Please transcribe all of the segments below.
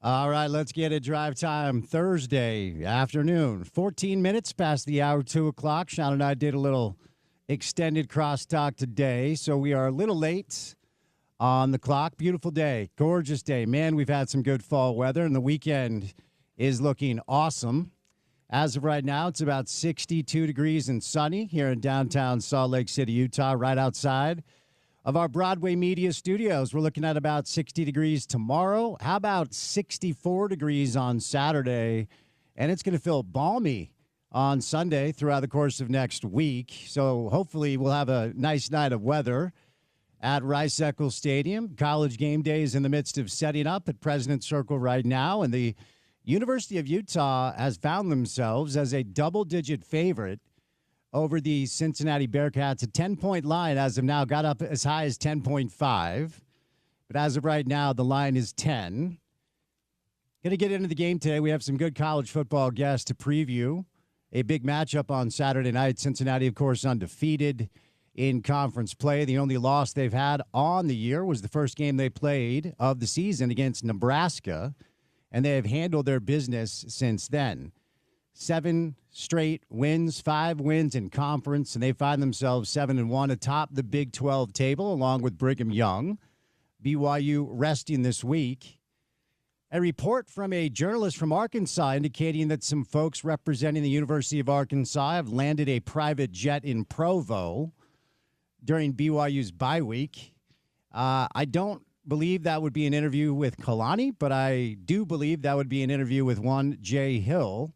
All right, let's get it. Drive time Thursday afternoon, 14 minutes past the hour, 2 o'clock. Sean and I did a little extended crosstalk today, so we are a little late on the clock. Beautiful day, gorgeous day. Man, we've had some good fall weather, and the weekend is looking awesome. As of right now, it's about 62 degrees and sunny here in downtown Salt Lake City, Utah, right outside of our Broadway Media Studios. We're looking at about 60 degrees tomorrow. How about 64 degrees on Saturday? And it's going to feel balmy on Sunday throughout the course of next week. So hopefully we'll have a nice night of weather at Rice-Eccles Stadium. College game day is in the midst of setting up at President's Circle right now. And the University of Utah has found themselves as a double-digit favorite over the Cincinnati Bearcats. A 10-point line as of now got up as high as 10.5. But as of right now, the line is 10. Going to get into the game today. We have some good college football guests to preview a big matchup on Saturday night. Cincinnati, of course, undefeated in conference play. The only loss they've had on the year was the first game they played of the season against Nebraska, and they have handled their business since then. 7 straight wins, 5 wins in conference, and they find themselves 7-1 atop the Big 12 table, along with Brigham Young. BYU resting this week. A report from a journalist from Arkansas indicating that some folks representing the University of Arkansas have landed a private jet in Provo during BYU's bye week. I don't believe that would be an interview with Kalani, but I do believe that would be an interview with one Jay Hill,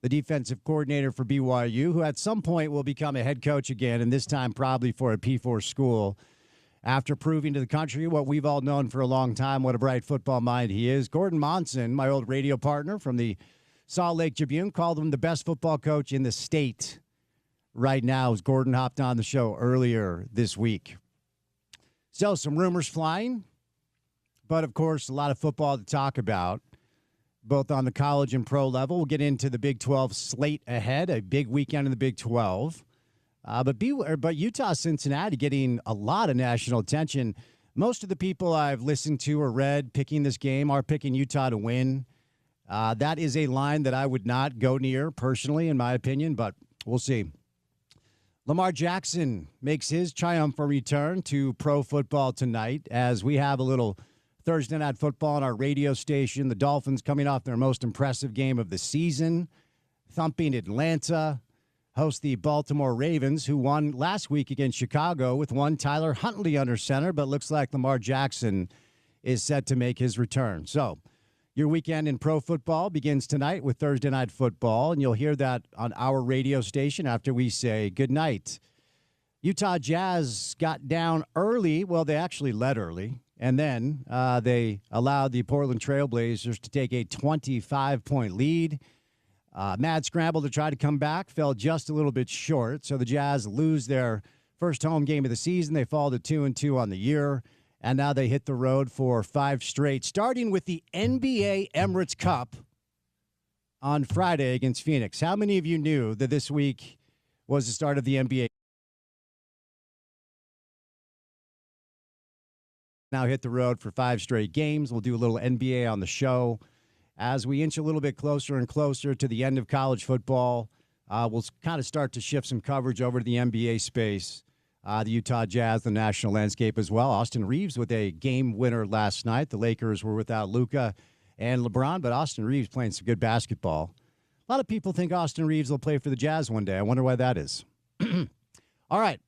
the defensive coordinator for BYU, who at some point will become a head coach again, and this time probably for a P4 school, after proving to the country what we've all known for a long time, what a bright football mind he is. Gordon Monson, my old radio partner from the Salt Lake Tribune, called him the best football coach in the state right now, as Gordon hopped on the show earlier this week. So some rumors flying, but of course a lot of football to talk about, both on the college and pro level. We'll get into the Big 12 slate ahead, a big weekend in the Big 12. But Utah, Cincinnati getting a lot of national attention. Most of the people I've listened to or read picking this game are picking Utah to win. That is a line that I would not go near personally, in my opinion, but we'll see. Lamar Jackson makes his triumphant return to pro football tonight as we have a little Thursday Night Football on our radio station. The Dolphins coming off their most impressive game of the season, thumping Atlanta, host the Baltimore Ravens, who won last week against Chicago with one Tyler Huntley under center, but looks like Lamar Jackson is set to make his return. So your weekend in pro football begins tonight with Thursday Night Football, and you'll hear that on our radio station after we say good night. Utah Jazz got down early. Well, they actually led early. And then they allowed the Portland Trailblazers to take a 25-point lead. Mad scramble to try to come back, fell just a little bit short. So the Jazz lose their first home game of the season. They fall to 2-2 on the year. And now they hit the road for 5 straight, starting with the NBA Emirates Cup on Friday against Phoenix. How many of you knew that this week was the start of the NBA? Now hit the road for 5 straight games. We'll do a little NBA on the show. As we inch a little bit closer and closer to the end of college football, we'll kind of start to shift some coverage over to the NBA space. The Utah Jazz, the national landscape as well. Austin Reeves with a game winner last night. The Lakers were without Luka and LeBron, but Austin Reeves playing some good basketball. A lot of people think Austin Reeves will play for the Jazz one day. I wonder why that is. All right.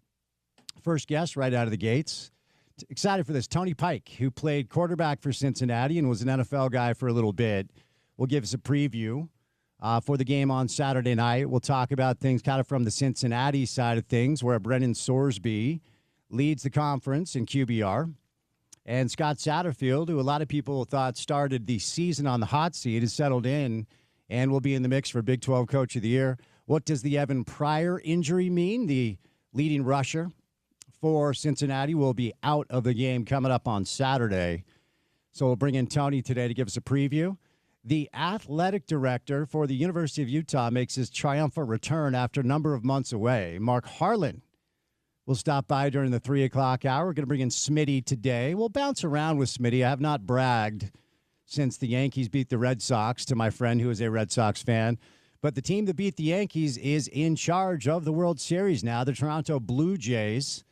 First guest right out of the gates. Excited for this. Tony Pike, who played quarterback for Cincinnati and was an NFL guy for a little bit, will give us a preview for the game on Saturday night. We'll talk about things kind of from the Cincinnati side of things, where Brennan Sorsby leads the conference in QBR. And Scott Satterfield, who a lot of people thought started the season on the hot seat, has settled in and will be in the mix for Big 12 Coach of the Year. What does the Evan Pryor injury mean? The leading rusher for Cincinnati will be out of the game coming up on Saturday. So we'll bring in Tony today to give us a preview. The athletic director for the University of Utah makes his triumphant return after a number of months away. Mark Harlan will stop by during the 3 o'clock hour. We're going to bring in Smitty today. We'll bounce around with Smitty. I have not bragged since the Yankees beat the Red Sox, to my friend who is a Red Sox fan. But the team that beat the Yankees is in charge of the World Series now. The Toronto Blue Jays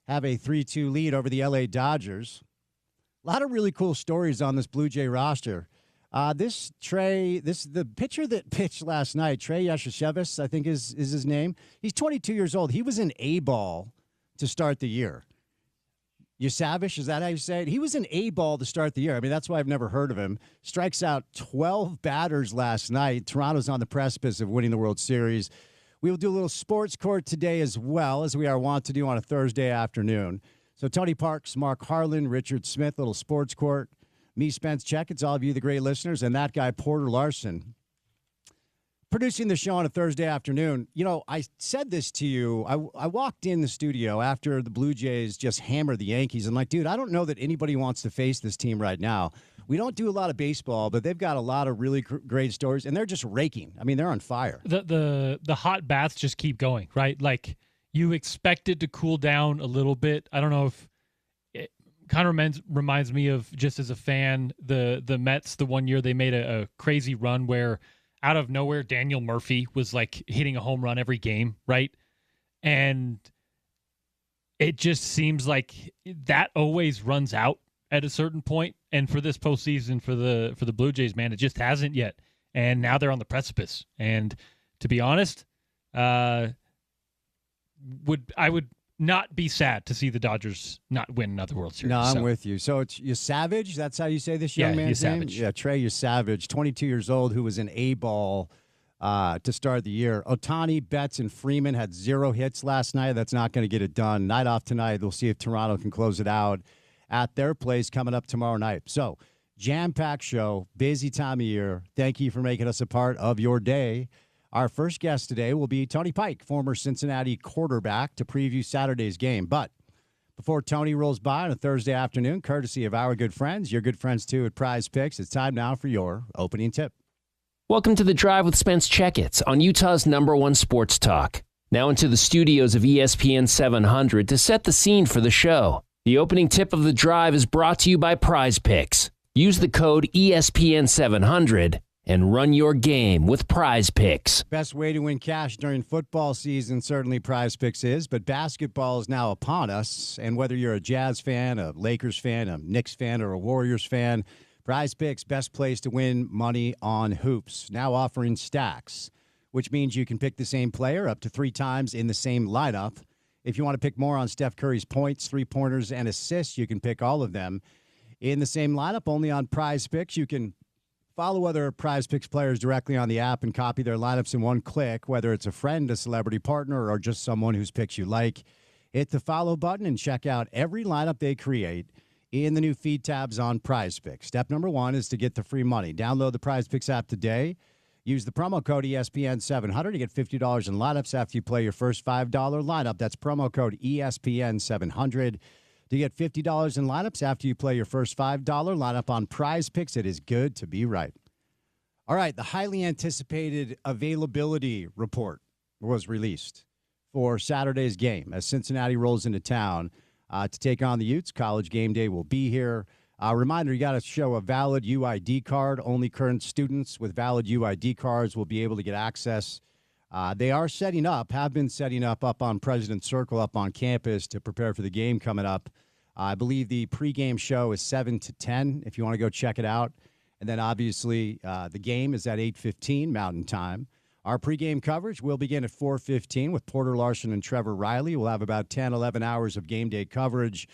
have a 3-2 lead over the LA Dodgers. A lot of really cool stories on this Blue Jay roster. The pitcher that pitched last night, Trey Yashashevich, I think is his name. He's 22 years old. He was an A-ball to start the year. Yashevich, is that how you say it? He was an A-ball to start the year. I mean, that's why I've never heard of him. Strikes out 12 batters last night. Toronto's on the precipice of winning the World Series. We will do a little sports court today as well, as we are wont to do on a Thursday afternoon. So Tony Parks, Mark Harlan, Richard Smith, little sports court. Me, Spence Checketts, all of you, the great listeners, and that guy, Porter Larson, producing the show on a Thursday afternoon. You know, I said this to you. I walked in the studio after the Blue Jays just hammered the Yankees. I'm like, dude, I don't know that anybody wants to face this team right now. We don't do a lot of baseball, but they've got a lot of really great stories, and they're just raking. I mean, they're on fire. The hot baths just keep going, right? Like, you expect it to cool down a little bit. I don't know if it kind of reminds me of, just as a fan, the Mets, the one year they made a crazy run where out of nowhere Daniel Murphy was like hitting a home run every game, right? And it just seems like that always runs out at a certain point. And for this postseason for the Blue Jays, man, it just hasn't yet. And now they're on the precipice. And to be honest, I would not be sad to see the Dodgers not win another World Series. No, I'm with you. So it's Yashevich. That's how you say this young man's name? Yeah, Trey Yashevich, 22 years old, who was an A-ball to start the year. Ohtani, Betts, and Freeman had 0 hits last night. That's not going to get it done. Night off tonight. We'll see if Toronto can close it out at their place coming up tomorrow night. So, jam-packed show, busy time of year. Thank you for making us a part of your day. Our first guest today will be Tony Pike, former Cincinnati quarterback, to preview Saturday's game. But before Tony rolls by on a Thursday afternoon, courtesy of our good friends, your good friends too at Prize Picks, it's time now for your opening tip. Welcome to The Drive with Spence Checketts on Utah's #1 sports talk. Now into the studios of ESPN 700 to set the scene for the show. The opening tip of The Drive is brought to you by Prize Picks. Use the code ESPN 700 and run your game with Prize Picks. Best way to win cash during football season, certainly Prize Picks is, but basketball is now upon us. And whether you're a Jazz fan, a Lakers fan, a Knicks fan, or a Warriors fan, Prize Picks, best place to win money on hoops. Now offering stacks, which means you can pick the same player up to 3 times in the same lineup. If you want to pick more on Steph Curry's points, 3-pointers, and assists, you can pick all of them in the same lineup, only on Prize Picks. You can follow other Prize Picks players directly on the app and copy their lineups in one click, whether it's a friend, a celebrity partner, or just someone whose picks you like. Hit the follow button and check out every lineup they create in the new feed tabs on Prize Picks. Step number 1 is to get the free money. Download the Prize Picks app today. Use the promo code ESPN700 to get $50 in lineups after you play your first $5 lineup. That's promo code ESPN700 to get $50 in lineups after you play your first $5 lineup on Prize Picks. It is good to be right. All right, the highly anticipated availability report was released for Saturday's game as Cincinnati rolls into town to take on the Utes. College game day will be here. Reminder, you got to show a valid UID card. Only current students with valid UID cards will be able to get access. They are have been setting up on President's Circle up on campus to prepare for the game coming up. I believe the pregame show is 7 to 10 if you want to go check it out. And then obviously the game is at 8:15 Mountain Time. Our pregame coverage will begin at 4:15 with Porter Larson and Trevor Riley. We'll have about 10, 11 hours of game day coverage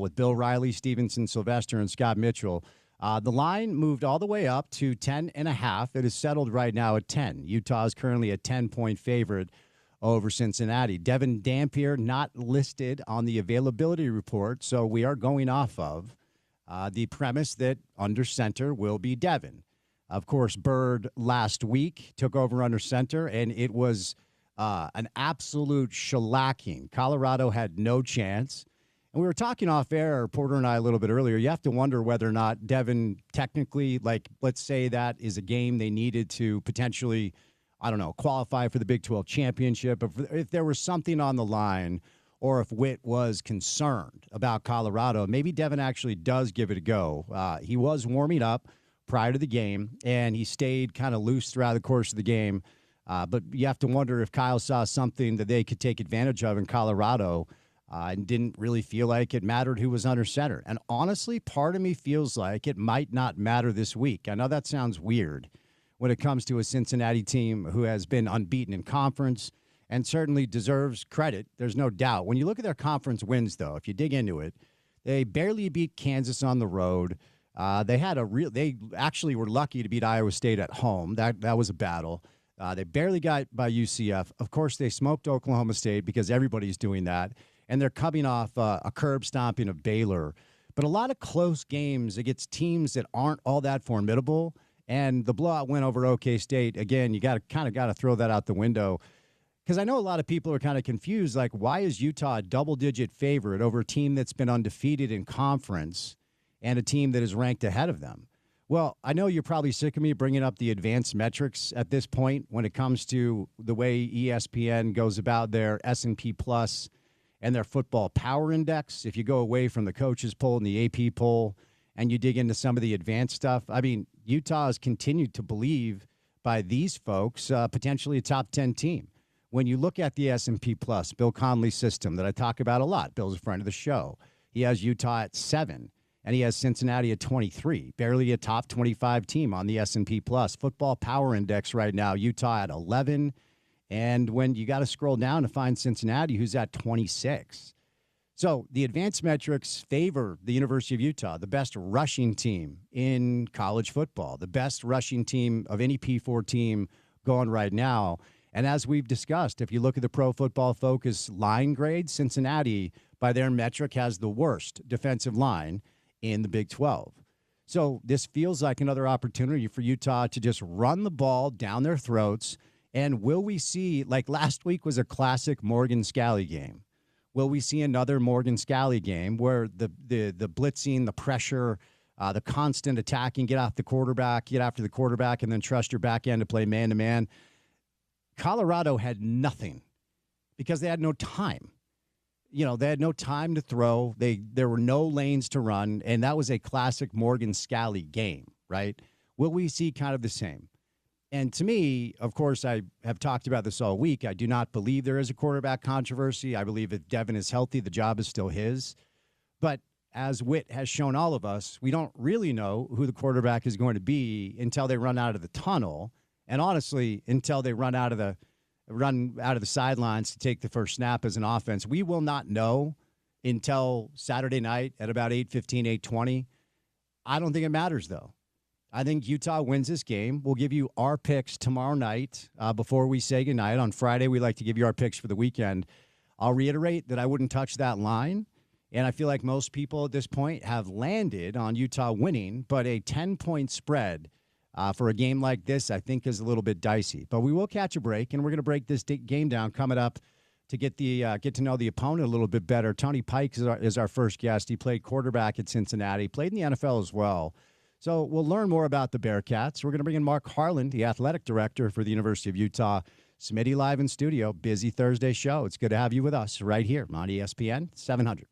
with Bill Riley, Stevenson, Sylvester, and Scott Mitchell. The line moved all the way up to 10.5. It is settled right now at 10. Utah is currently a 10-point favorite over Cincinnati. Devin Dampier not listed on the availability report, so we are going off of the premise that under center will be Devin. Of course, Bird last week took over under center, and it was an absolute shellacking. Colorado had no chance. And we were talking off air, Porter and I, a little bit earlier. You have to wonder whether or not Devin technically, like, let's say that is a game they needed to potentially, I don't know, qualify for the Big 12 championship. If there was something on the line, or if Witt was concerned about Colorado, maybe Devin actually does give it a go. He was warming up prior to the game, and he stayed kind of loose throughout the course of the game. But you have to wonder if Kyle saw something that they could take advantage of in Colorado and didn't really feel like it mattered who was under center. And honestly, part of me feels like it might not matter this week. I know that sounds weird when it comes to a Cincinnati team who has been unbeaten in conference and certainly deserves credit. There's no doubt. When you look at their conference wins, though, if you dig into it, they barely beat Kansas on the road. They actually were lucky to beat Iowa State at home. That was a battle. They barely got by UCF. Of course, they smoked Oklahoma State because everybody's doing that. And they're coming off a curb stomping of Baylor. But a lot of close games against teams that aren't all that formidable. And the blowout win over OK State, again, you got to throw that out the window. Because I know a lot of people are kind of confused, like, why is Utah a double-digit favorite over a team that's been undefeated in conference and a team that is ranked ahead of them? Well, I know you're probably sick of me bringing up the advanced metrics at this point when it comes to the way ESPN goes about their S&P Plus and their football power index. If you go away from the coaches poll and the AP poll and you dig into some of the advanced stuff, I mean, Utah has continued to believe by these folks potentially a top 10 team. When you look at the S&P Plus, Bill Conley's system that I talk about a lot, Bill's a friend of the show. He has Utah at 7, and he has Cincinnati at 23, barely a top 25 team on the S&P Plus. Football Power Index right now, Utah at 11, and when you got to scroll down to find Cincinnati, who's at 26. So the advanced metrics favor the University of Utah, the best rushing team in college football, the best rushing team of any P4 team going right now. And as we've discussed, if you look at the Pro Football Focus line grade, Cincinnati, by their metric, has the worst defensive line in the Big 12. So this feels like another opportunity for Utah to just run the ball down their throats. And will we see, like last week was a classic Morgan Scalley game. Will we see another Morgan Scalley game where the blitzing, the pressure, the constant attacking, get after the quarterback, and then trust your back end to play man-to-man? Colorado had nothing because they had no time. They had no time to throw. There were no lanes to run, and that was a classic Morgan Scalley game, right? Will we see kind of the same? And to me, of course, I have talked about this all week. I do not believe there is a quarterback controversy. I believe if Devin is healthy, the job is still his. But as Witt has shown all of us, we don't really know who the quarterback is going to be until they run out of the tunnel. And honestly, until they run out of the sidelines to take the first snap as an offense, we will not know until Saturday night at about 8:15, 8:20. I don't think it matters, though. I think Utah wins this game. We'll give you our picks tomorrow night before we say goodnight. On Friday, we like to give you our picks for the weekend. I'll reiterate that I wouldn't touch that line, and I feel like most people at this point have landed on Utah winning, but a 10-point spread for a game like this, I think, is a little bit dicey. But we will catch a break, and we're going to break this game down coming up to get to know the opponent a little bit better. Tony Pike is our first guest. He played quarterback at Cincinnati, played in the NFL as well. So we'll learn more about the Bearcats. We're going to bring in Mark Harlan, the athletic director for the University of Utah. Smitty live in studio, busy Thursday show. It's good to have you with us right here on ESPN 700.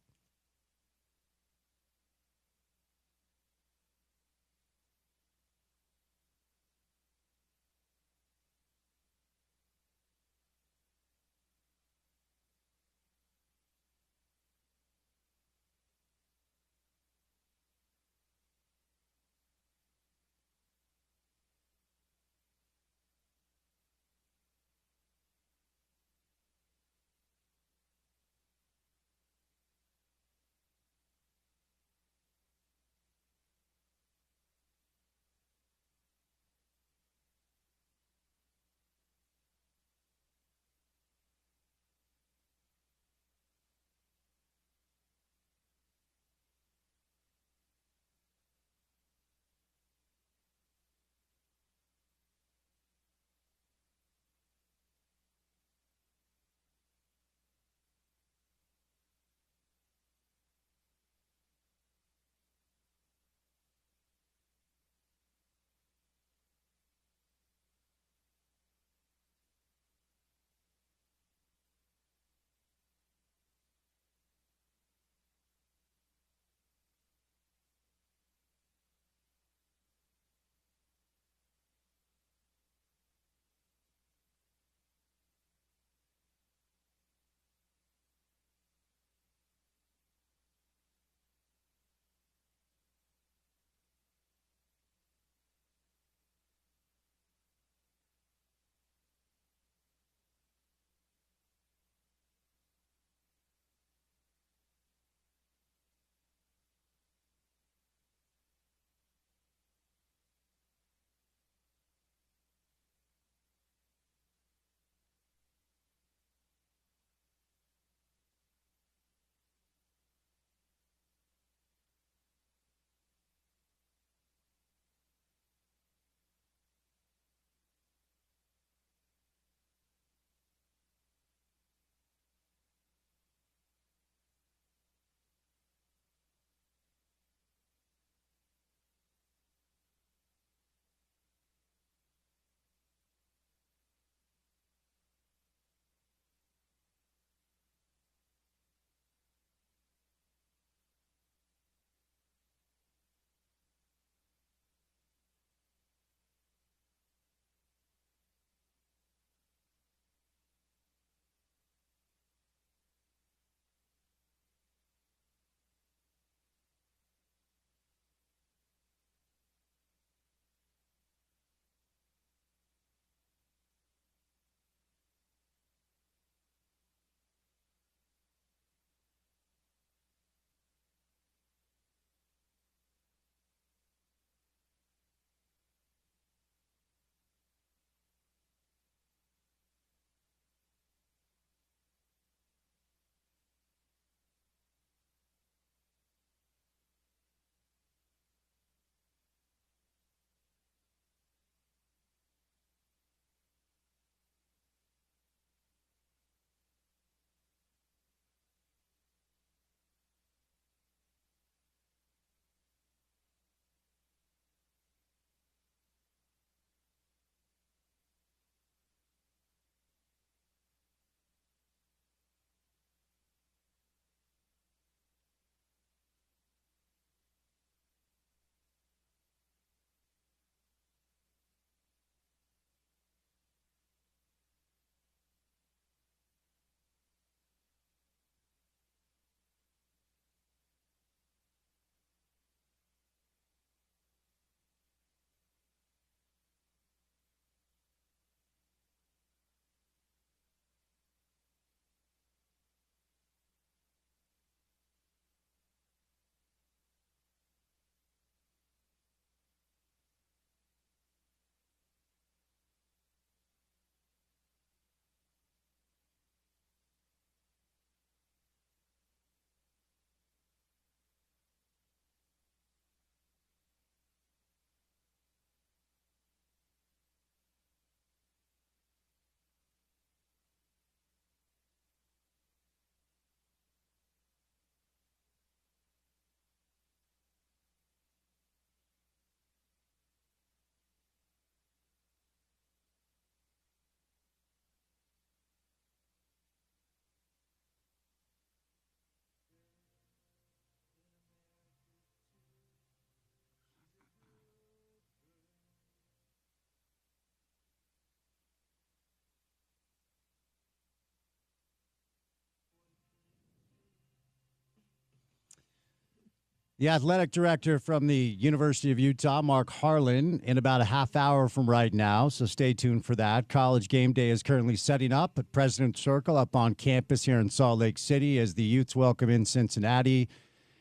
The athletic director from the University of Utah, Mark Harlan, in about a half hour from right now, so stay tuned for that. College game day is currently setting up at President's Circle up on campus here in Salt Lake City as the Utes welcome in Cincinnati.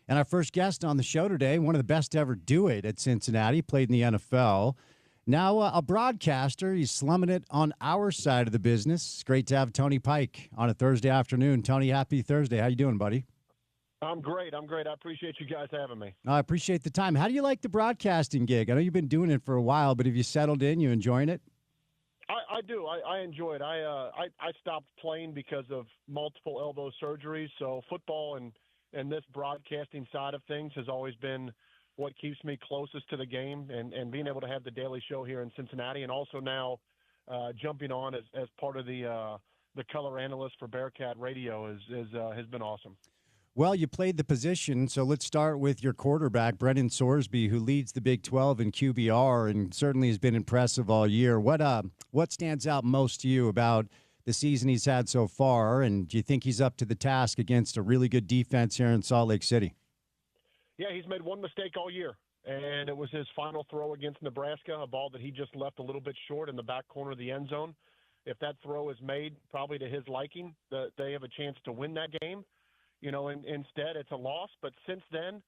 And our first guest on the show today, one of the best to ever do it at Cincinnati, played in the NFL. Now a broadcaster, he's slumming it on our side of the business. It's great to have Tony Pike on a Thursday afternoon. Tony, happy Thursday. How you doing, buddy? I'm great. I appreciate you guys having me. I appreciate the time. How do you like the broadcasting gig? I know you've been doing it for a while, but have you settled in? You enjoying it? I do. I enjoy it. I stopped playing because of multiple elbow surgeries, so football and this broadcasting side of things has always been what keeps me closest to the game, and being able to have the daily show here in Cincinnati, and also now jumping on as part of the color analyst for Bearcat Radio has been awesome. Well, you played the position, so let's start with your quarterback, Brendan Sorsby, who leads the Big 12 in QBR and certainly has been impressive all year. What stands out most to you about the season he's had so far, and do you think he's up to the task against a really good defense here in Salt Lake City? Yeah, he's made one mistake all year, and it was his final throw against Nebraska, a ball that he just left a little bit short in the back corner of the end zone. If that throw is made probably to his liking, they have a chance to win that game. You know, instead it's a loss. But since then,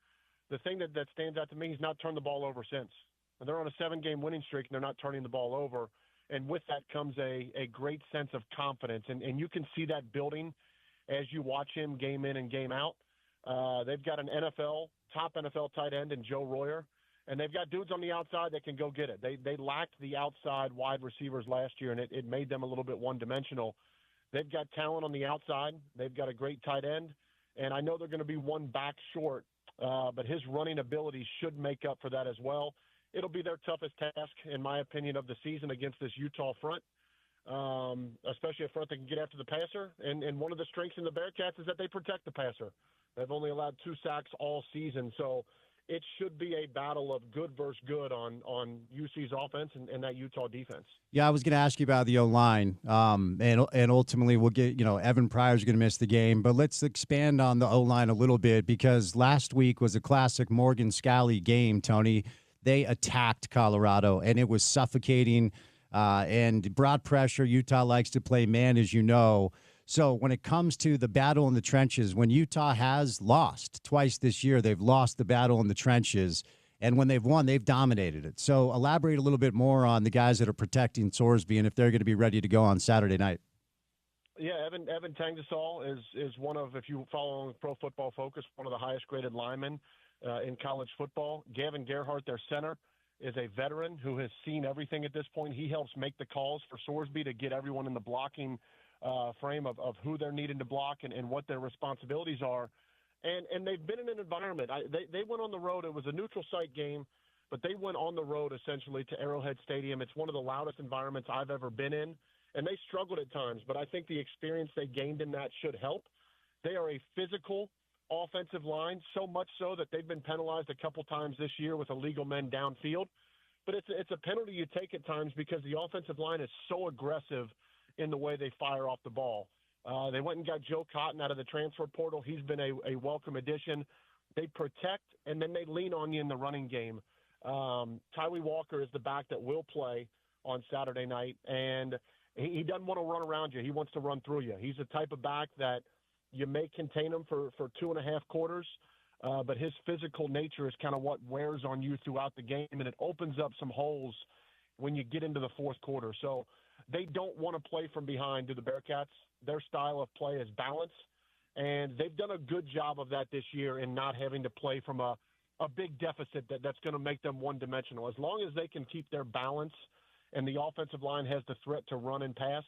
the thing that stands out to me, he's not turned the ball over since. And they're on a 7-game winning streak, and they're not turning the ball over. And with that comes a great sense of confidence. And you can see that building as you watch him game in and game out. They've got an top NFL tight end in Joe Royer, and they've got dudes on the outside that can go get it. They lacked the outside wide receivers last year, and it made them a little bit one-dimensional. They've got talent on the outside. They've got a great tight end. And I know they're going to be one back short, but his running ability should make up for that as well. It'll be their toughest task, in my opinion, of the season against this Utah front, especially a front that can get after the passer. And one of the strengths in the Bearcats is that they protect the passer. They've only allowed 2 sacks all season, so it should be a battle of good versus good on UC's offense and that Utah defense. Yeah, I was going to ask you about the O-line, and ultimately we'll get, Evan Pryor's going to miss the game, but let's expand on the O-line a little bit because last week was a classic Morgan Scalley game, Tony. They attacked Colorado, and it was suffocating and broad pressure. Utah likes to play man, as you know. So when it comes to the battle in the trenches, when Utah has lost twice this year, they've lost the battle in the trenches. And when they've won, they've dominated it. So elaborate a little bit more on the guys that are protecting Sorsby and if they're going to be ready to go on Saturday night. Yeah, Evan Tangasol is one of, if you follow on Pro Football Focus, one of the highest graded linemen in college football. Gavin Gerhardt, their center, is a veteran who has seen everything at this point. He helps make the calls for Sorsby to get everyone in the blocking frame of who they're needing to block and what their responsibilities are. And they've been in an environment. They went on the road. It was a neutral site game, but they went on the road essentially to Arrowhead Stadium. It's one of the loudest environments I've ever been in, and they struggled at times, but I think the experience they gained in that should help. They are a physical offensive line, so much so that they've been penalized a couple times this year with illegal men downfield. But it's a penalty you take at times because the offensive line is so aggressive in the way they fire off the ball. They went and got Joe Cotton out of the transfer portal. He's been a welcome addition. They protect, and then they lean on you in the running game. Tyree Walker is the back that will play on Saturday night, and he doesn't want to run around you. He wants to run through you. He's the type of back that you may contain him for 2.5 quarters, but his physical nature is kind of what wears on you throughout the game, and it opens up some holes when you get into the fourth quarter. So they don't want to play from behind, do the Bearcats. Their style of play is balance, and they've done a good job of that this year in not having to play from a big deficit that's going to make them one-dimensional. As long as they can keep their balance and the offensive line has the threat to run and pass,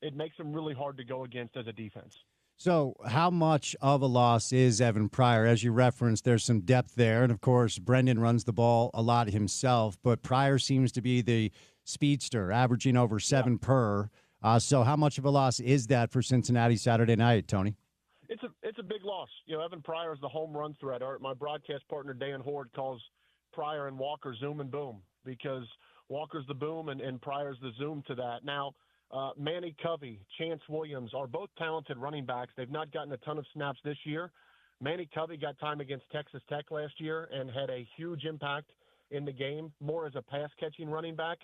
it makes them really hard to go against as a defense. So how much of a loss is Evan Pryor? As you referenced, there's some depth there. And, of course, Brendan runs the ball a lot himself. But Pryor seems to be the speedster, averaging over 7 per. So how much of a loss is that for Cincinnati Saturday night, Tony? It's a big loss. Evan Pryor is the home run threat. My broadcast partner, Dan Horde, calls Pryor and Walker zoom and boom because Walker's the boom and Pryor's the zoom to that. Now, Manny Covey, Chance Williams are both talented running backs. They've not gotten a ton of snaps this year, Manny Covey got time against Texas Tech last year and had a huge impact in the game, more as a pass-catching running back.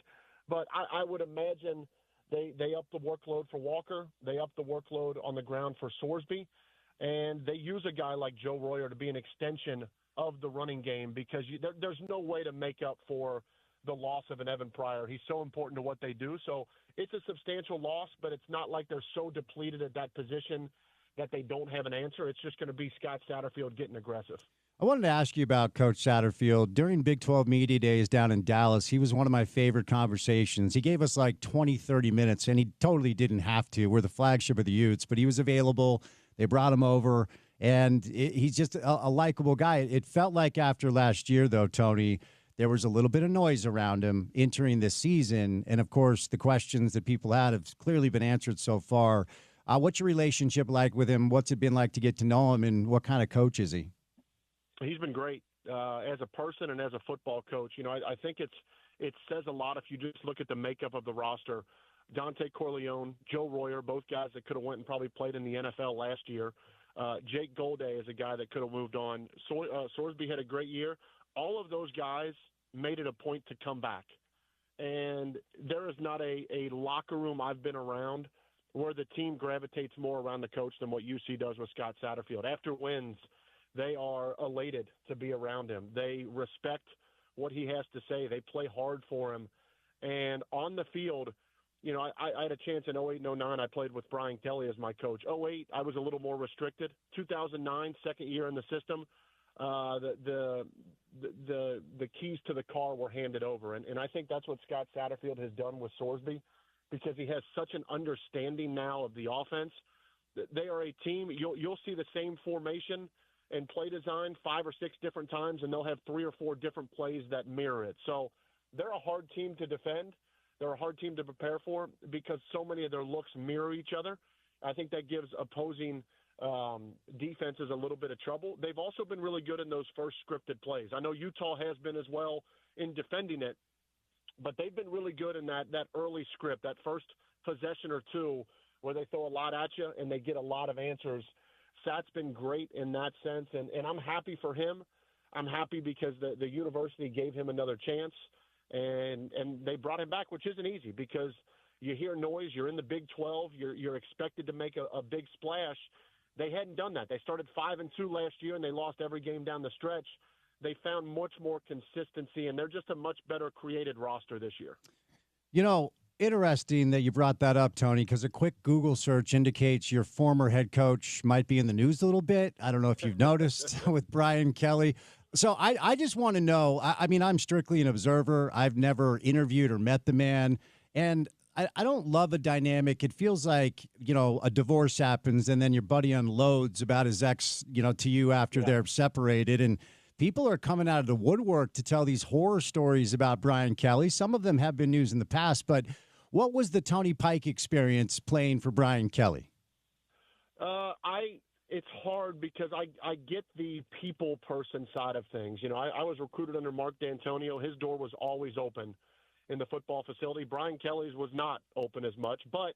But I would imagine they up the workload for Walker. They up the workload on the ground for Sorsby. And they use a guy like Joe Royer to be an extension of the running game because there's no way to make up for the loss of an Evan Pryor. He's so important to what they do. So it's a substantial loss, but it's not like they're so depleted at that position that they don't have an answer. It's just going to be Scott Satterfield getting aggressive. I wanted to ask you about Coach Satterfield. During Big 12 Media Days down in Dallas, he was one of my favorite conversations. He gave us like 20, 30 minutes, and he totally didn't have to. We're the flagship of the Utes, but he was available. They brought him over, and he's just a likable guy. It felt like after last year, though, Tony, there was a little bit of noise around him entering this season. And, of course, the questions that people had have clearly been answered so far. What's your relationship like with him? What's it been like to get to know him, and what kind of coach is he? He's been great as a person and as a football coach. You know, I think it says a lot if you just look at the makeup of the roster. Dante Corleone, Joe Royer, both guys that could have went and probably played in the NFL last year. Jake Golday is a guy that could have moved on. Sorsby had a great year. All of those guys made it a point to come back. And there is not a locker room I've been around where the team gravitates more around the coach than what UC does with Scott Satterfield. After wins, they are elated to be around him. They respect what he has to say. They play hard for him. And on the field, you know, I had a chance in 08 and 09. I played with Brian Kelly as my coach. 08, I was a little more restricted. 2009, second year in the system, the keys to the car were handed over. And I think that's what Scott Satterfield has done with Sorsby, because he has such an understanding now of the offense. They are a team. You'll see the same formation and play design 5 or 6 different times, and they'll have 3 or 4 different plays that mirror it. So they're a hard team to defend. They're a hard team to prepare for because so many of their looks mirror each other. I think that gives opposing defenses a little bit of trouble. They've also been really good in those first scripted plays. I know Utah has been as well in defending it, but they've been really good in that early script, that first possession or two where they throw a lot at you and they get a lot of answers. Sat's been great in that sense, and I'm happy for him. I'm happy because the university gave him another chance, and they brought him back, which isn't easy because you hear noise. You're in the Big 12. You're expected to make a big splash. They hadn't done that. They started 5-2 last year, and they lost every game down the stretch. They found much more consistency, and they're just a much better created roster this year. You know, interesting that you brought that up, Tony, because a quick Google search indicates your former head coach might be in the news a little bit. I don't know if you've noticed with Brian Kelly. So I just want to know, I mean, I'm strictly an observer. I've never interviewed or met the man, and I don't love a dynamic. It feels like, you know, a divorce happens and then your buddy unloads about his ex, you know, to you after they're separated, and people are coming out of the woodwork to tell these horror stories about Brian Kelly. Some of them have been news in the past, but what was the Tony Pike experience playing for Brian Kelly? It's hard because I get the people person side of things. You know, I was recruited under Mark D'Antonio. His door was always open in the football facility. Brian Kelly's was not open as much, but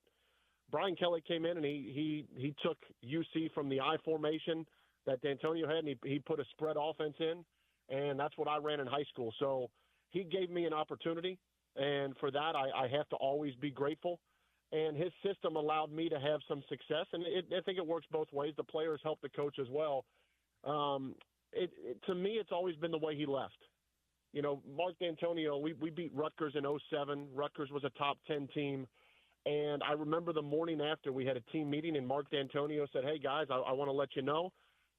Brian Kelly came in and he took UC from the I formation that D'Antonio had, and he put a spread offense in, and that's what I ran in high school. So he gave me an opportunity, and for that I have to always be grateful. And his system allowed me to have some success, and I think it works both ways. The players help the coach as well. To me, it's always been the way he left. You know, Mark D'Antonio, we beat Rutgers in 2007. Rutgers was a top 10 team. And I remember the morning after we had a team meeting, and Mark D'Antonio said, hey, guys, I want to let you know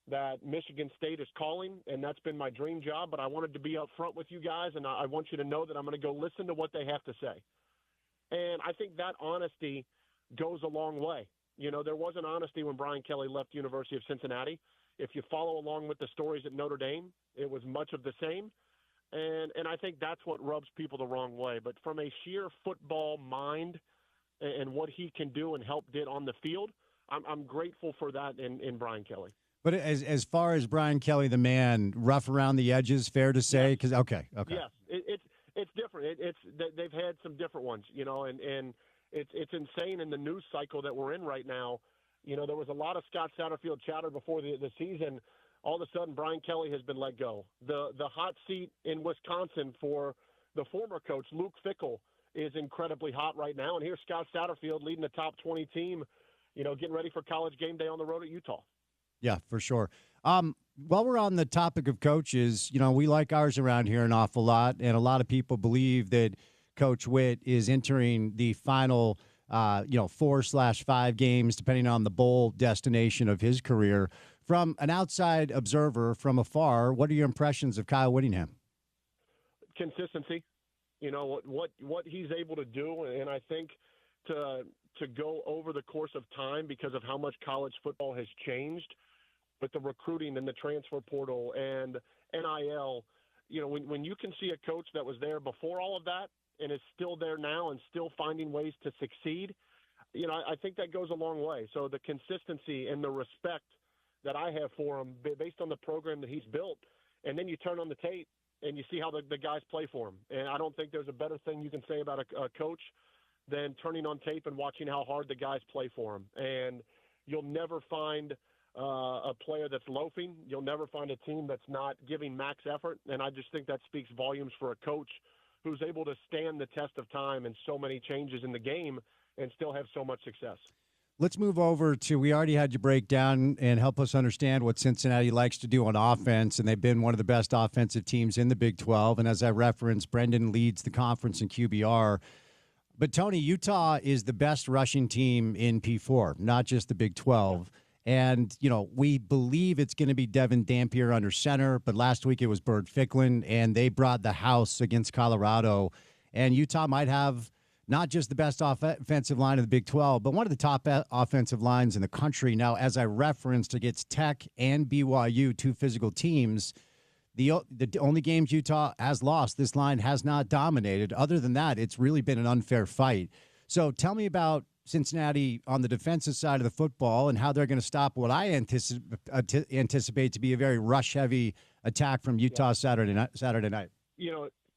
that Michigan State is calling, and that's been my dream job, but I wanted to be up front with you guys, and I want you to know that I'm going to go listen to what they have to say. And I think that honesty goes a long way. You know, there wasn't honesty when Brian Kelly left University of Cincinnati. If you follow along with the stories at Notre Dame, it was much of the same. And I think that's what rubs people the wrong way. But from a sheer football mind and what he can do and help did on the field, I'm grateful for that in Brian Kelly. But as far as Brian Kelly, the man, rough around the edges, fair to say? Because okay. Yes, it's different. They've had some different ones, you know, and it's insane in the news cycle that we're in right now. You know, there was a lot of Scott Satterfield chatter before the season all of a sudden Brian Kelly has been let go. The hot seat in Wisconsin for the former coach, Luke Fickell, is incredibly hot right now. And here's Scott Satterfield leading the top 20 team, getting ready for college game day on the road at Utah. Yeah, for sure. While we're on the topic of coaches, we like ours around here an awful lot, and a lot of people believe that Coach Witt is entering the final, 4/5 games, depending on the bowl destination of his career. From an outside observer from afar, what are your impressions of Kyle Whittingham? Consistency, what he's able to do, and I think to go over the course of time because of how much college football has changed with the recruiting and the transfer portal and NIL, when you can see a coach that was there before all of that and is still there now and still finding ways to succeed, I think that goes a long way. So the consistency and the respect that I have for him based on the program that he's built, and then you turn on the tape and you see how the guys play for him. And I don't think there's a better thing you can say about a coach than turning on tape and watching how hard the guys play for him. And you'll never find a player that's loafing. You'll never find a team that's not giving max effort. And I just think that speaks volumes for a coach who's able to stand the test of time and so many changes in the game and still have so much success. Let's move over to, we already had you break down and help us understand what Cincinnati likes to do on offense, and they've been one of the best offensive teams in the Big 12. And as I referenced, Brendan leads the conference in QBR. But, Tony, Utah is the best rushing team in P4, not just the Big 12. And, we believe it's going to be Devin Dampier under center, but last week it was Bird Ficklin, and they brought the house against Colorado. And Utah might have not just the best offensive line of the Big 12, but one of the top offensive lines in the country. Now, as I referenced, against Tech and BYU, two physical teams, the only games Utah has lost, this line has not dominated. Other than that, it's really been an unfair fight. So tell me about Cincinnati on the defensive side of the football and how they're going to stop what I anticipate to be a very rush-heavy attack from Utah Saturday night.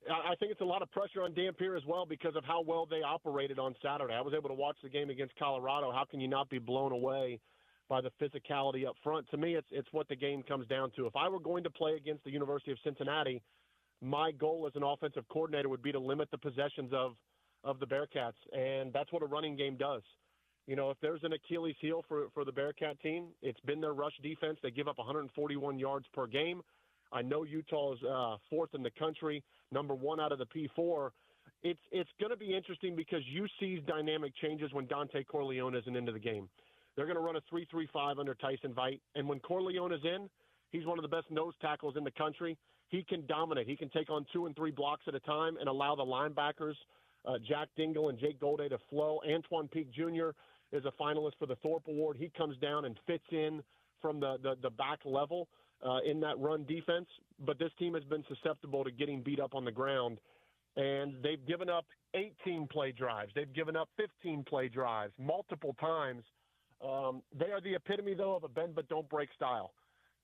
I think it's a lot of pressure on Dampier as well because of how well they operated on Saturday. I was able to watch the game against Colorado. How can you not be blown away by the physicality up front? To me, it's what the game comes down to. If I were going to play against the University of Cincinnati, my goal as an offensive coordinator would be to limit the possessions of the Bearcats, and that's what a running game does. If there's an Achilles heel for the Bearcat team, it's been their rush defense. They give up 141 yards per game. I know Utah is fourth in the country, number one out of the P4. It's going to be interesting because UC's dynamic changes when Dante Corleone isn't into the game. They're going to run a 3-3-5 under Tyson Veit, and when Corleone is in, he's one of the best nose tackles in the country. He can dominate. He can take on 2 and 3 blocks at a time and allow the linebackers, Jack Dingle and Jake Golday, to flow. Antoine Peak Jr. is a finalist for the Thorpe Award. He comes down and fits in from the back level in that run defense. But this team has been susceptible to getting beat up on the ground, and they've given up 18 play drives. They've given up 15 play drives multiple times. They are the epitome, though, of a bend but don't break style.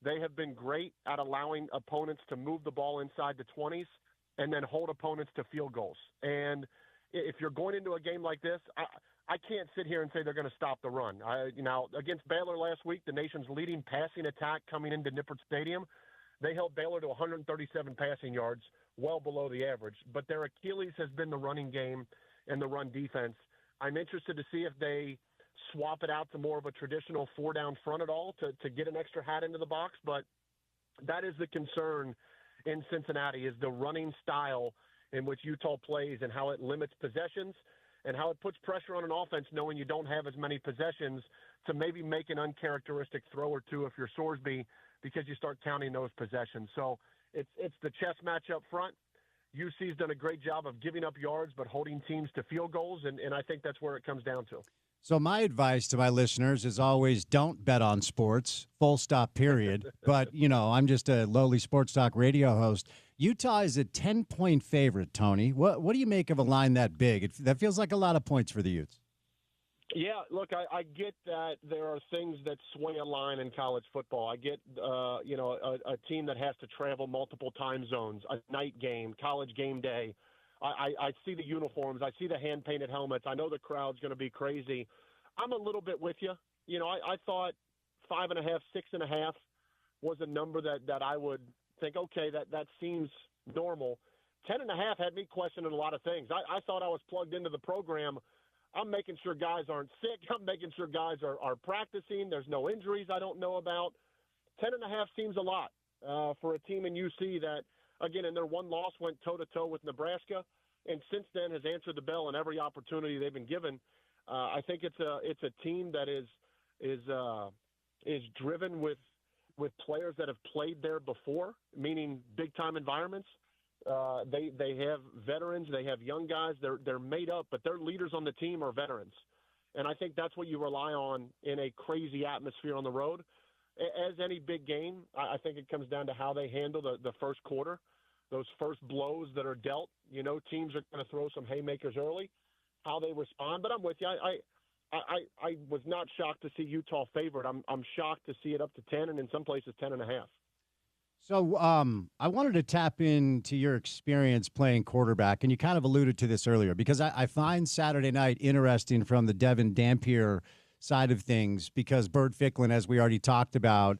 They have been great at allowing opponents to move the ball inside the 20s and then hold opponents to field goals. And if you're going into a game like this, I can't sit here and say they're going to stop the run. Against Baylor last week, the nation's leading passing attack coming into Nippert Stadium, they held Baylor to 137 passing yards, well below the average. But their Achilles has been the running game and the run defense. I'm interested to see if they swap it out to more of a traditional 4-down front at all to get an extra hat into the box. But that is the concern in Cincinnati, is the running style in which Utah plays and how it limits possessions and how it puts pressure on an offense knowing you don't have as many possessions to maybe make an uncharacteristic throw or two if you're Sorsby because you start counting those possessions. So it's the chess match up front. UC's done a great job of giving up yards but holding teams to field goals, and I think that's where it comes down to. So my advice to my listeners is always don't bet on sports, full stop, period. But, I'm just a lowly sports talk radio host. Utah is a 10-point favorite, Tony. What do you make of a line that big? That feels like a lot of points for the Utes. Yeah, look, I get that there are things that sway a line in college football. I get, a team that has to travel multiple time zones, a night game, college game day. I see the uniforms. I see the hand-painted helmets. I know the crowd's going to be crazy. I'm a little bit with you. I thought 5.5, 6.5 was a number that I would think, okay, that seems normal. 10.5 had me questioning a lot of things. I thought I was plugged into the program. I'm making sure guys aren't sick. I'm making sure guys are practicing. There's no injuries I don't know about. 10.5 seems a lot for a team in UC that, again, in their one loss went toe-to-toe with Nebraska, and since then has answered the bell in every opportunity they've been given. I think it's a team that is driven with players that have played there before, meaning big-time environments. They have veterans. They have young guys. They're made up, but their leaders on the team are veterans. And I think that's what you rely on in a crazy atmosphere on the road. As any big game, I think it comes down to how they handle the first quarter, those first blows that are dealt. You know, teams are going to throw some haymakers early, how they respond. But I'm with you. I was not shocked to see Utah favored. I'm shocked to see it up to 10 and in some places 10.5. So I wanted to tap into your experience playing quarterback, and you kind of alluded to this earlier, because I find Saturday night interesting from the Devin Dampier side of things, because Bird Ficklin, as we already talked about,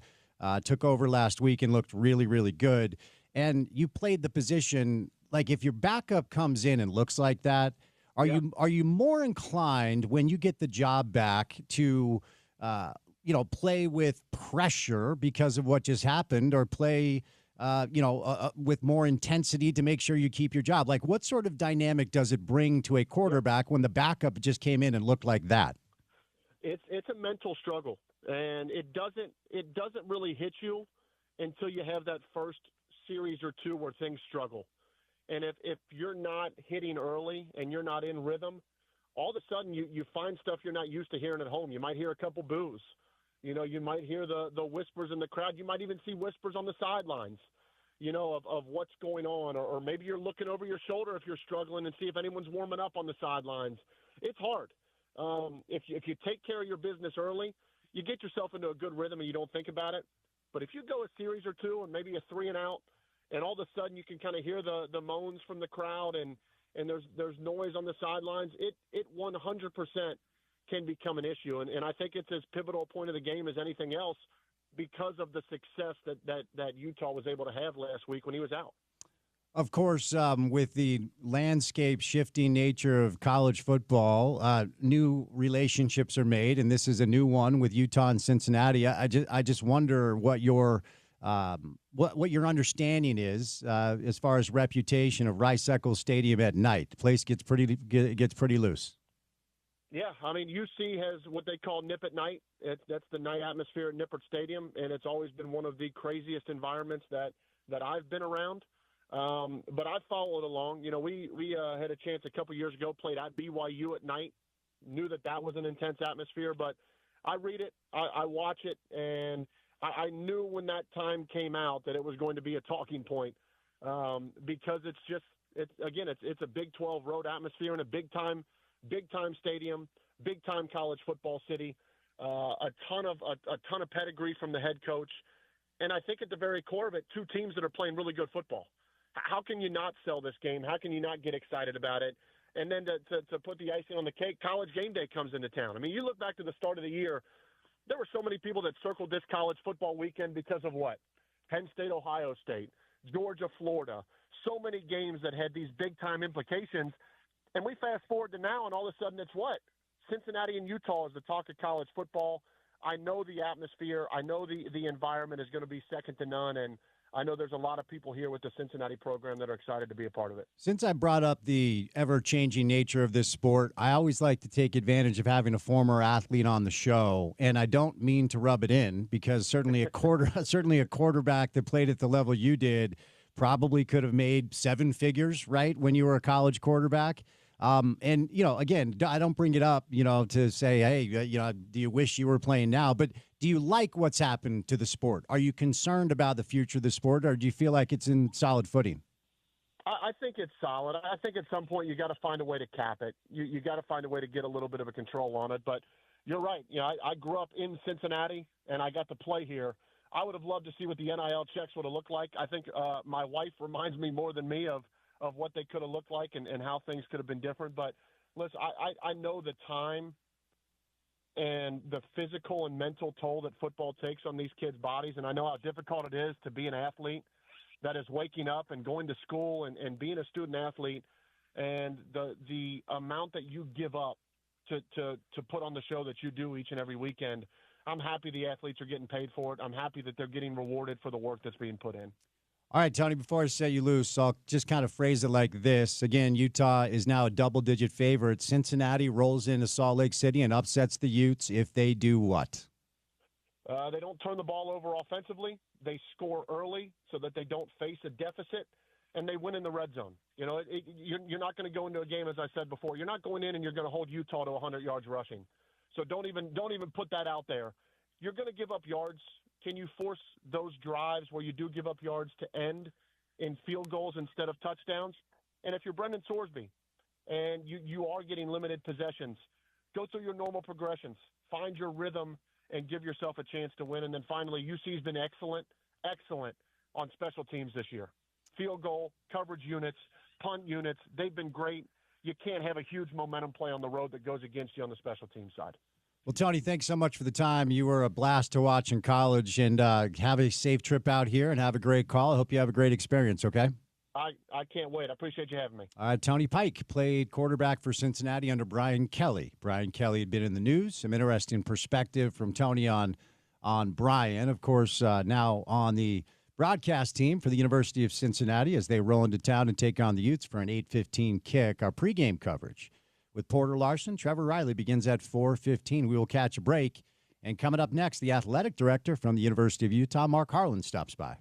took over last week and looked really, really good. And you played the position, like if your backup comes in and looks like that, are you more inclined when you get the job back to play with pressure because of what just happened, or play, with more intensity to make sure you keep your job? Like, what sort of dynamic does it bring to a quarterback when the backup just came in and looked like that? It's a mental struggle, and it doesn't really hit you until you have that first series or two where things struggle. And if you're not hitting early and you're not in rhythm, all of a sudden you find stuff you're not used to hearing at home. You might hear a couple boos. You know, you might hear the whispers in the crowd. You might even see whispers on the sidelines, of what's going on. Or maybe you're looking over your shoulder if you're struggling and see if anyone's warming up on the sidelines. It's hard. If you take care of your business early, you get yourself into a good rhythm and you don't think about it. But if you go a series or two and maybe a 3 and out, and all of a sudden you can kind of hear the moans from the crowd and there's noise on the sidelines, it 100% can become an issue. And I think it's as pivotal a point of the game as anything else because of the success that Utah was able to have last week when he was out. Of course, with the landscape shifting nature of college football, new relationships are made, and this is a new one with Utah and Cincinnati. I just wonder what your understanding is as far as reputation of Rice-Eccles Stadium at night. The place gets pretty loose. Yeah, I mean, UC has what they call Nip at Night. That's the night atmosphere at Nippert Stadium, and it's always been one of the craziest environments that I've been around. But I've followed along. You know, we had a chance a couple years ago, played at BYU at night, knew that was an intense atmosphere. But I read it, I watch it, and I knew when that time came out that it was going to be a talking point because it's a Big 12 road atmosphere and a big time stadium, big time college football city, a ton of pedigree from the head coach, and I think at the very core of it, two teams that are playing really good football. How can you not sell this game? How can you not get excited about it? And then to put the icing on the cake, College game day comes into town. I mean, you look back to the start of the year, there were so many people that circled this college football weekend because of what? Penn State, Ohio State, Georgia, Florida. So many games that had these big-time implications. And we fast forward to now, and all of a sudden it's what? Cincinnati and Utah is the talk of college football. I know the atmosphere. I know the environment is going to be second to none, and I know there's a lot of people here with the Cincinnati program that are excited to be a part of it. Since I brought up the ever-changing nature of this sport, I always like to take advantage of having a former athlete on the show, and I don't mean to rub it in because certainly a quarterback that played at the level you did probably could have made 7 figures, right, when you were a college quarterback. And, again, I don't bring it up, to say, hey, do you wish you were playing now? But do you like what's happened to the sport? Are you concerned about the future of the sport, or do you feel like it's in solid footing? I think it's solid. I think at some point you got to find a way to cap it. You got to find a way to get a little bit of a control on it. But you're right. I grew up in Cincinnati, and I got to play here. I would have loved to see what the NIL checks would have looked like. I think my wife reminds me more than me of what they could have looked like and how things could have been different. But listen, I know the time and the physical and mental toll that football takes on these kids' bodies. And I know how difficult it is to be an athlete that is waking up and going to school and being a student athlete, and the amount that you give up to put on the show that you do each and every weekend. I'm happy the athletes are getting paid for it. I'm happy that they're getting rewarded for the work that's being put in. All right, Tony, before I set you loose, I'll just kind of phrase it like this. Again, Utah is now a double-digit favorite. Cincinnati rolls into Salt Lake City and upsets the Utes if they do what? They don't turn the ball over offensively. They score early so that they don't face a deficit, and they win in the red zone. You know, you're not going to go into a game, as I said before. You're not going in and you're going to hold Utah to 100 yards rushing. So don't even put that out there. You're going to give up yards. Can you force those drives where you do give up yards to end in field goals instead of touchdowns? And if you're Brendan Sorsby and you are getting limited possessions, go through your normal progressions. Find your rhythm and give yourself a chance to win. And then finally, UC's been excellent on special teams this year. Field goal, coverage units, punt units, they've been great. You can't have a huge momentum play on the road that goes against you on the special team side. Well, Tony, thanks so much for the time. You were a blast to watch in college, and have a safe trip out here and have a great call. I hope you have a great experience, okay? I can't wait. I appreciate you having me. All right, Tony Pike played quarterback for Cincinnati under Brian Kelly. Brian Kelly had been in the news. Some interesting perspective from Tony on Brian. Of course, now on the broadcast team for the University of Cincinnati as they roll into town and take on the Utes for an 8:15 kick. Our pregame coverage with Porter Larson, Trevor Riley begins at 4:15. We will catch a break. And coming up next, the athletic director from the University of Utah, Mark Harlan, stops by.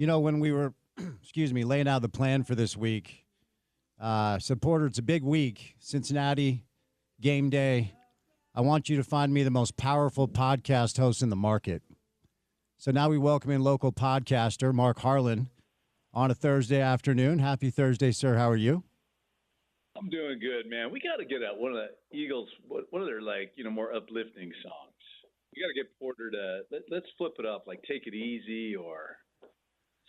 When we were, laying out the plan for this week, supporter, it's a big week. Cincinnati, game day. I want you to find me the most powerful podcast host in the market. So now we welcome in local podcaster Mark Harlan on a Thursday afternoon. Happy Thursday, sir. How are you? I'm doing good, man. We got to get out one of the Eagles, one of their more uplifting songs. We got to get Porter to let's flip it up, like Take It Easy or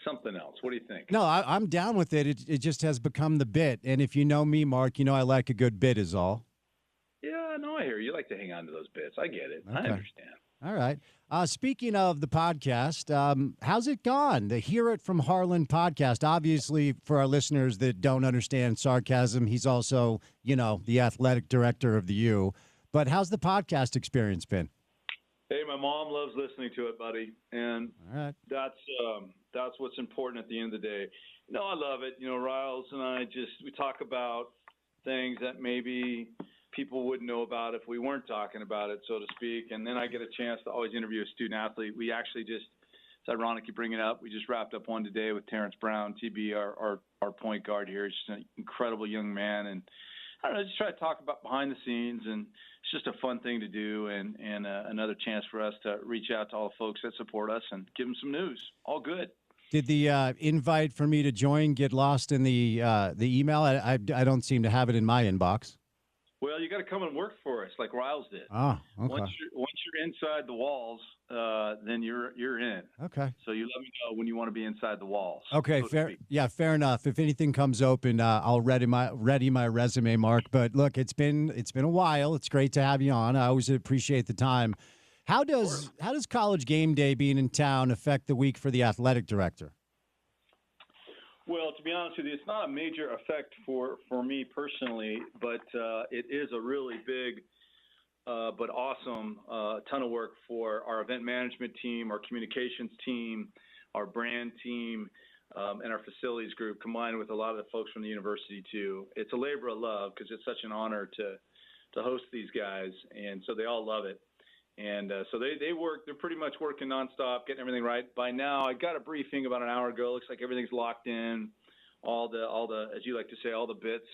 something else. What do you think? No, I'm down with it. It just has become the bit. And if you know me, Mark, I like a good bit is all. Yeah, no, I hear you. You like to hang on to those bits. I get it. Okay. I understand. All right. Speaking of the podcast, how's it gone? The Hear It From Harlan podcast. Obviously, for our listeners that don't understand sarcasm, he's also, the athletic director of the U. But how's the podcast experience been? Hey, my mom loves listening to it, buddy, and that's what's important at the end of the day. No, I love it. Riles and I we talk about things that maybe people wouldn't know about if we weren't talking about it, so to speak. And then I get a chance to always interview a student athlete. We actually it's ironic you bring it up. We just wrapped up one today with Terrence Brown, TB, our point guard here. He's just an incredible young man. And I don't know, just try to talk about behind the scenes, and it's just a fun thing to do, and another chance for us to reach out to all the folks that support us and give them some news. All good. Did the invite for me to join get lost in the email? I don't seem to have it in my inbox. Well, you got to come and work for us, like Riles did. Oh, okay. Once you're inside the walls, then you're in. Okay. So you let me know when you want to be inside the walls. Okay, fair. Yeah, fair enough. If anything comes open, I'll ready my resume, Mark. But look, it's been a while. It's great to have you on. I always appreciate the time. How does college game day being in town affect the week for the athletic director? Well, to be honest with you, it's not a major effect for me personally, but it is a really big but awesome ton of work for our event management team, our communications team, our brand team, and our facilities group, combined with a lot of the folks from the university too. It's a labor of love because it's such an honor to host these guys, and so they all love it. And so they work. They're pretty much working nonstop, getting everything right. By now, I got a briefing about an hour ago. Looks like everything's locked in. All the, as you like to say, all the bits,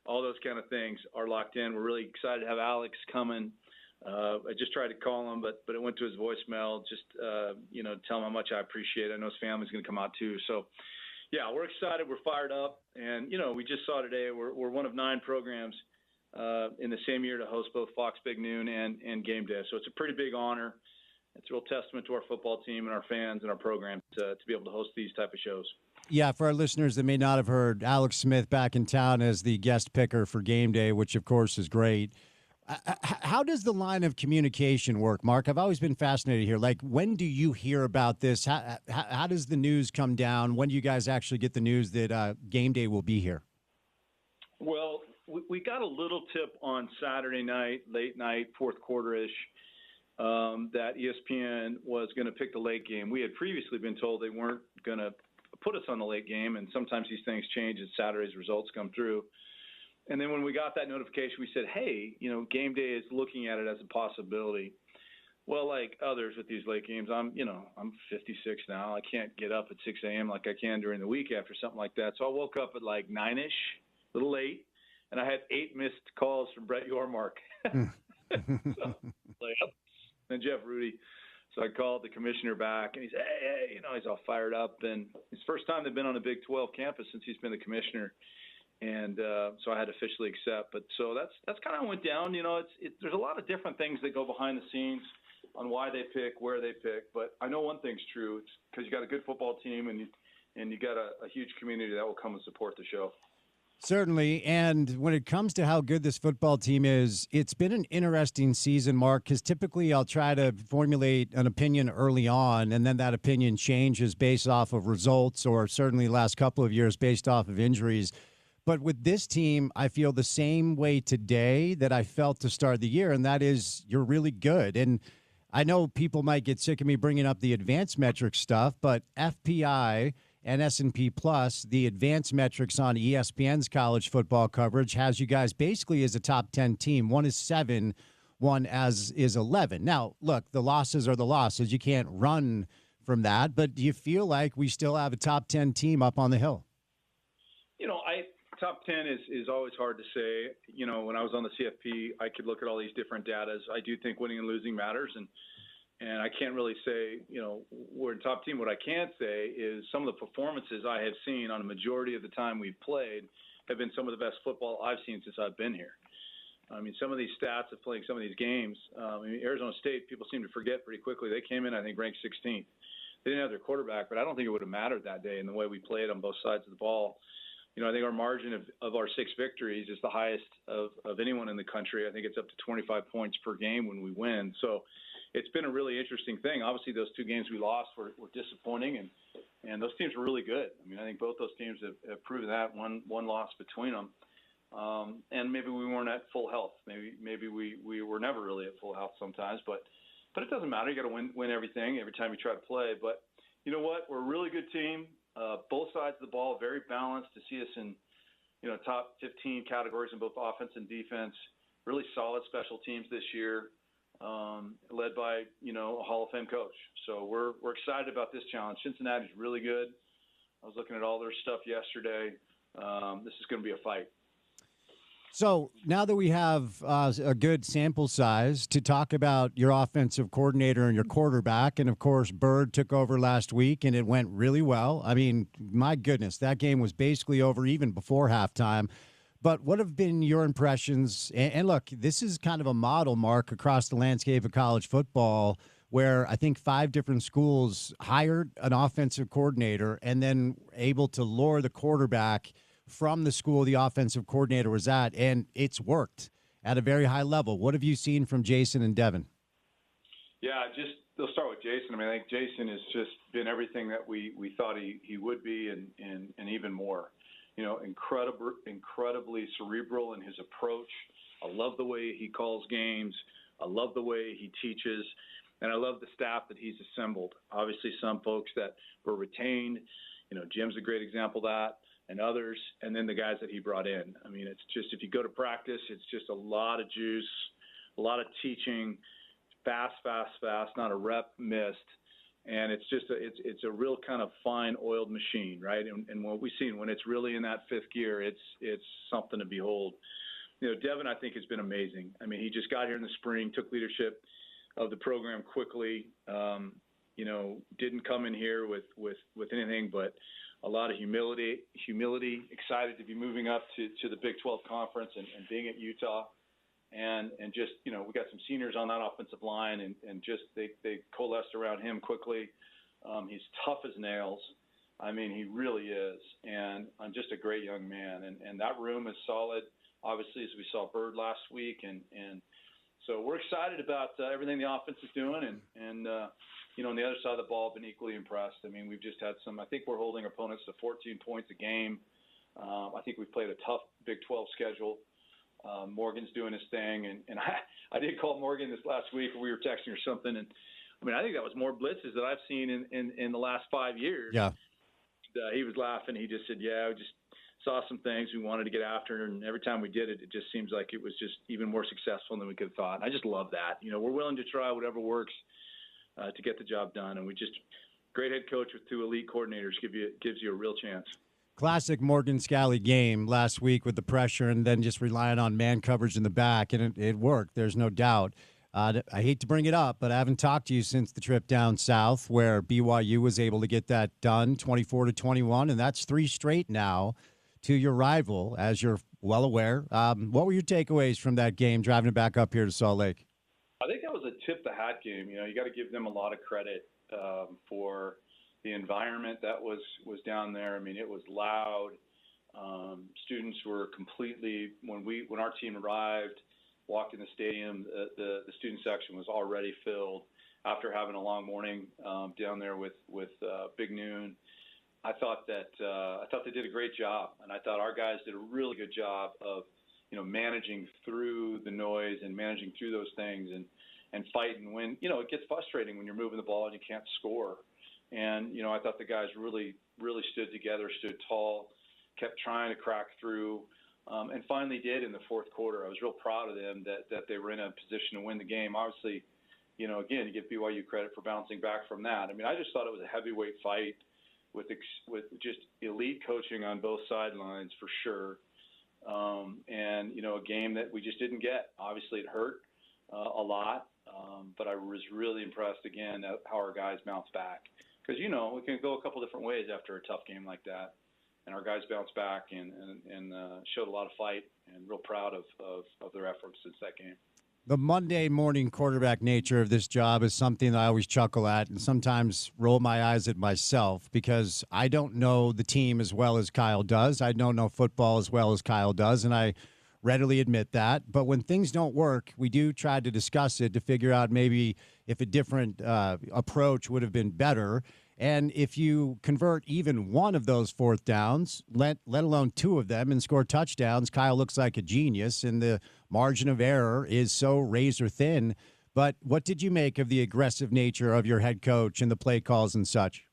all those kind of things are locked in. We're really excited to have Alex coming. I just tried to call him, but it went to his voicemail. Just tell him how much I appreciate it. I know his family's going to come out too. So, yeah, we're excited. We're fired up, and we just saw today we're one of 9 programs in the same year to host both Fox Big Noon and Game Day. So it's a pretty big honor. It's a real testament to our football team and our fans and our program to be able to host these type of shows. Yeah, for our listeners that may not have heard, Alex Smith back in town as the guest picker for Game Day, which of course is great. How does the line of communication work, Mark? I've always been fascinated here. Like, when do you hear about this? How does the news come down? When do you guys actually get the news that Game Day will be here? Well, we got a little tip on Saturday night, late night, fourth quarter-ish, that ESPN was going to pick the late game. We had previously been told they weren't going to put us on the late game, and sometimes these things change as Saturday's results come through. And then when we got that notification, we said, hey, Game Day is looking at it as a possibility. Well, like others with these late games, I'm 56 now. I can't get up at 6 a.m. like I can during the week after something like that. So I woke up at like 9-ish, a little late, and I had 8 missed calls from Brett Yormark. And Jeff Rudy. So I called the commissioner back, and he said, hey, he's all fired up. And it's the first time they've been on a Big 12 campus since he's been the commissioner. And so I had to officially accept. But so that's kind of how it went down. There's a lot of different things that go behind the scenes on why they pick, where they pick. But I know one thing's true. It's because you got a good football team, and you got a huge community that will come and support the show. Certainly, and when it comes to how good this football team is, it's been an interesting season, Mark, because typically I'll try to formulate an opinion early on, and then that opinion changes based off of results, or certainly the last couple of years based off of injuries. But with this team, I feel the same way today that I felt to start the year, and that is you're really good. And I know people might get sick of me bringing up the advanced metrics stuff, but FPI and S&P Plus, the advanced metrics on ESPN's college football coverage, has you guys basically as a top 10 team. One is 7, one is 11. Now, look, the losses are the losses. You can't run from that. But do you feel like we still have a top 10 team up on the hill? Top 10 is always hard to say. When I was on the CFP, I could look at all these different datas. I do think winning and losing matters, and I can't really say, we're in top team. What I can say is some of the performances I have seen on a majority of the time we've played have been some of the best football I've seen since I've been here. I mean, some of these stats of playing some of these games, Arizona State, people seem to forget pretty quickly. They came in, I think, ranked 16th. They didn't have their quarterback, but I don't think it would have mattered that day in the way we played on both sides of the ball. I think our margin of our 6 victories is the highest of anyone in the country. I think it's up to 25 points per game when we win. So it's been a really interesting thing. Obviously, those 2 games we lost were disappointing, and those teams were really good. I mean, I think both those teams have proven that, one loss between them. And maybe we weren't at full health. Maybe we were never really at full health sometimes. But it doesn't matter. You got to win everything every time you try to play. But you know what? We're a really good team. Both sides of the ball, very balanced. To see us in, top 15 categories in both offense and defense. Really solid special teams this year, led by a Hall of Fame coach. So we're excited about this challenge. Cincinnati's really good. I was looking at all their stuff yesterday. This is going to be a fight. So now that we have a good sample size to talk about your offensive coordinator and your quarterback, and of course, Bird took over last week and it went really well. I mean, my goodness, that game was basically over even before halftime. But what have been your impressions? And look, this is kind of a model, Mark, across the landscape of college football, where I think 5 different schools hired an offensive coordinator and then able to lure the quarterback from the school the offensive coordinator was at, and it's worked at a very high level. What have you seen from Jason and Devin? Yeah, they'll start with Jason. I mean, I think Jason has just been everything that we thought he would be, and even more. Incredibly cerebral in his approach. I love the way he calls games. I love the way he teaches, and I love the staff that he's assembled. Obviously, some folks that were retained. Jim's a great example of that. And others, and then the guys that he brought in. I mean, it's just, if you go to practice, it's just a lot of juice, a lot of teaching, fast, not a rep missed. And it's just, it's a real kind of fine oiled machine, right? And what we've seen, when it's really in that 5th gear, it's something to behold. Devin, I think, has been amazing. I mean, he just got here in the spring, took leadership of the program quickly, didn't come in here with anything but a lot of humility, excited to be moving up to the Big 12 conference and being at Utah. And just, we got some seniors on that offensive line and just they coalesced around him quickly. He's tough as nails. I mean, he really is. And just a great young man. And that room is solid, obviously, as we saw Bird last week. And so we're excited about everything the offense is doing. And on the other side of the ball, I've been equally impressed. I mean, we've just had I think we're holding opponents to 14 points a game. I think we've played a tough Big 12 schedule. Morgan's doing his thing. And I did call Morgan this last week. We were texting or something. And I mean, I think that was more blitzes that I've seen in the last 5 years. Yeah. He was laughing. He just said, yeah, we just saw some things we wanted to get after. And every time we did it, it just seems like it was just even more successful than we could have thought. And I just love that. We're willing to try whatever works to get the job done. And great head coach with 2 elite coordinators gives you a real chance. Classic Morgan Scalley game last week with the pressure and then just relying on man coverage in the back, and it worked. There's no doubt. I hate to bring it up, but I haven't talked to you since the trip down south where BYU was able to get that done 24-21, and that's 3 straight now to your rival, as you're well aware. What were your takeaways from that game driving it back up here to Salt Lake? I think that was a tip-the-hat game. You got to give them a lot of credit for the environment that was down there. I mean, it was loud. Students were completely when our team arrived, walked in the stadium, the student section was already filled after having a long morning down there with Big Noon. I thought they did a great job, and I thought our guys did a really good job of managing through the noise and managing through those things and fighting when it gets frustrating when you're moving the ball and you can't score. And I thought the guys really stood together, stood tall, kept trying to crack through, and finally did in the 4th quarter. I was real proud of them that they were in a position to win the game. Obviously, again, you give BYU credit for bouncing back from that. I mean, I just thought it was a heavyweight fight with just elite coaching on both sidelines for sure. And, a game that we just didn't get. Obviously, it hurt a lot, but I was really impressed, again, at how our guys bounced back. Because, we can go a couple different ways after a tough game like that. And our guys bounced back and showed a lot of fight, and real proud of their efforts since that game. The Monday morning quarterback nature of this job is something that I always chuckle at and sometimes roll my eyes at myself because I don't know the team as well as Kyle does. I don't know football as well as Kyle does, and I readily admit that. But when things don't work, we do try to discuss it to figure out maybe if a different approach would have been better. And if you convert even one of those fourth downs, let alone two of them, and score touchdowns, Kyle looks like a genius, and the margin of error is so razor thin. But what did you make of the aggressive nature of your head coach and the play calls and such?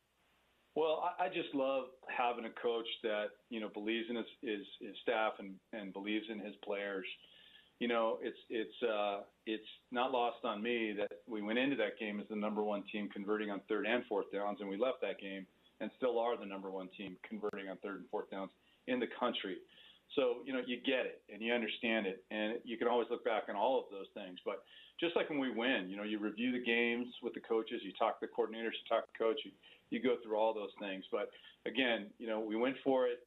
Well, I just love having a coach that, believes in his staff and believes in his players. It's not lost on me that we went into that game as the number one team converting on third and fourth downs, and we left that game and still are the number one team converting on third and fourth downs in the country. So, you get it and you understand it, and you can always look back on all of those things. But just like when we win, you review the games with the coaches, you talk to the coordinators, you talk to the coach, you go through all those things. But again, we went for it,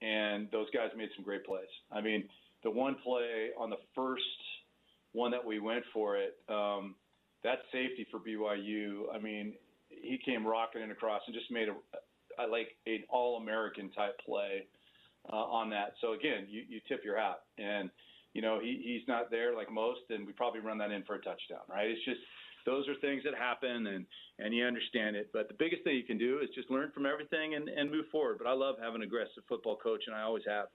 and those guys made some great plays. I mean, the one play on the first one that we went for it, that safety for BYU, I mean, he came rocketing across and just made an All-American type play on that. So, again, you tip your hat. And, he's not there like most, and we probably run that in for a touchdown, right? It's just those are things that happen, and you understand it. But the biggest thing you can do is just learn from everything and move forward. But I love having an aggressive football coach, and I always have.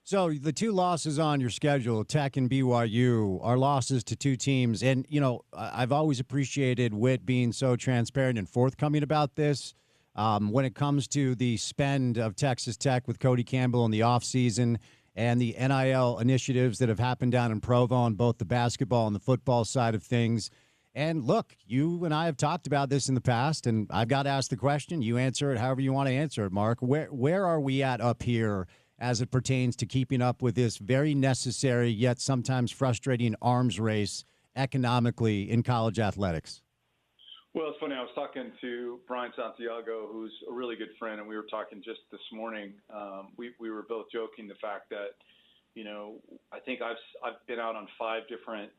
So the two losses on your schedule, Tech and BYU, are losses to two teams. And, I've always appreciated Whit being so transparent and forthcoming about this. When it comes to the spend of Texas Tech with Cody Campbell in the offseason and the NIL initiatives that have happened down in Provo on both the basketball and the football side of things. And look, you and I have talked about this in the past, and I've got to ask the question. You answer it however you want to answer it, Mark. Where are we at up here as it pertains to keeping up with this very necessary yet sometimes frustrating arms race economically in college athletics? Well, it's funny. I was talking to Brian Santiago, who's a really good friend, and we were talking just this morning. We were both joking the fact that, I think I've been out on 5 different,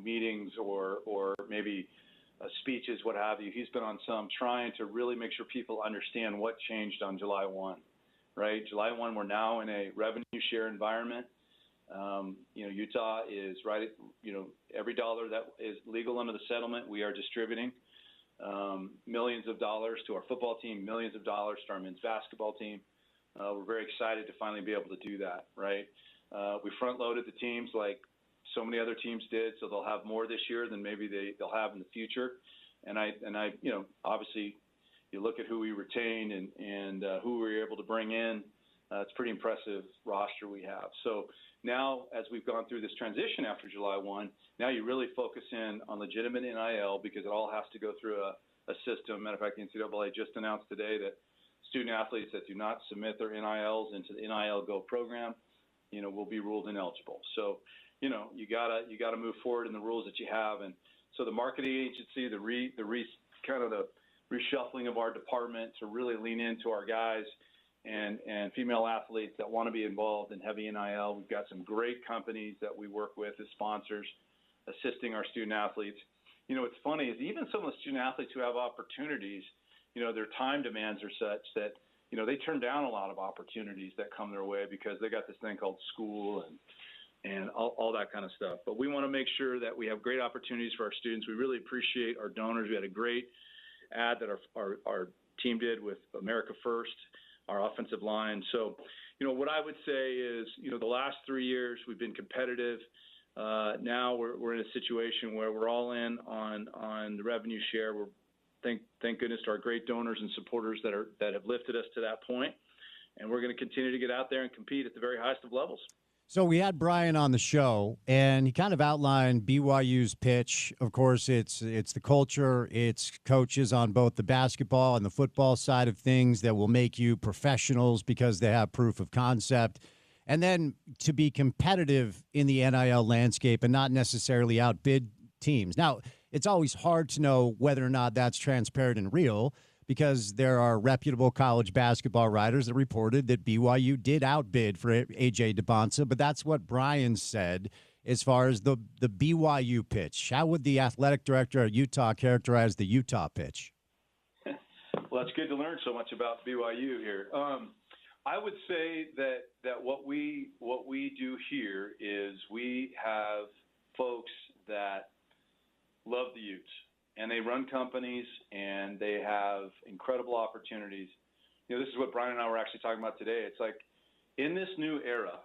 meetings or maybe speeches, what have you. He's been on some, trying to really make sure people understand what changed on July 1. Right, July 1, we're now in a revenue share environment. Utah is right at, every dollar that is legal under the settlement, we are distributing millions of dollars to our football team, millions of dollars to our men's basketball team. We're very excited to finally be able to do that, right? We front-loaded the teams like so many other teams did, so they'll have more this year than maybe they'll have in the future. And I obviously, you look at who we retained and who we were able to bring in, it's pretty impressive roster we have. So now, as we've gone through this transition after July 1, now you really focus in on legitimate NIL because it all has to go through a system. Matter of fact, the NCAA just announced today that student athletes that do not submit their NILs into the NIL Go program, will be ruled ineligible. So, you gotta move forward in the rules that you have. And so the marketing agency, the reshuffling of our department to really lean into our guys and female athletes that want to be involved in heavy NIL. We've got some great companies that we work with as sponsors assisting our student athletes. What's funny is even some of the student athletes who have opportunities, their time demands are such that, they turn down a lot of opportunities that come their way because they got this thing called school and all that kind of stuff. But we want to make sure that we have great opportunities for our students. We really appreciate our donors. We had a great ad that our team did with America First, our offensive line. So, what I would say is, the last 3 years we've been competitive. Now we're in a situation where we're all in on the revenue share. We're thank goodness to our great donors and supporters that have lifted us to that point, and we're going to continue to get out there and compete at the very highest of levels. So we had Brian on the show, and he kind of outlined BYU's pitch. Of course, it's the culture, it's coaches on both the basketball and the football side of things that will make you professionals because they have proof of concept. And then to be competitive in the NIL landscape and not necessarily outbid teams. Now, it's always hard to know whether or not that's transparent and real, because there are reputable college basketball writers that reported that BYU did outbid for A.J. DeBonsa, but that's what Brian said as far as the BYU pitch. How would the athletic director at Utah characterize the Utah pitch? Well, it's good to learn so much about BYU here. I would say that what we do here is we have folks that love the Utes. And they run companies, and they have incredible opportunities. This is what Brian and I were actually talking about today. It's like in this new era,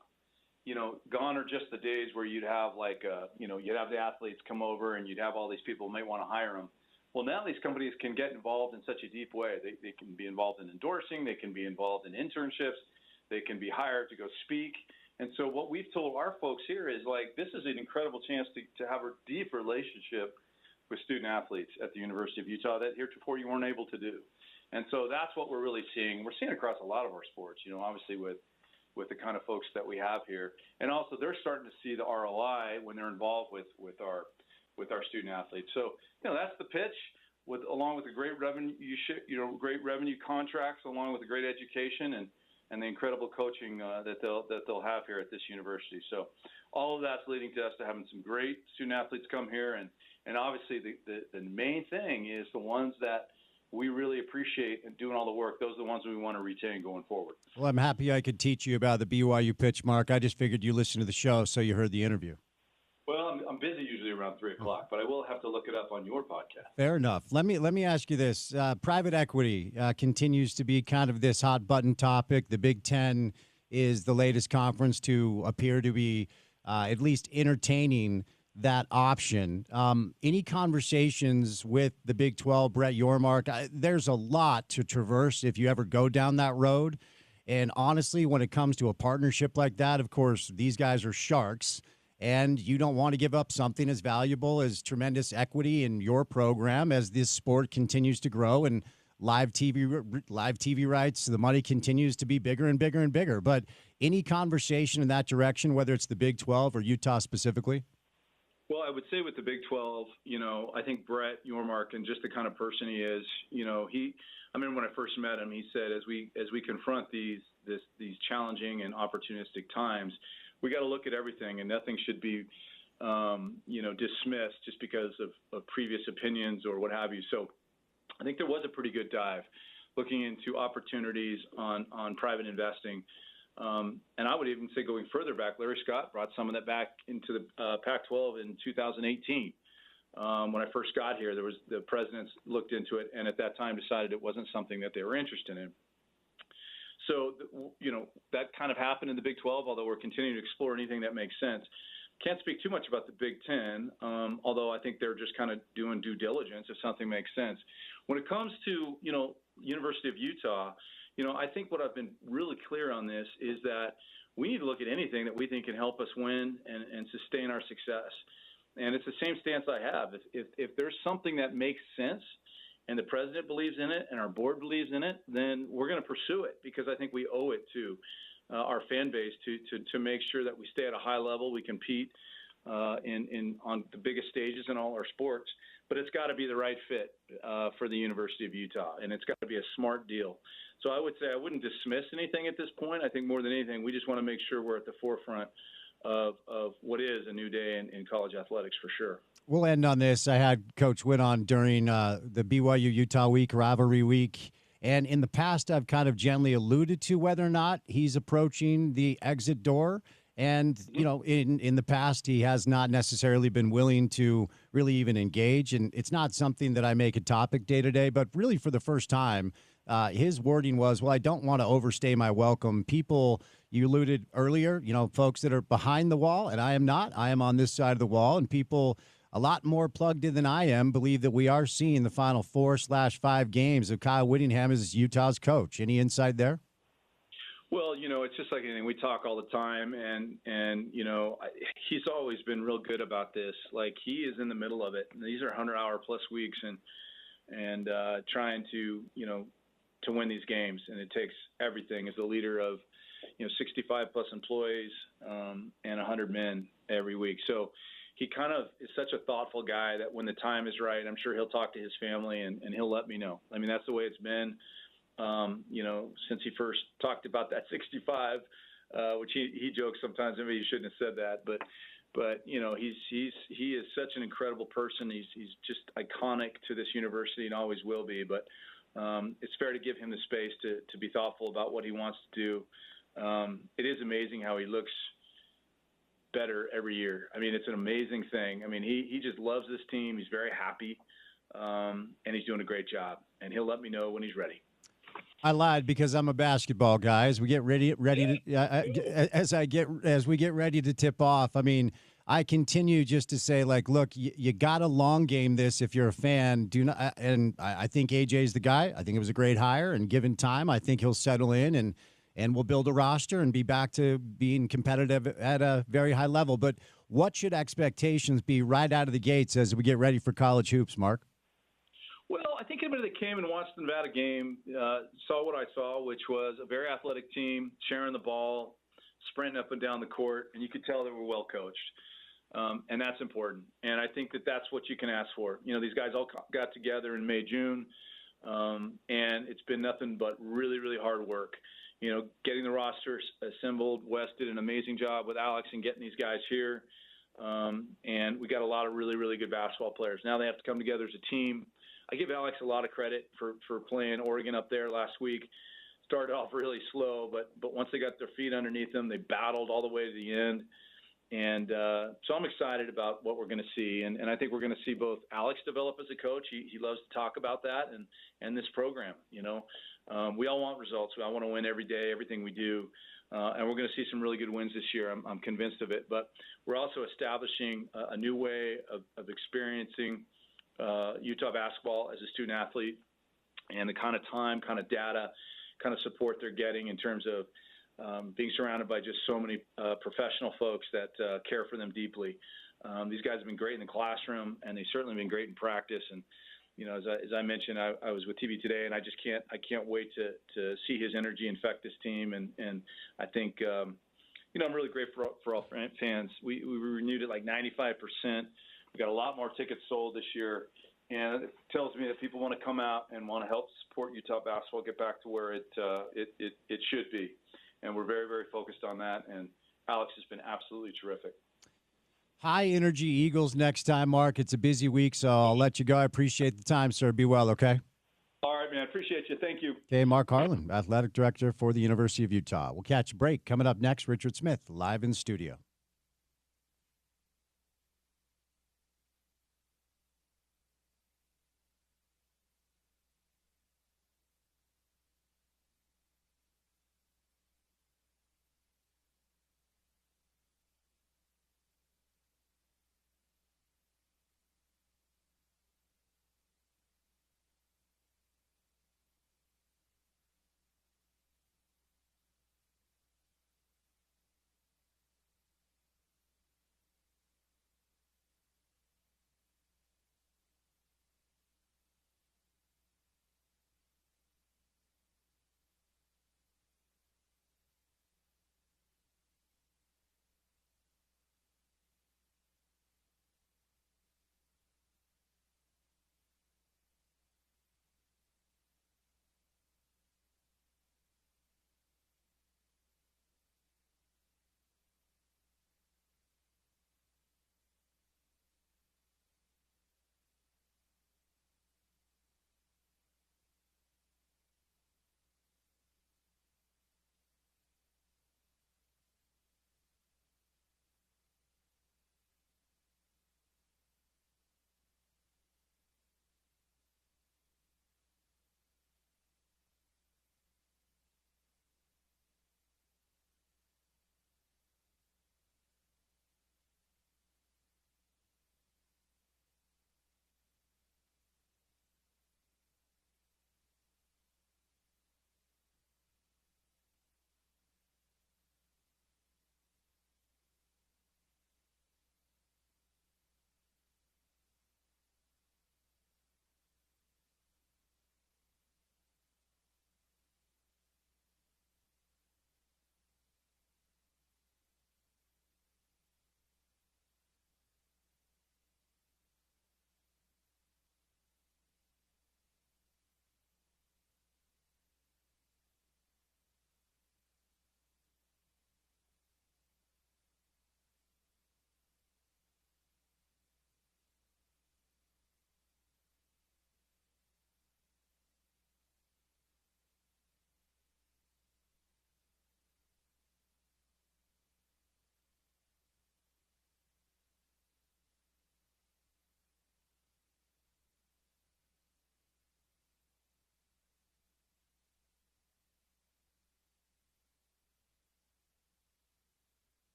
gone are just the days where you'd have you'd have the athletes come over and you'd have all these people who might want to hire them. Well, now these companies can get involved in such a deep way. They can be involved in endorsing. They can be involved in internships. They can be hired to go speak. And so what we've told our folks here is this is an incredible chance to have a deep relationship with student athletes at the University of Utah that heretofore you weren't able to do. And so that's what we're really seeing. We're seeing across a lot of our sports, obviously with the kind of folks that we have here. And also they're starting to see the ROI when they're involved with our student athletes. So, that's the pitch along with the great revenue, great revenue contracts, along with the great education and the incredible coaching that they'll have here at this university. So all of that's leading to us to having some great student athletes come here. And obviously the main thing is the ones that we really appreciate and doing all the work. Those are the ones we want to retain going forward. Well, I'm happy I could teach you about the BYU pitch, Mark. I just figured you listened to the show, so you heard the interview. Well, I'm busy usually around 3 o'clock, but I will have to look it up on your podcast. Fair enough. Let me ask you this. Private equity continues to be kind of this hot button topic. The Big Ten is the latest conference to appear to be at least entertaining that option. Any conversations with the Big 12, Brett Yormark? There's a lot to traverse if you ever go down that road. And honestly, when it comes to a partnership like that, of course, these guys are sharks. And you don't want to give up something as valuable as tremendous equity in your program as this sport continues to grow and live TV rights. The money continues to be bigger and bigger and bigger. But any conversation in that direction, whether it's the Big 12 or Utah specifically? Well, I would say with the Big 12, I think Brett Yormark and just the kind of person he is, I mean, when I first met him, he said, as we confront these challenging and opportunistic times, we got to look at everything, and nothing should be, dismissed just because of previous opinions or what have you. So I think there was a pretty good dive looking into opportunities on private investing. And I would even say going further back, Larry Scott brought some of that back into the Pac-12 in 2018. When I first got here, the presidents looked into it, and at that time decided it wasn't something that they were interested in. So, that kind of happened in the Big 12, although we're continuing to explore anything that makes sense. Can't speak too much about the Big 10, although I think they're just kind of doing due diligence if something makes sense. When it comes to, University of Utah, I think what I've been really clear on this is that we need to look at anything that we think can help us win and sustain our success. And it's the same stance I have. If there's something that makes sense and the president believes in it and our board believes in it, then we're going to pursue it because I think we owe it to our fan base to make sure that we stay at a high level, we compete on the biggest stages in all our sports. But it's got to be the right fit for the University of Utah, and it's got to be a smart deal. So I would say I wouldn't dismiss anything at this point. I think more than anything, we just want to make sure we're at the forefront of what is a new day in college athletics for sure. We'll end on this. I had Coach Witt on during the BYU-Utah week, rivalry week. And in the past, I've kind of gently alluded to whether or not he's approaching the exit door. And, in the past, he has not necessarily been willing to really even engage. And it's not something that I make a topic day to day, but really for the first time, his wording was, well, I don't want to overstay my welcome. People, you alluded earlier, folks that are behind the wall, and I am not. I am on this side of the wall, and people a lot more plugged in than I am believe that we are seeing the final 4/5 games of Kyle Whittingham as Utah's coach. Any insight there? Well, it's just like anything. We talk all the time, and he's always been real good about this. Like, he is in the middle of it. And these are 100-hour plus weeks, and trying to to win these games, and it takes everything. As a leader of 65 plus employees and 100 men every week, so he kind of is such a thoughtful guy that when the time is right, I'm sure he'll talk to his family and he'll let me know. I mean, that's the way it's been. Since he first talked about that 65, which he jokes sometimes, maybe he shouldn't have said that, but he is such an incredible person. He's just iconic to this university and always will be. But it's fair to give him the space to be thoughtful about what he wants to do. It is amazing how he looks better every year. I mean, it's an amazing thing. I mean, he just loves this team. He's very happy, and he's doing a great job. And he'll let me know when he's ready. I lied because I'm a basketball guy. As we get ready as we get ready to tip off, I mean, I continue just to say, like, look, you got to long game this if you're a fan. Do not, and I think AJ's the guy. I think it was a great hire, and given time, I think he'll settle in and we'll build a roster and be back to being competitive at a very high level. But what should expectations be right out of the gates as we get ready for college hoops, Mark? Well, I think anybody that came and watched the Nevada game saw what I saw, which was a very athletic team, sharing the ball, sprinting up and down the court, and you could tell they were well coached. And that's important. And I think that that's what you can ask for. These guys all got together in May, June, and it's been nothing but really, really hard work. Getting the roster assembled. Wes did an amazing job with Alex and getting these guys here. And we got a lot of really, really good basketball players. Now they have to come together as a team. I give Alex a lot of credit for playing Oregon up there last week. Started off really slow, but once they got their feet underneath them, they battled all the way to the end. And so I'm excited about what we're going to see. And I think we're going to see both Alex develop as a coach. He loves to talk about that and this program. We all want results. We all want to win every day, everything we do. And we're going to see some really good wins this year. I'm convinced of it. But we're also establishing a new way of experiencing Utah basketball as a student athlete, and the kind of time, kind of data, kind of support they're getting in terms of being surrounded by just so many professional folks that care for them deeply. These guys have been great in the classroom, and they've certainly been great in practice. And as I mentioned, I was with TV today, and I can't wait to see his energy infect this team. And I think I'm really grateful for all fans. We renewed it like 95%. We got a lot more tickets sold this year, and it tells me that people want to come out and want to help support Utah basketball get back to where it should be. And we're very, very focused on that. And Alex has been absolutely terrific. High energy Eagles next time, Mark. It's a busy week, so I'll let you go. I appreciate the time, sir. Be well, okay? All right, man. Appreciate you. Thank you. Okay, Mark Harlan, athletic director for the University of Utah. We'll catch a break. Coming up next, Richard Smith, live in studio.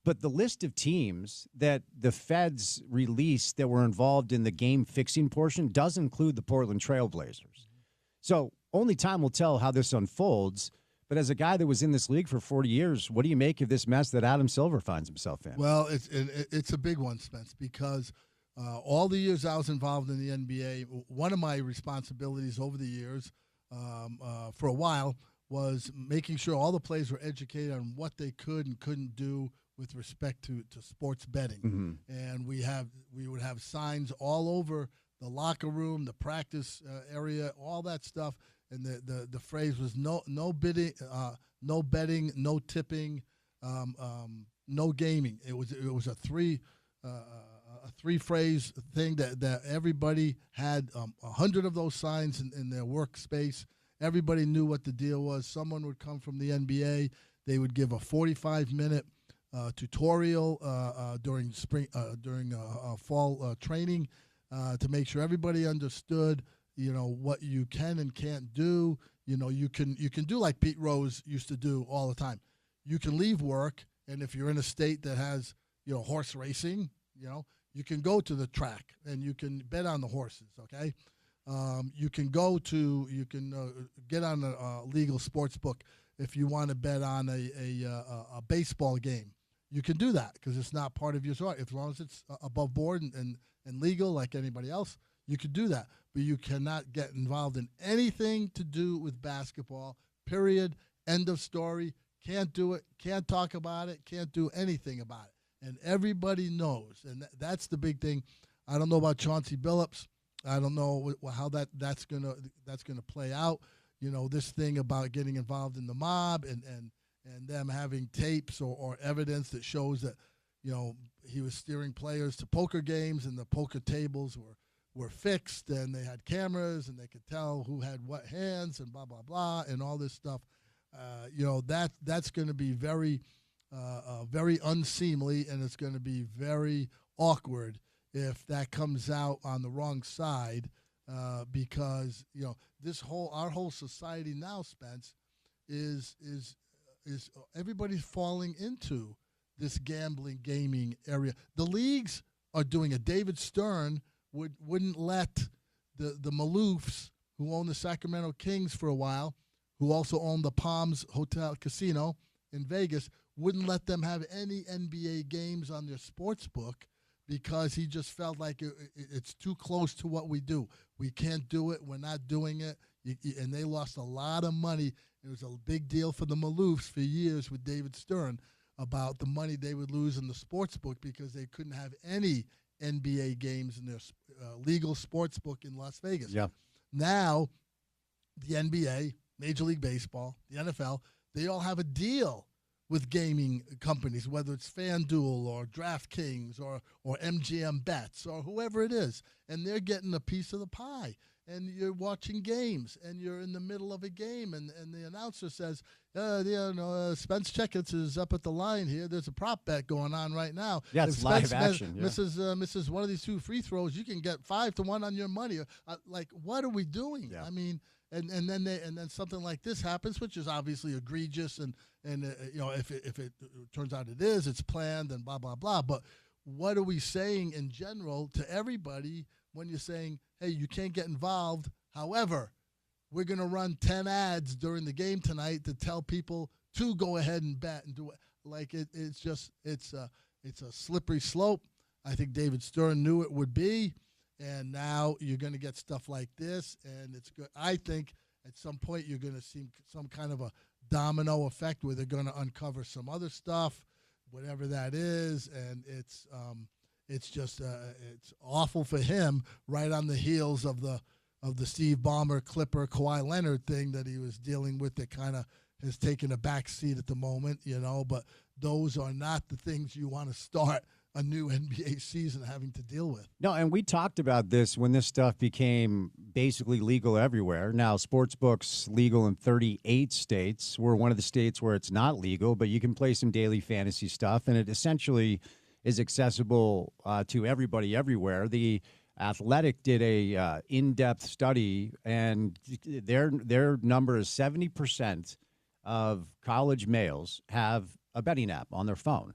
But the list of teams that the feds released that were involved in the game fixing portion does include the Portland Trailblazers. So only time will tell how this unfolds. But as a guy that was in this league for 40 years, what do you make of this mess that Adam Silver finds himself in? Well, it's a big one, Spence, because all the years I was involved in the NBA, one of my responsibilities over the years for a while was making sure all the players were educated on what they could and couldn't do with respect to sports betting. And we would have signs all over the locker room, the practice area, all that stuff. And the phrase was no bidding, no betting, no tipping, no gaming. It was a three phrase thing that everybody had 100 of those signs in their workspace. Everybody knew what the deal was. Someone would come from the NBA. They would give a 45-minute tutorial during fall training to make sure everybody understood, what you can and can't do. You can do like Pete Rose used to do all the time. You can leave work, and if you're in a state that has, horse racing, you can go to the track and you can bet on the horses. Okay, you can get on a legal sports book if you want to bet on a baseball game. You can do that because it's not part of your sport. As long as it's above board and legal like anybody else, you could do that. But you cannot get involved in anything to do with basketball, period, end of story. Can't do it, can't talk about it, can't do anything about it. And everybody knows, and that's the big thing. I don't know about Chauncey Billups. I don't know how that's gonna play out. This thing about getting involved in the mob and them having tapes or evidence that shows that, he was steering players to poker games and the poker tables were fixed and they had cameras and they could tell who had what hands and blah, blah, blah, and all this stuff. That's going to be very, very unseemly, and it's going to be very awkward if that comes out on the wrong side, because our whole society now, Spence, is everybody's falling into this gambling gaming area. The leagues are doing it. David Stern wouldn't let the Maloofs, who own the Sacramento Kings for a while, who also own the Palms Hotel Casino in Vegas, wouldn't let them have any NBA games on their sports book because he just felt like it's too close to what we do. We can't do it. We're not doing it. And they lost a lot of money. It was a big deal for the Maloofs for years with David Stern about the money they would lose in the sports book because they couldn't have any NBA games in their legal sports book in Las Vegas. Yeah. Now, the NBA, Major League Baseball, the NFL, they all have a deal with gaming companies, whether it's FanDuel or DraftKings or MGM Bets or whoever it is, and they're getting a piece of the pie. And you're watching games, and you're in the middle of a game, and the announcer says, Spence Checketts is up at the line here. There's a prop bet going on right now. Yeah, it's live action. Misses one of these two free throws, you can get 5-1 on your money. What are we doing? Yeah. I mean, and then something like this happens, which is obviously egregious, and if it turns out it is, it's planned and blah blah blah. But what are we saying in general to everybody when you're saying, hey, you can't get involved? However, we're going to run 10 ads during the game tonight to tell people to go ahead and bet and do it. It's a slippery slope. I think David Stern knew it would be, and now you're going to get stuff like this, and it's good. I think at some point you're going to see some kind of a domino effect where they're going to uncover some other stuff, whatever that is, and it's awful for him right on the heels of the Steve Ballmer, Clipper, Kawhi Leonard thing that he was dealing with that kind of has taken a back seat at the moment, but those are not the things you want to start a new NBA season having to deal with. No, and we talked about this when this stuff became basically legal everywhere. Now, sportsbooks legal in 38 states. We're one of the states where it's not legal, but you can play some daily fantasy stuff, and it essentially is accessible to everybody everywhere. The Athletic did a in-depth study, and their number is 70% of college males have a betting app on their phone.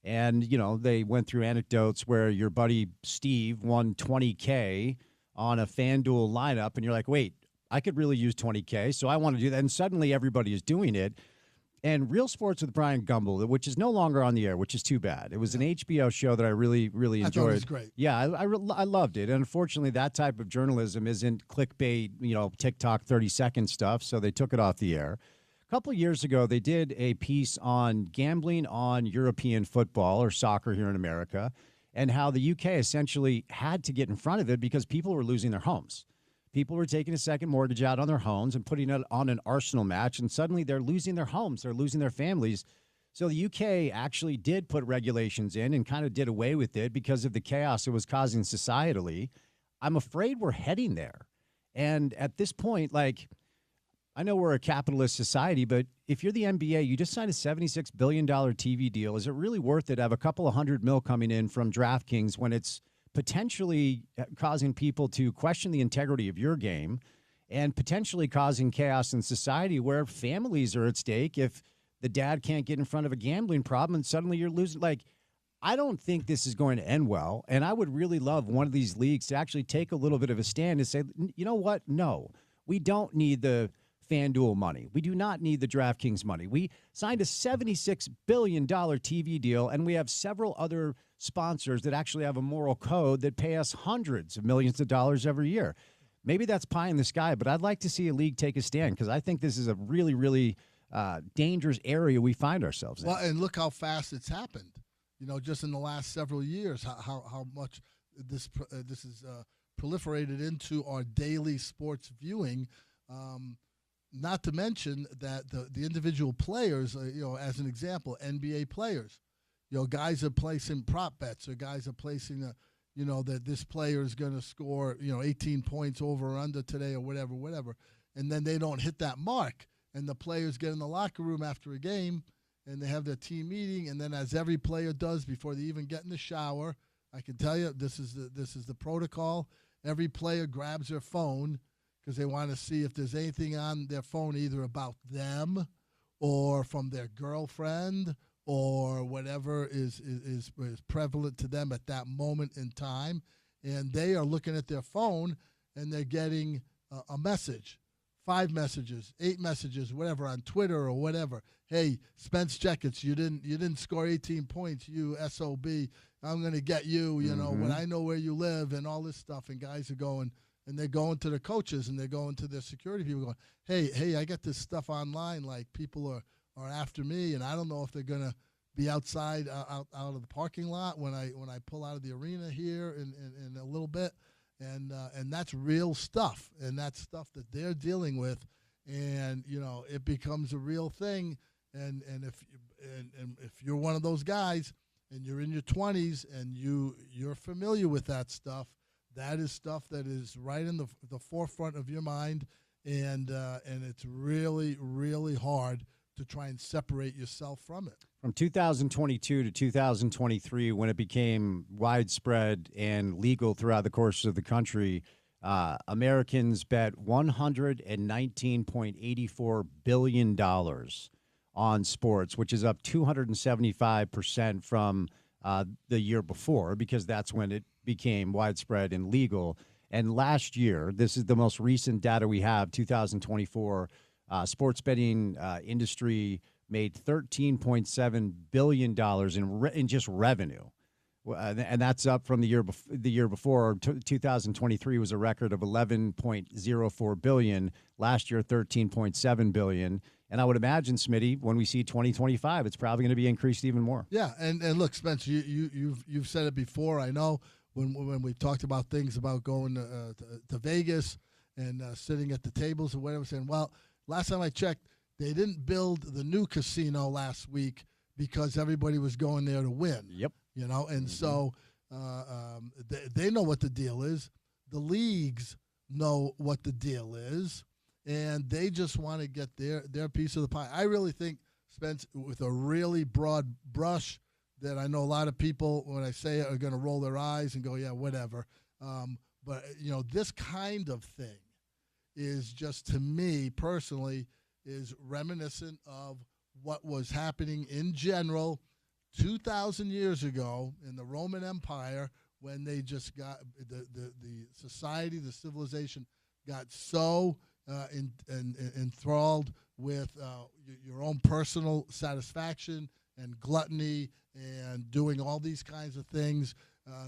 And, they went through anecdotes where your buddy Steve won $20K on a FanDuel lineup, and you're like, wait, I could really use $20K, so I want to do that. And suddenly everybody is doing it. And Real Sports with Brian Gumbel, which is no longer on the air, which is too bad. It was an HBO show that I really, really enjoyed. I thought it was great. Yeah, I loved it. And unfortunately, that type of journalism isn't clickbait, TikTok 30-second stuff, so they took it off the air. A couple of years ago, they did a piece on gambling on European football or soccer here in America and how the UK essentially had to get in front of it because people were losing their homes. People were taking a second mortgage out on their homes and putting it on an Arsenal match, and suddenly they're losing their homes. They're losing their families. So the UK actually did put regulations in and kind of did away with it because of the chaos it was causing societally. I'm afraid we're heading there. And at this point, I know we're a capitalist society, but if you're the NBA, you just signed a $76 billion TV deal. Is it really worth it to have a couple of $100 million coming in from DraftKings when it's potentially causing people to question the integrity of your game and potentially causing chaos in society where families are at stake if the dad can't get in front of a gambling problem and suddenly you're losing? I don't think this is going to end well, and I would really love one of these leagues to actually take a little bit of a stand and say, you know what? No, we don't need the FanDuel money. We do not need the DraftKings money. We signed a $76 billion TV deal, and we have several other sponsors that actually have a moral code that pay us hundreds of millions of dollars every year. Maybe that's pie in the sky, but I'd like to see a league take a stand because I think this is a really, really dangerous area we find ourselves in. Well, and look how fast it's happened. Just in the last several years, how much this is proliferated into our daily sports viewing. Not to mention that the individual players, as an example, NBA players, guys are placing prop bets or guys are placing, that this player is going to score, 18 points over or under today or whatever. And then they don't hit that mark. And the players get in the locker room after a game and they have their team meeting. And then as every player does before they even get in the shower, I can tell you this is the protocol. Every player grabs their phone because they want to see if there's anything on their phone either about them or from their girlfriend or whatever is prevalent to them at that moment in time. And they are looking at their phone and they're getting a message, 5 messages, 8 messages, whatever, on Twitter or whatever. Hey, Spence Checketts, you didn't score 18 points, you SOB. I'm going to get you, when I know where you live and all this stuff. And guys are going, and they're going to their coaches and they're going to their security people going, hey, I got this stuff online. Like people are after me, and I don't know if they're going to be outside out of the parking lot when I pull out of the arena here in a little bit. And that's real stuff, and that's stuff that they're dealing with, and it becomes a real thing. And if you're one of those guys and you're in your 20s and you're familiar with that stuff, that is stuff that is right in the forefront of your mind, and it's really, really hard to try and separate yourself from it. From 2022 to 2023, when it became widespread and legal throughout the course of the country, Americans bet $119.84 billion on sports, which is up 275% from the year before, because that's when it became widespread and legal. And last year, this is the most recent data we have, 2024, sports betting industry made $13.7 billion in just revenue. And that's up from the year before. 2023 was a record of $11.04 billion. Last year, $13.7 billion. And I would imagine, Smitty, when we see 2025, it's probably going to be increased even more. Yeah, and look, Spence, you've said it before. I know when we talked about things about going to Vegas and sitting at the tables or whatever, saying, well, last time I checked, they didn't build the new casino last week because everybody was going there to win. Yep. And so they know what the deal is. The leagues know what the deal is, and they just want to get their piece of the pie. I really think, Spence, with a really broad brush, that I know a lot of people, when I say it, are going to roll their eyes and go, yeah, whatever. But, this kind of thing is just, to me personally, is reminiscent of what was happening in general 2,000 years ago in the Roman Empire, when they just got the society, the civilization got so enthralled with your own personal satisfaction and gluttony and doing all these kinds of things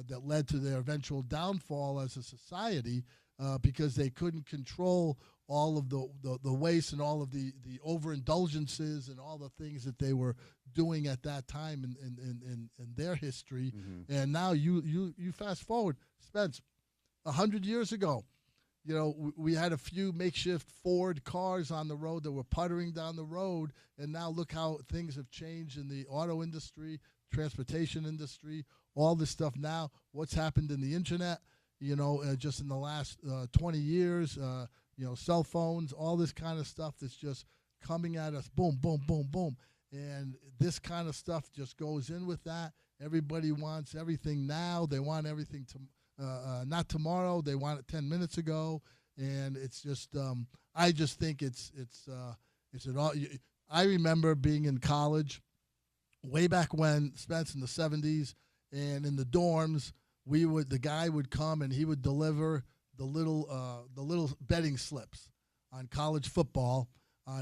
that led to their eventual downfall as a society because they couldn't control all of the waste and all of the overindulgences and all the things that they were doing at that time in their history. Mm-hmm. And now you fast forward, Spence, 100 years ago, you know, we had a few makeshift Ford cars on the road that were puttering down the road, and now look how things have changed in the auto industry, transportation industry, all this stuff now. What's happened in the internet, you know, just in the last 20 years, you know, cell phones, all this kind of stuff that's just coming at us, boom, boom, boom, boom. And this kind of stuff just goes in with that. Everybody wants everything now. They want everything not tomorrow. They want it 10 minutes ago. And it's just, I just think it's an all. I remember being in college way back when, Spence, in the 70s, and in the dorms, the guy would come and he would deliver the little betting slips on college football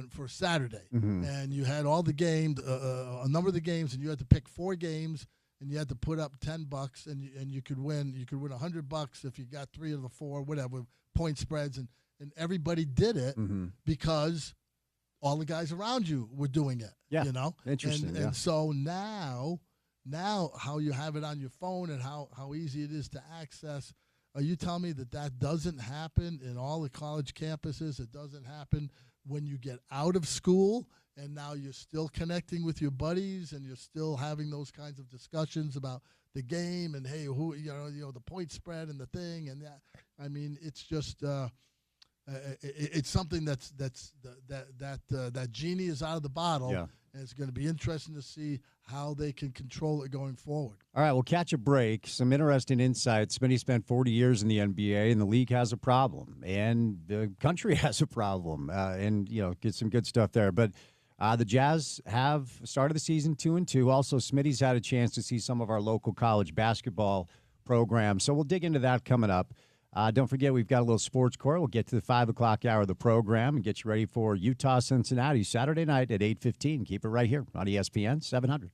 for Saturday. Mm-hmm. And you had all the games, a number of the games, and you had to pick 4 games, and you had to put up $10, and you could win. You could win $100 if you got 3 of the 4, whatever, point spreads, and everybody did it mm-hmm. because all the guys around you were doing it. Yeah, you know, interesting. And so now how you have it on your phone and how easy it is to access. Are you telling me that doesn't happen in all the college campuses? It doesn't happen when you get out of school and now you're still connecting with your buddies and you're still having those kinds of discussions about the game and, hey, who you know the point spread and the thing and that. I mean, it's just it's something that genie is out of the bottle. Yeah. And it's going to be interesting to see how they can control it going forward. All right, we'll catch a break. Some interesting insights. Smitty spent 40 years in the NBA, and the league has a problem, and the country has a problem, and you know, get some good stuff there. But the Jazz have started the season 2-2. Also, Smitty's had a chance to see some of our local college basketball programs, so we'll dig into that coming up. Don't forget, we've got a little sports core. We'll get to the 5 o'clock hour of the program and get you ready for Utah-Cincinnati Saturday night at 8:15. Keep it right here on ESPN 700.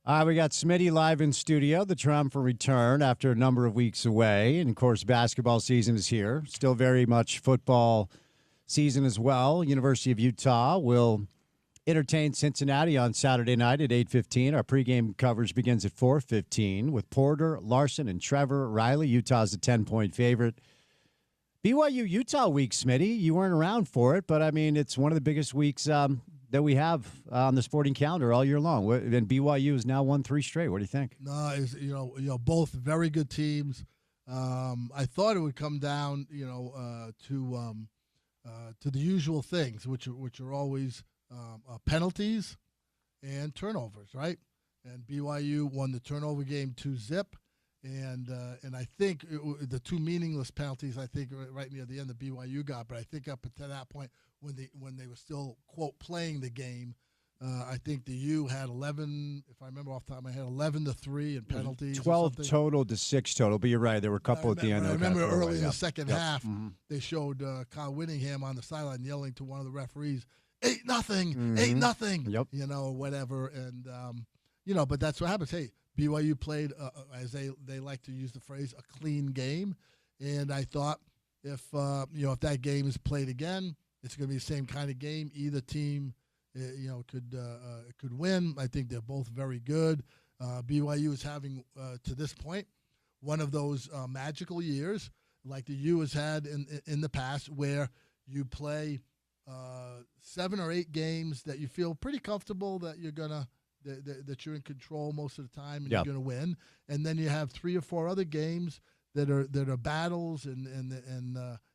All right, we got Smitty live in studio, the triumphant return after a number of weeks away. And, of course, basketball season is here. Still very much football season as well. University of Utah will entertain Cincinnati on Saturday night at 8:15. Our pregame coverage begins at 4:15 with Porter, Larson, and Trevor Riley. Utah's a 10-point favorite. BYU Utah week, Smitty. You weren't around for it, but, I mean, it's one of the biggest weeks that we have on the sporting calendar all year long. And BYU has now won 3 straight. What do you think? No, both very good teams. I thought it would come down, to the usual things, which are always penalties and turnovers, right? And BYU won the turnover game 2-0, and I think the 2 meaningless penalties, I think right near the end, the BYU got, but I think up to that point when they were still quote playing the game, I think the U had 11, if I remember off the top of my head, 11-3 in penalties. 12 total to 6 total, but you're right. There were a couple at the end. I remember early in the second half, they showed Kyle Whittingham on the sideline yelling to one of the referees, 8-0, 8-0, whatever. And, but that's what happens. Hey, BYU played, as they like to use the phrase, a clean game. And I thought if that game is played again, it's going to be the same kind of game. Either team could win. I think they're both very good. BYU is having, to this point, one of those magical years like the U has had in the past where you play 7 or 8 games that you feel pretty comfortable that you're gonna that you're in control most of the time and you're gonna win, and then you have 3 or 4 other games that are battles and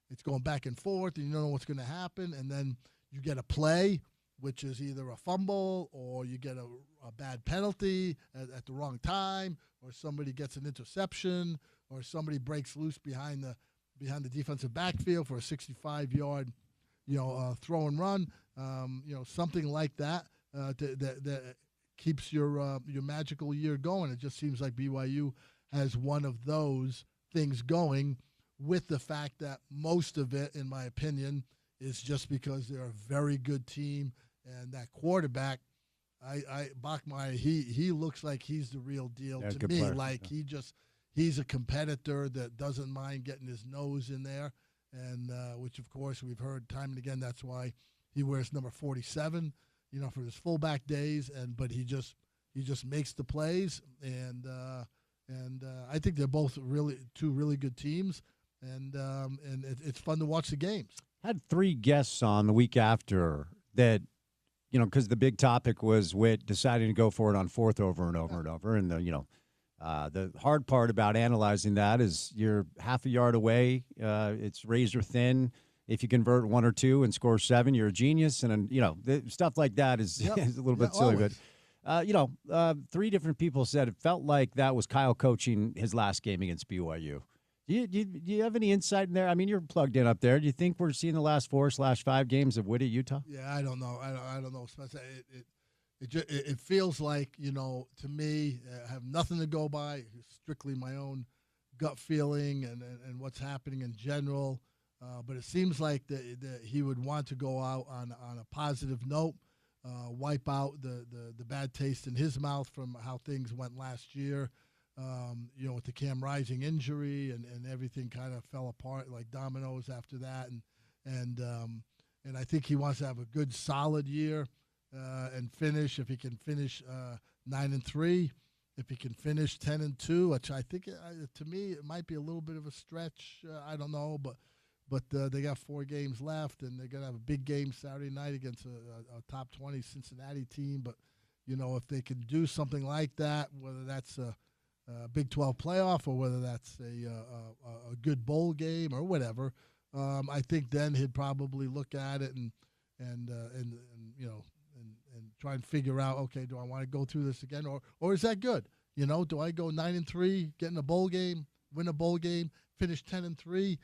it's going back and forth and you don't know what's going to happen, and then you get a play which is either a fumble or you get a bad penalty at the wrong time, or somebody gets an interception, or somebody breaks loose behind the defensive backfield for a 65-yard, throw and run, something like that that keeps your magical year going. It just seems like BYU has one of those things going, with the fact that most of it, in my opinion, is just because they're a very good team. And that quarterback, Bachmeier, he looks like he's the real deal to me. Player. Like he's a competitor that doesn't mind getting his nose in there, and which of course we've heard time and again. That's why he wears number 47, for his fullback days. But he just makes the plays, and I think they're both two really good teams, and it's fun to watch the games. Had 3 guests on the week after that. Because the big topic was Witt deciding to go for it on 4th over and over and over. And, the hard part about analyzing that is you're half a yard away. It's razor thin. If you convert 1 or 2 and score 7, you're a genius. And, stuff like that is, is a little bit silly. Always. But, 3 different people said it felt like that was Kyle coaching his last game against BYU. Do you have any insight in there? I mean, you're plugged in up there. Do you think we're seeing the last 4/5 games of Witt at Utah? Yeah, I don't know. I don't know, Spencer. It feels like, to me, I have nothing to go by. Strictly my own gut feeling and what's happening in general. But it seems like that he would want to go out on a positive note, wipe out the bad taste in his mouth from how things went last year. With the Cam Rising injury and everything kind of fell apart like dominoes after that, and I think he wants to have a good solid year and finish. If he can finish 9-3, if he can finish 10-2, which I think to me it might be a little bit of a stretch. I don't know, but they got 4 games left, and they're gonna have a big game Saturday night against a top 20 Cincinnati team. But if they can do something like that, whether that's a Big 12 playoff or whether that's a good bowl game or whatever, I think then he'd probably look at it and try and figure out, okay, do I want to go through this again, or is that good? Do I go 9-3, get in a bowl game, win a bowl game, finish 10-3?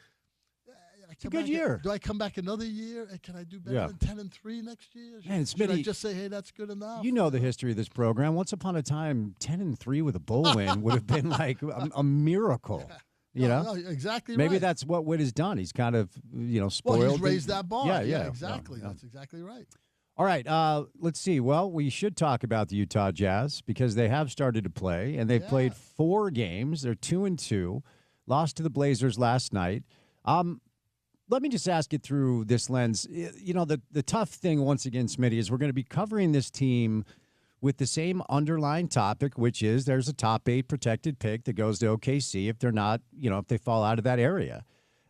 It's a good year. Do I come back another year, and can I do better than 10-3 next year? Should I just say, hey, that's good enough? You know the history of this program. Once upon a time, 10-3 with a bowl win would have been like a miracle. You know, no, exactly. Maybe right. that's what Witt has done. He's kind of spoiled. Well, he's raised that bar. Yeah, exactly. No. That's exactly right. All right, let's see. Well, we should talk about the Utah Jazz because they have started to play, and they've played 4 games. They're 2-2, lost to the Blazers last night. Let me just ask it through this lens. You know, the tough thing, once again, Smitty, is we're going to be covering this team with the same underlying topic, which is there's a top 8 protected pick that goes to OKC if they're not, if they fall out of that area.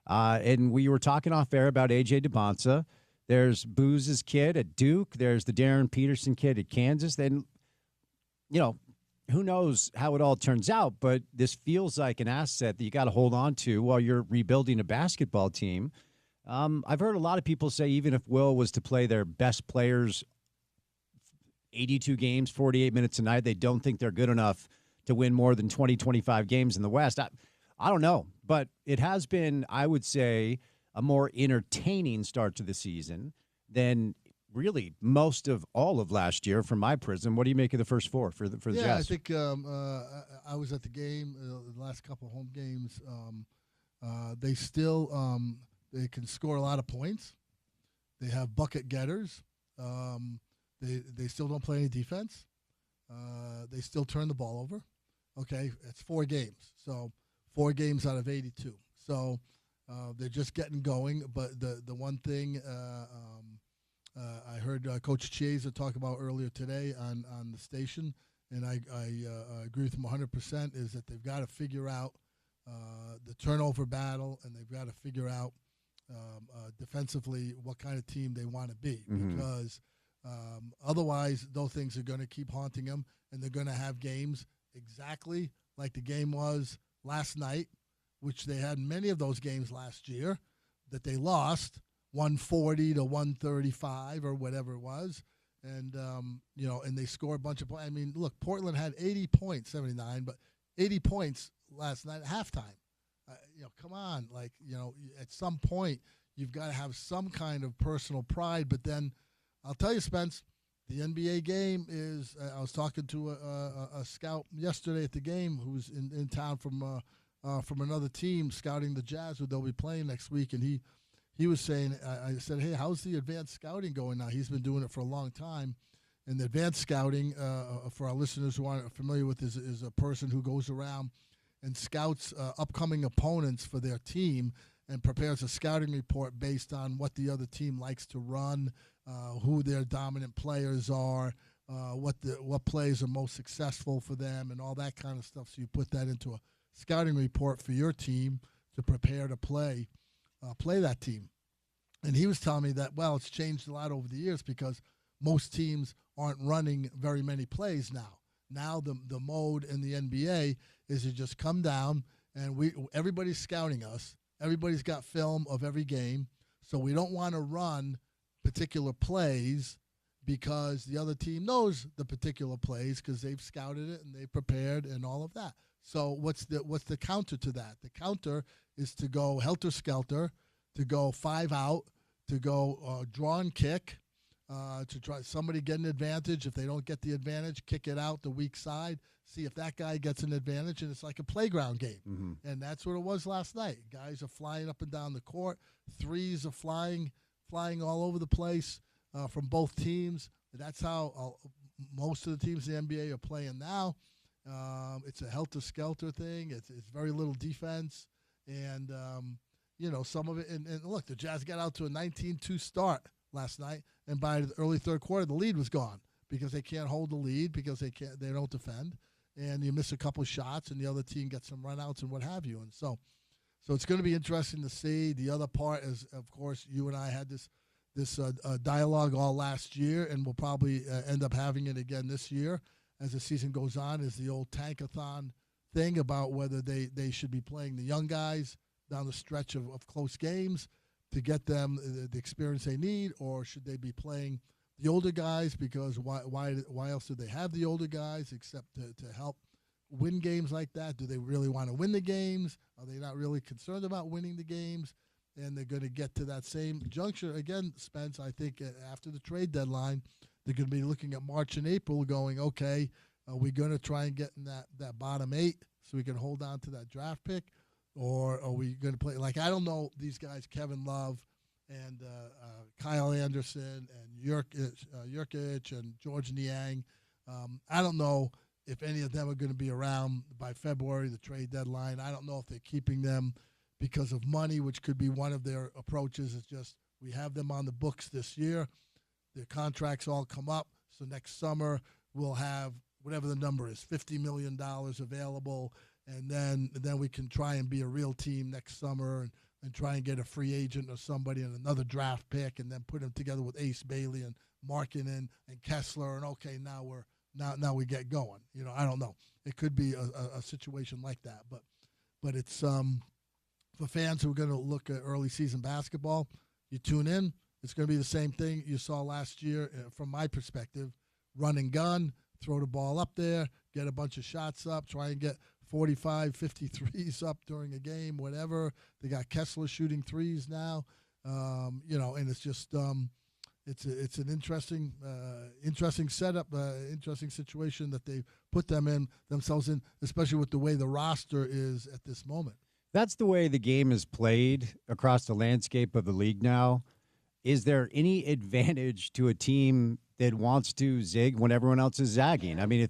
And we were talking off air about A.J. DeBonsa. There's Booze's kid at Duke. There's the Darren Peterson kid at Kansas. Then, who knows how it all turns out, but this feels like an asset that you got to hold on to while you're rebuilding a basketball team. I've heard a lot of people say even if Will was to play their best players 82 games, 48 minutes a night, they don't think they're good enough to win more than 20, 25 games in the West. I don't know, but it has been, I would say, a more entertaining start to the season than really most of all of last year from my prism. What do you make of the first 4 for the Jazz? Yeah, I think I was at the game, the last couple of home games. They still they can score a lot of points. They have bucket getters. They still don't play any defense. They still turn the ball over. Okay, it's 4 games. So 4 games out of 82. So they're just getting going. But the one thing I heard Coach Chiesa talk about earlier today on the station, and I agree with him 100%, is that they've got to figure out the turnover battle, and they've got to figure out defensively what kind of team they want to be, because otherwise those things are going to keep haunting them, and they're going to have games exactly like the game was last night, which they had many of those games last year that they lost 140 to 135 or whatever it was. And, and they score a bunch of points. I mean, look, Portland had 80 points, 79, but 80 points last night at halftime. Come on. At some point, you've got to have some kind of personal pride. But then I'll tell you, Spence, the NBA game is I was talking to a scout yesterday at the game who's in town from another team scouting the Jazz, who they'll be playing next week. And he was saying, I said, hey, how's the advanced scouting going now? He's been doing it for a long time. And the advanced scouting, for our listeners who aren't familiar with, is a person who goes around and scouts upcoming opponents for their team and prepares a scouting report based on what the other team likes to run, who their dominant players are, what plays are most successful for them, and all that kind of stuff. So you put that into a scouting report for your team to prepare to play that team. And he was telling me that, it's changed a lot over the years because most teams aren't running very many plays now. Now the mode in the NBA is to just come down and everybody's scouting us. Everybody's got film of every game. So we don't want to run particular plays because the other team knows the particular plays because they've scouted it and they've prepared and all of that. So what's the counter to that? The counter is to go helter-skelter, to go 5 out, to go draw and kick, to try somebody get an advantage. If they don't get the advantage, kick it out the weak side, see if that guy gets an advantage, and it's like a playground game. And that's what it was last night. Guys are flying up and down the court. Threes are flying all over the place from both teams. That's how most of the teams in the NBA are playing now. It's a helter-skelter thing. It's very little defense. And, some of it. And look, the Jazz got out to a 19-2 start last night, and by the early third quarter, the lead was gone because they can't hold the lead because they don't defend, and you miss a couple shots, and the other team gets some runouts and what have you. And so it's going to be interesting to see. The other part is, of course, you and I had this dialogue all last year, and we'll probably end up having it again this year as the season goes on, is the old tankathon thing about whether they should be playing the young guys down the stretch of close games to get them the experience they need, or should they be playing the older guys because why else do they have the older guys except to help win games like that? Do they really want to win the games? Are they not really concerned about winning the games? And they're going to get to that same juncture again, Spence. I think after the trade deadline, they're going to be looking at March and April going, okay, are we going to try and get in that bottom 8 so we can hold on to that draft pick? or are we going to play? Like, I don't know these guys, Kevin Love and Kyle Anderson and Jurkic and George Niang. I don't know if any of them are going to be around by February, the trade deadline. I don't know if they're keeping them because of money, which could be one of their approaches. It's just we have them on the books this year. Their contracts all come up, so next summer we'll have whatever the number is, $50 million available, and then we can try and be a real team next summer and try and get a free agent or somebody and another draft pick, and then put them together with Ace Bailey and Markkanen and Kessler, and okay, now we get going. You know, I don't know. It could be a situation like that, but it's for fans who are going to look at early season basketball. You tune in, it's going to be the same thing you saw last year from my perspective. Run and gun, throw the ball up there, get a bunch of shots up, try and get 45, 50 threes up during a game, whatever. They got Kessler shooting threes now, you know, and it's just it's an interesting setup, interesting situation that they put themselves in, especially with the way the roster is at this moment. That's the way the game is played across the landscape of the league now. Is there any advantage to a team that wants to zig when everyone else is zagging? I mean,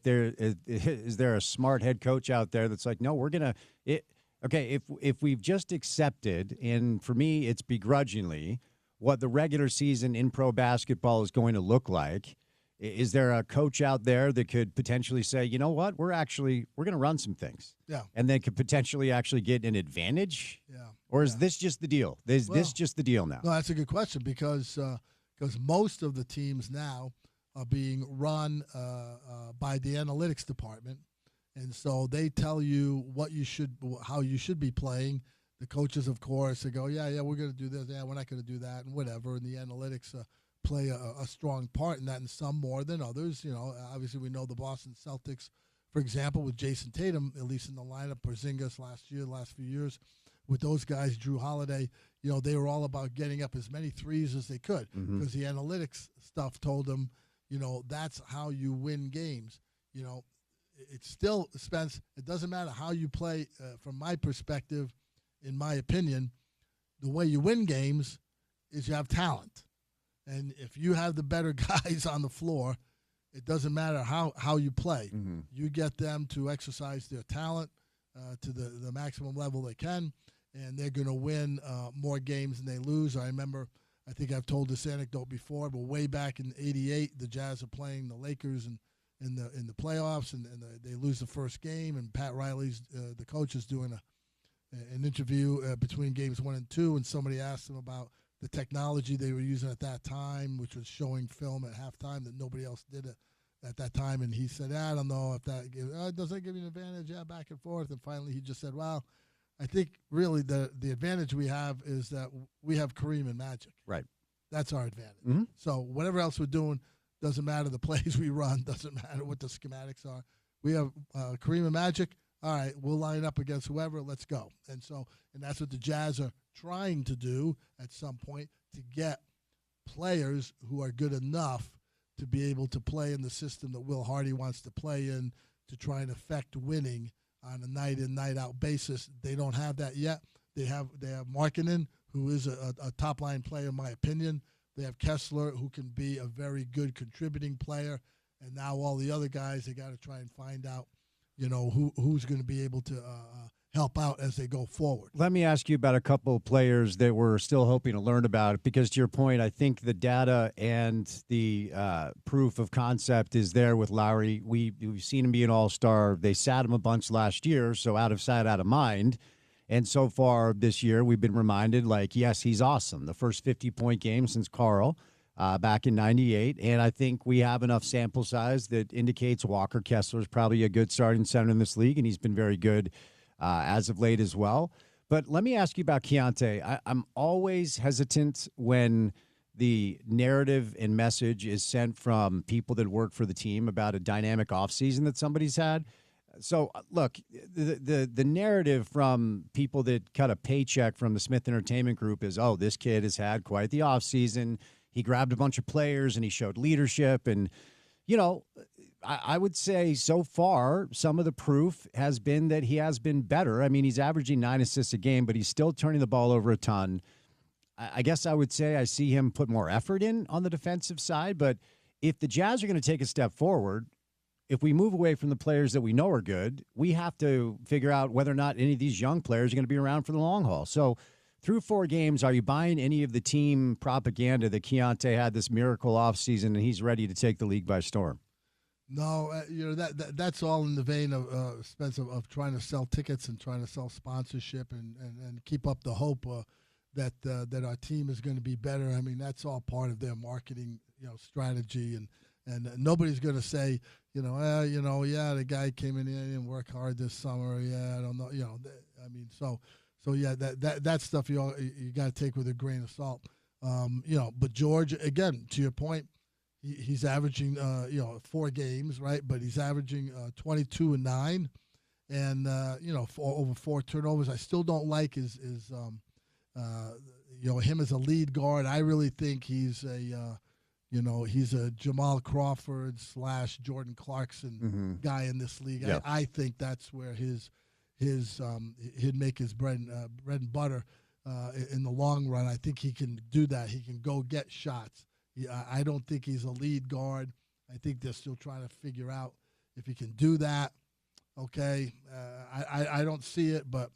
is there a smart head coach out there that's like, no, we're going to – okay, if we've just accepted, and for me it's begrudgingly, what the regular season in pro basketball is going to look like, is there a coach out there that could potentially say, you know what, we're going to run some things? Yeah. And then could potentially actually get an advantage? Yeah. Or is this just the deal? Is this just the deal now? No, that's a good question because most of the teams now are being run by the analytics department, and so they tell you how you should be playing. The coaches, of course, they go, yeah, we're going to do this, yeah, we're not going to do that, and whatever. And the analytics play a strong part in that, and some more than others. You know, obviously we know the Boston Celtics, for example, with Jason Tatum, at least in the lineup, Porzingis last few years. With those guys, Drew Holiday, you know, they were all about getting up as many threes as they could because the analytics stuff told them, you know, that's how you win games. You know, it's still, Spence, it doesn't matter how you play. From my perspective, in my opinion, the way you win games is you have talent. And if you have the better guys on the floor, it doesn't matter how you play. Mm-hmm. You get them to exercise their talent to the maximum level they can, and they're going to win more games than they lose. I remember, I think I've told this anecdote before, but way back in '88, the Jazz are playing the Lakers in the playoffs, and they lose the first game, and Pat Riley's the coach is doing an interview between games 1 and 2, and somebody asked him about the technology they were using at that time, which was showing film at halftime that nobody else did it at that time. And he said, I don't know if that does that give you an advantage? Yeah, back and forth. And finally he just said, well, I think really the advantage we have is that we have Kareem and Magic. Right. That's our advantage. Mm-hmm. So whatever else we're doing, doesn't matter the plays we run, doesn't matter what the schematics are. We have Kareem and Magic. All right, we'll line up against whoever. Let's go. And that's what the Jazz are trying to do at some point, to get players who are good enough to be able to play in the system that Will Hardy wants to play in, to try and affect winning on a night in, night out basis. They don't have that yet. They have Markkanen, who is a top line player in my opinion. They have Kessler, who can be a very good contributing player. And now all the other guys, they got to try and find out, you know, who's going to be able to help out as they go forward. Let me ask you about a couple of players that we're still hoping to learn about, because to your point, I think the data and the proof of concept is there with Lowry. We've seen him be an all-star. They sat him a bunch last year, so out of sight, out of mind. And so far this year, we've been reminded, like, yes, he's awesome. The first 50-point game since Carl back in '98. And I think we have enough sample size that indicates Walker Kessler is probably a good starting center in this league, and he's been very good as of late as well. But let me ask you about Keontae. I'm always hesitant when the narrative and message is sent from people that work for the team about a dynamic offseason that somebody's had. So, look, the narrative from people that cut a paycheck from the Smith Entertainment Group is, oh, this kid has had quite the offseason. He grabbed a bunch of players and he showed leadership. And, you know, I would say so far, some of the proof has been that he has been better. I mean, he's averaging 9 assists a game, but he's still turning the ball over a ton. I guess I would say I see him put more effort in on the defensive side. But if the Jazz are going to take a step forward, if we move away from the players that we know are good, we have to figure out whether or not any of these young players are going to be around for the long haul. So through 4 games, are you buying any of the team propaganda that Keontae had this miracle offseason and he's ready to take the league by storm? No, that's all in the vein of Spence of trying to sell tickets and trying to sell sponsorship and keep up the hope that our team is going to be better. I mean, that's all part of their marketing strategy, and nobody's going to say the guy came in here and worked hard this summer. Yeah, I don't know. I mean, so yeah, that stuff you got to take with a grain of salt. But George, again, to your point. He's averaging, 4 games, right? But he's averaging 22 and 9, and over 4 turnovers. I still don't like his him as a lead guard. I really think he's a Jamal Crawford / Jordan Clarkson guy in this league. Yeah. I think that's where he'd make his bread and butter in the long run. I think he can do that. He can go get shots. I don't think he's a lead guard. I think they're still trying to figure out if he can do that. Okay, I don't see it, but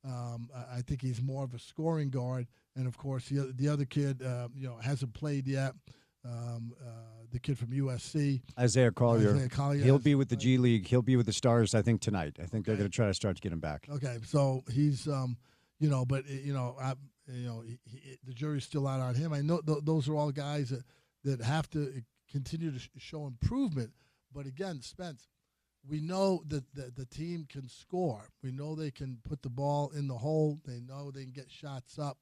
I think he's more of a scoring guard. And of course, the other kid, hasn't played yet. The kid from USC, Isaiah Collier. He'll be with the G League. He'll be with the Stars, I think, tonight. I think they're going to try to start to get him back. Okay, so he's the jury's still out on him. I know those are all guys that have to continue to show improvement. But again, Spence, we know that the team can score. We know they can put the ball in the hole. They know they can get shots up.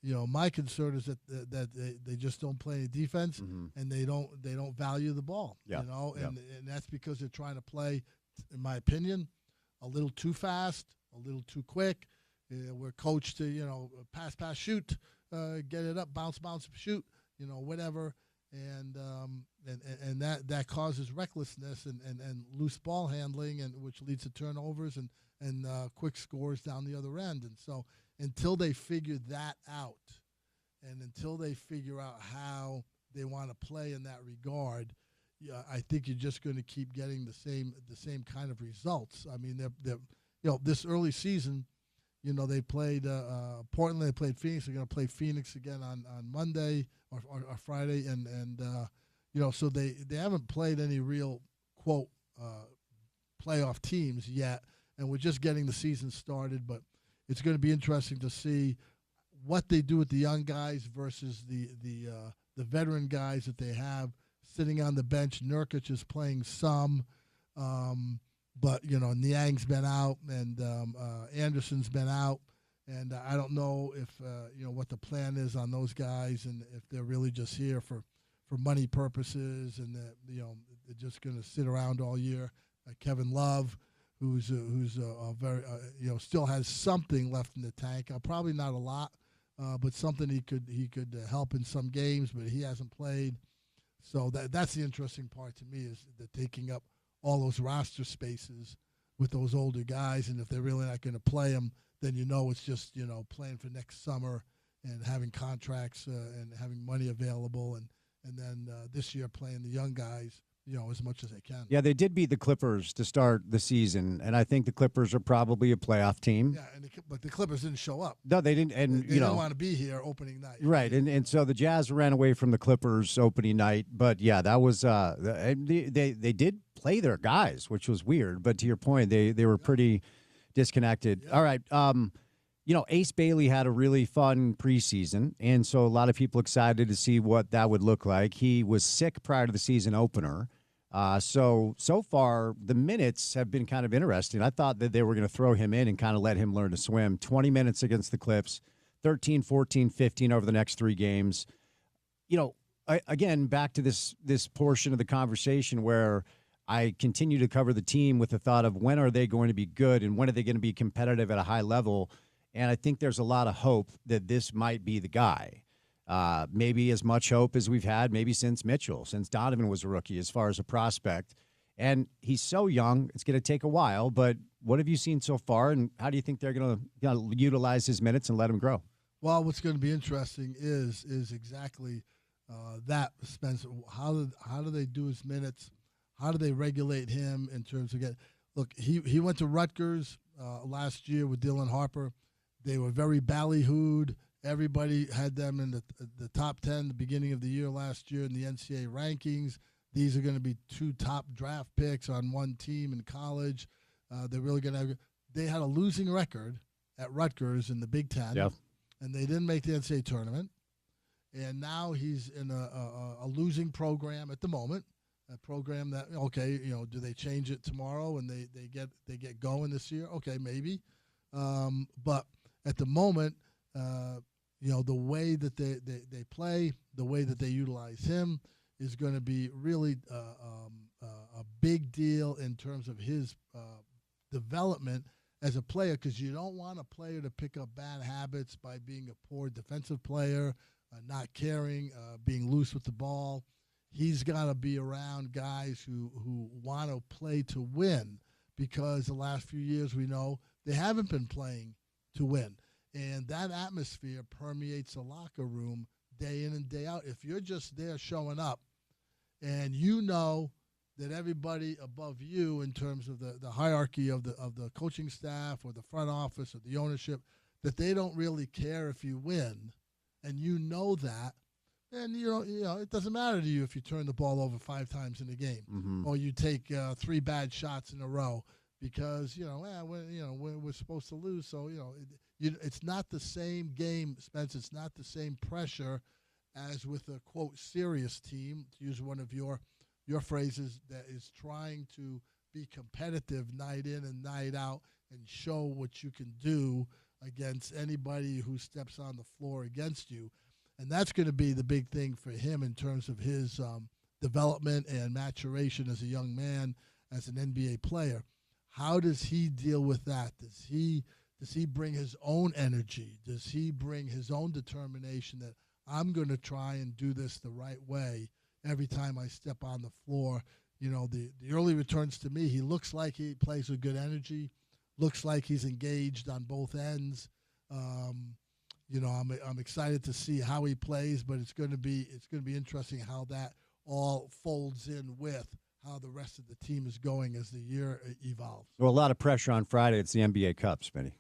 My concern is that they just don't play any defense, and they don't value the ball. Yeah. And that's because they're trying to play, in my opinion, a little too fast, a little too quick. We're coached to, pass, shoot, get it up, bounce, shoot, whatever. And that causes recklessness and loose ball handling, and which leads to turnovers and quick scores down the other end. And so until they figure that out, and until they figure out how they want to play in that regard, I think you're just going to keep getting the same kind of results. I mean, they're this early season. They played Portland. They played Phoenix. They're going to play Phoenix again on Monday or Friday, and so they haven't played any real quote playoff teams yet, and we're just getting the season started. But it's going to be interesting to see what they do with the young guys versus the veteran guys that they have sitting on the bench. Nurkic is playing some. But, Niang's been out, and Anderson's been out. And I don't know if, what the plan is on those guys, and if they're really just here for money purposes, and that, they're just going to sit around all year. Kevin Love, who's a very, still has something left in the tank. Probably not a lot, but something he could help in some games, but he hasn't played. So that's the interesting part to me, is the taking up all those roster spaces with those older guys, and if they're really not going to play them, then it's just playing for next summer and having contracts and having money available, and then this year playing the young guys as much as they can. Yeah, they did beat the Clippers to start the season, and I think the Clippers are probably a playoff team. Yeah, but the Clippers didn't show up. No, they didn't, and they didn't want to be here opening night. Right, and so the Jazz ran away from the Clippers opening night. But yeah, that was they did play their guys, which was weird. But to your point, they were pretty disconnected. Yeah. All right, Ace Bailey had a really fun preseason, and so a lot of people excited to see what that would look like. He was sick prior to the season opener. So far, the minutes have been kind of interesting. I thought that they were going to throw him in and kind of let him learn to swim. 20 minutes against the Clips, 13, 14, 15 over the next 3 games. Again, back to this portion of the conversation where I continue to cover the team with the thought of when are they going to be good and when are they going to be competitive at a high level. And I think there's a lot of hope that this might be the guy. Maybe as much hope as we've had maybe since Mitchell, since Donovan was a rookie as far as a prospect. And he's so young, it's going to take a while. But what have you seen so far, and how do you think they're going to utilize his minutes and let him grow? Well, what's going to be interesting is exactly that, Spence. How do they do his minutes? How do they regulate him in terms of look, he went to Rutgers last year with Dylan Harper. They were very ballyhooed. Everybody had them in the top 10 the beginning of the year last year in the NCAA rankings. These are going to be 2 top draft picks on one team in college. They're really going to – they had a losing record at Rutgers in the Big Ten, and they didn't make the NCAA tournament. And now he's in a losing program at the moment, a program that, okay, do they change it tomorrow and they get going this year? Okay, maybe. But at the moment, the way that they play, the way that they utilize him is going to be really a big deal in terms of his development as a player, because you don't want a player to pick up bad habits by being a poor defensive player, not caring, being loose with the ball. He's got to be around guys who want to play to win, because the last few years we know they haven't been playing to win. And that atmosphere permeates the locker room day in and day out. If you're just there showing up and you know that everybody above you in terms of the hierarchy of the coaching staff or the front office or the ownership, that they don't really care if you win, and you know that, then it doesn't matter to you if you turn the ball over 5 times in a game or you take 3 bad shots in a row, because we're supposed to lose. So it's not the same game, Spence. It's not the same pressure as with a quote serious team, to use one of your phrases, that is trying to be competitive night in and night out and show what you can do against anybody who steps on the floor against you. And that's going to be the big thing for him in terms of his development and maturation as a young man, as an NBA player. How does he deal with that? Does he bring his own energy? Does he bring his own determination that I'm going to try and do this the right way every time I step on the floor? The early returns to me, he looks like he plays with good energy, looks like he's engaged on both ends. I'm excited to see how he plays, but it's going to be interesting how that all folds in with how the rest of the team is going as the year evolves. Well, a lot of pressure on Friday. It's the NBA Cup, Spinny.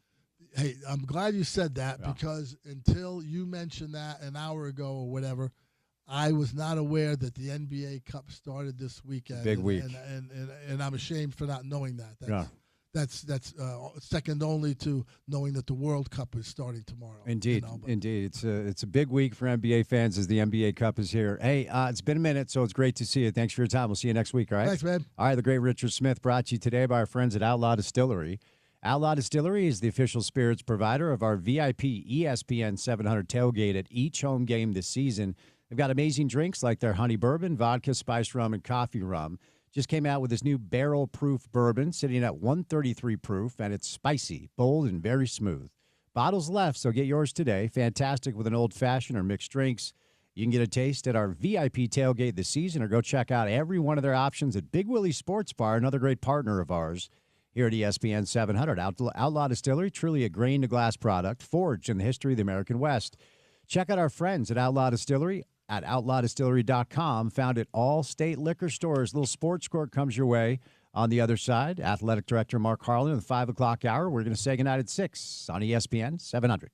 Hey, I'm glad you said that, because until you mentioned that an hour ago or whatever, I was not aware that the NBA Cup started this weekend. Big week. And I'm ashamed for not knowing that. That's second only to knowing that the World Cup is starting tomorrow. Indeed, indeed. It's a big week for NBA fans as the NBA Cup is here. Hey, it's been a minute, so it's great to see you. Thanks for your time. We'll see you next week, all right? Thanks, man. All right, the great Richard Smith brought to you today by our friends at Outlaw Distillery. Outlaw Distillery is the official spirits provider of our VIP ESPN 700 tailgate at each home game this season. They've got amazing drinks like their honey bourbon, vodka, spice rum, and coffee rum. Just came out with this new barrel-proof bourbon sitting at 133 proof, and it's spicy, bold, and very smooth. Bottles left, so get yours today. Fantastic with an old-fashioned or mixed drinks. You can get a taste at our VIP tailgate this season, or go check out every one of their options at Big Willie's Sports Bar, another great partner of ours here at ESPN 700. Outlaw Distillery, truly a grain-to-glass product forged in the history of the American West. Check out our friends at Outlaw Distillery at outlawdistillery.com, found at all state liquor stores. Little sports court comes your way on the other side. Athletic Director Mark Harlan in the 5 o'clock hour. We're going to say goodnight at 6 on ESPN 700.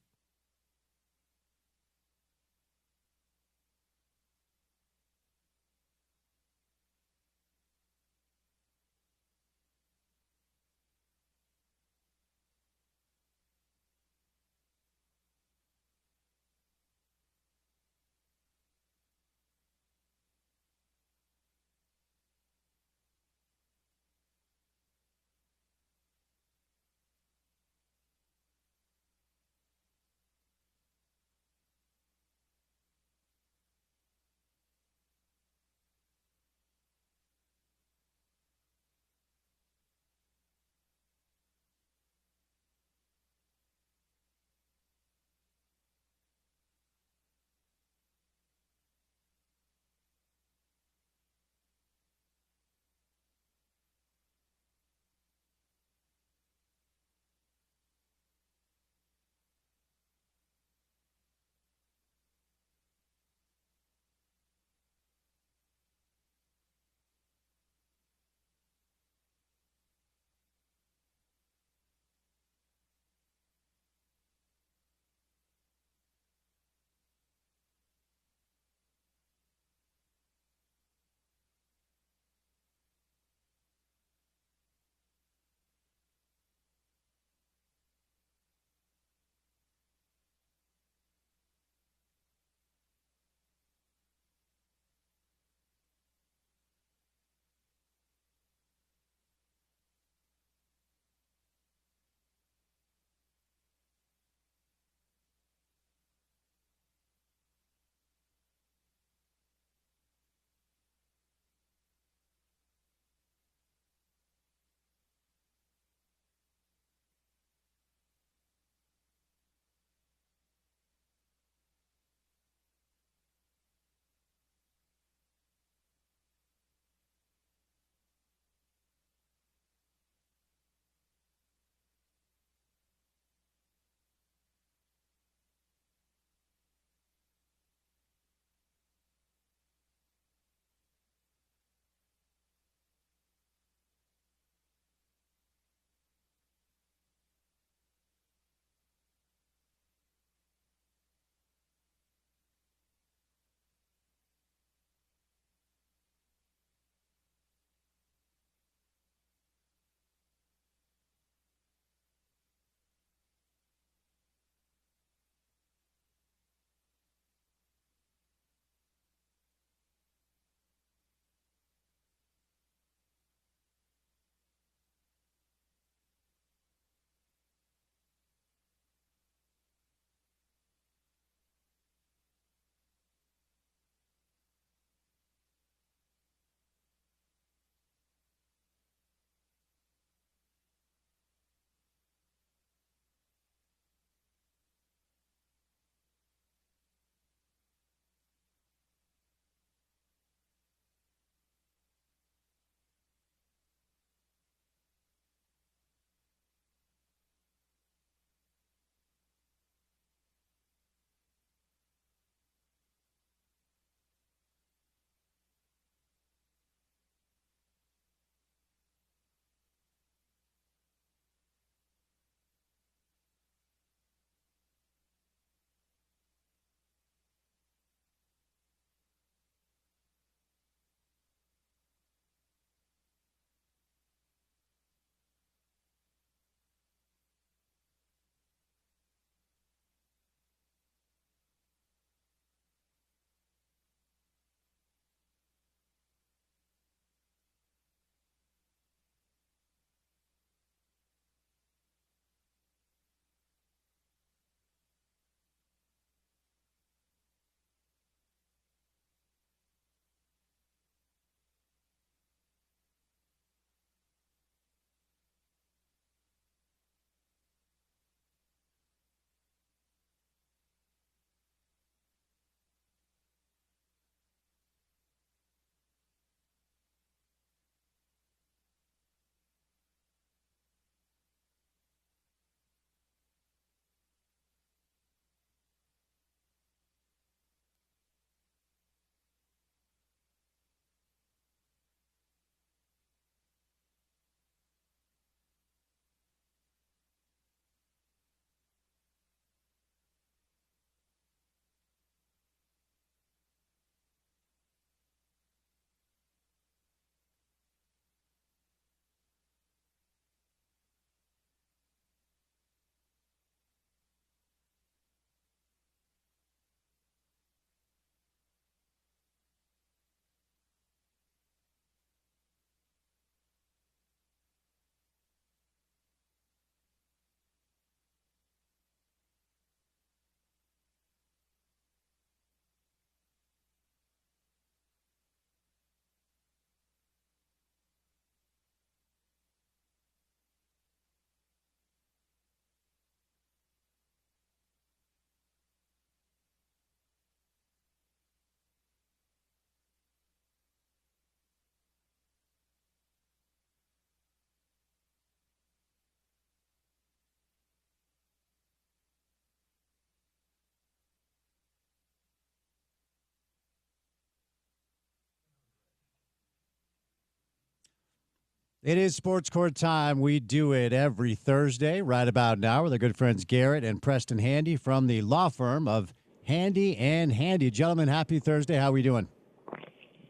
It is Sports Court time. We do it every Thursday, right about now, with our good friends Garrett and Preston Handy from the law firm of Handy and Handy. Gentlemen, happy Thursday. How are we doing?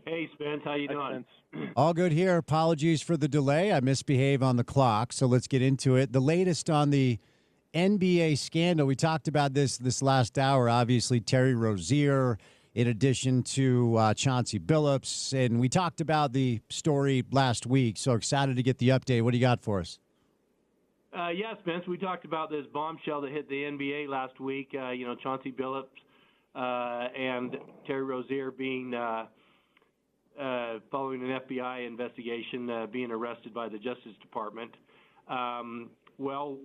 Hey, Spence. How you doing? All good here. Apologies for the delay. I misbehaved on the clock, so let's get into it. The latest on the NBA scandal. We talked about this last hour. Obviously, Terry Rozier, in addition to Chauncey Billups, and we talked about the story last week. So excited to get the update. What do you got for us? Yeah, Spence. We talked about this bombshell that hit the NBA last week. Chauncey Billups and Terry Rozier being following an FBI investigation, being arrested by the Justice Department. What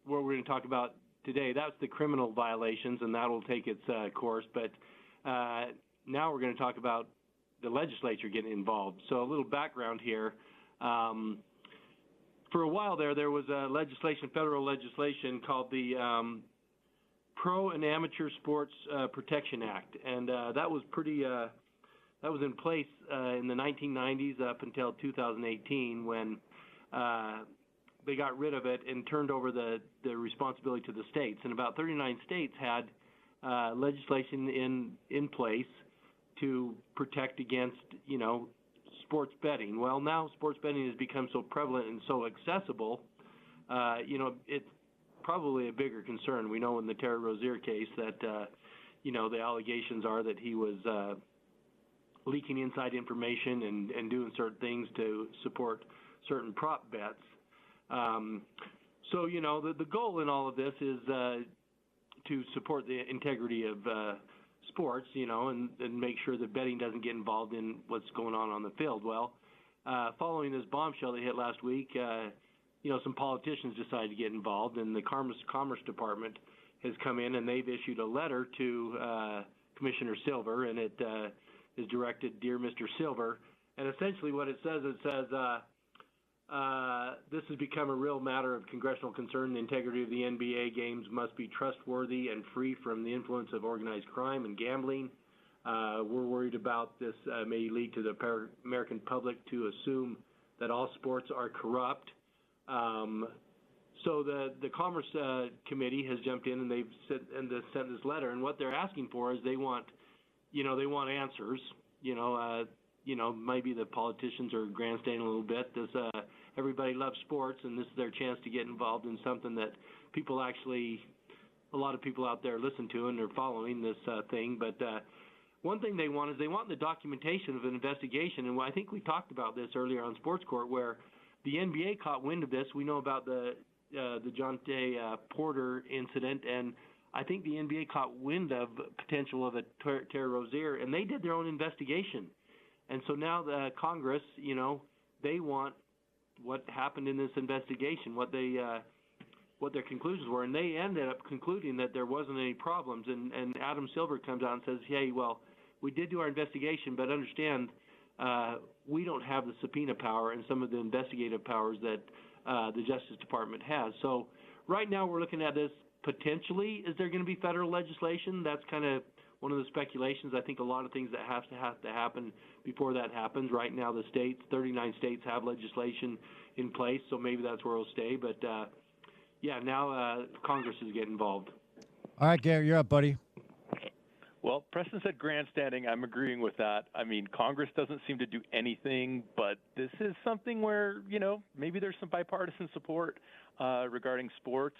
we're going to talk about today, that's the criminal violations, and that will take its course. But now we're going to talk about the legislature getting involved. So a little background here. For a while there was a federal legislation called the Pro and Amateur Sports Protection Act, and that was in place in the 1990s up until 2018 when they got rid of it and turned over the responsibility to the states. And about 39 states had legislation in place to protect against, sports betting. Well, now sports betting has become so prevalent and so accessible, it's probably a bigger concern. We know in the Terry Rozier case that, the allegations are that he was leaking inside information and doing certain things to support certain prop bets. The goal in all of this is to support the integrity of sports, and make sure that betting doesn't get involved in what's going on the field. Well, following this bombshell that hit last week, some politicians decided to get involved, and the Commerce Department has come in and they've issued a letter to Commissioner Silver, and it is directed, "Dear Mr. Silver," and essentially what it says, this has become a real matter of congressional concern. The integrity of the NBA games must be trustworthy and free from the influence of organized crime and gambling. We're worried about this may lead to the American public to assume that all sports are corrupt. So the Commerce Committee has jumped in and they've sent this letter, and what they're asking for is they want answers. Maybe the politicians are grandstanding a little bit. Everybody loves sports, and this is their chance to get involved in something that a lot of people out there listen to and are following this thing. But one thing they want is the documentation of an investigation, and I think we talked about this earlier on Sports Court, where the NBA caught wind of this. We know about the Jonte Porter incident, and I think the NBA caught wind of potential of a Terry Rozier, and they did their own investigation. And so now the Congress, they want what happened in this investigation, what their conclusions were, and they ended up concluding that there wasn't any problems. And Adam Silver comes out and says, "Hey, well, we did do our investigation, but understand we don't have the subpoena power and some of the investigative powers that the Justice Department has." So right now we're looking at this potentially. Is there going to be federal legislation? That's kind of one of the speculations. I think a lot of things that have to happen before that happens. Right now, the 39 states have legislation in place, so maybe that's where it'll stay. But, now Congress is getting involved. All right, Gary, you're up, buddy. Well, Preston said grandstanding. I'm agreeing with that. I mean, Congress doesn't seem to do anything, but this is something where, maybe there's some bipartisan support regarding sports.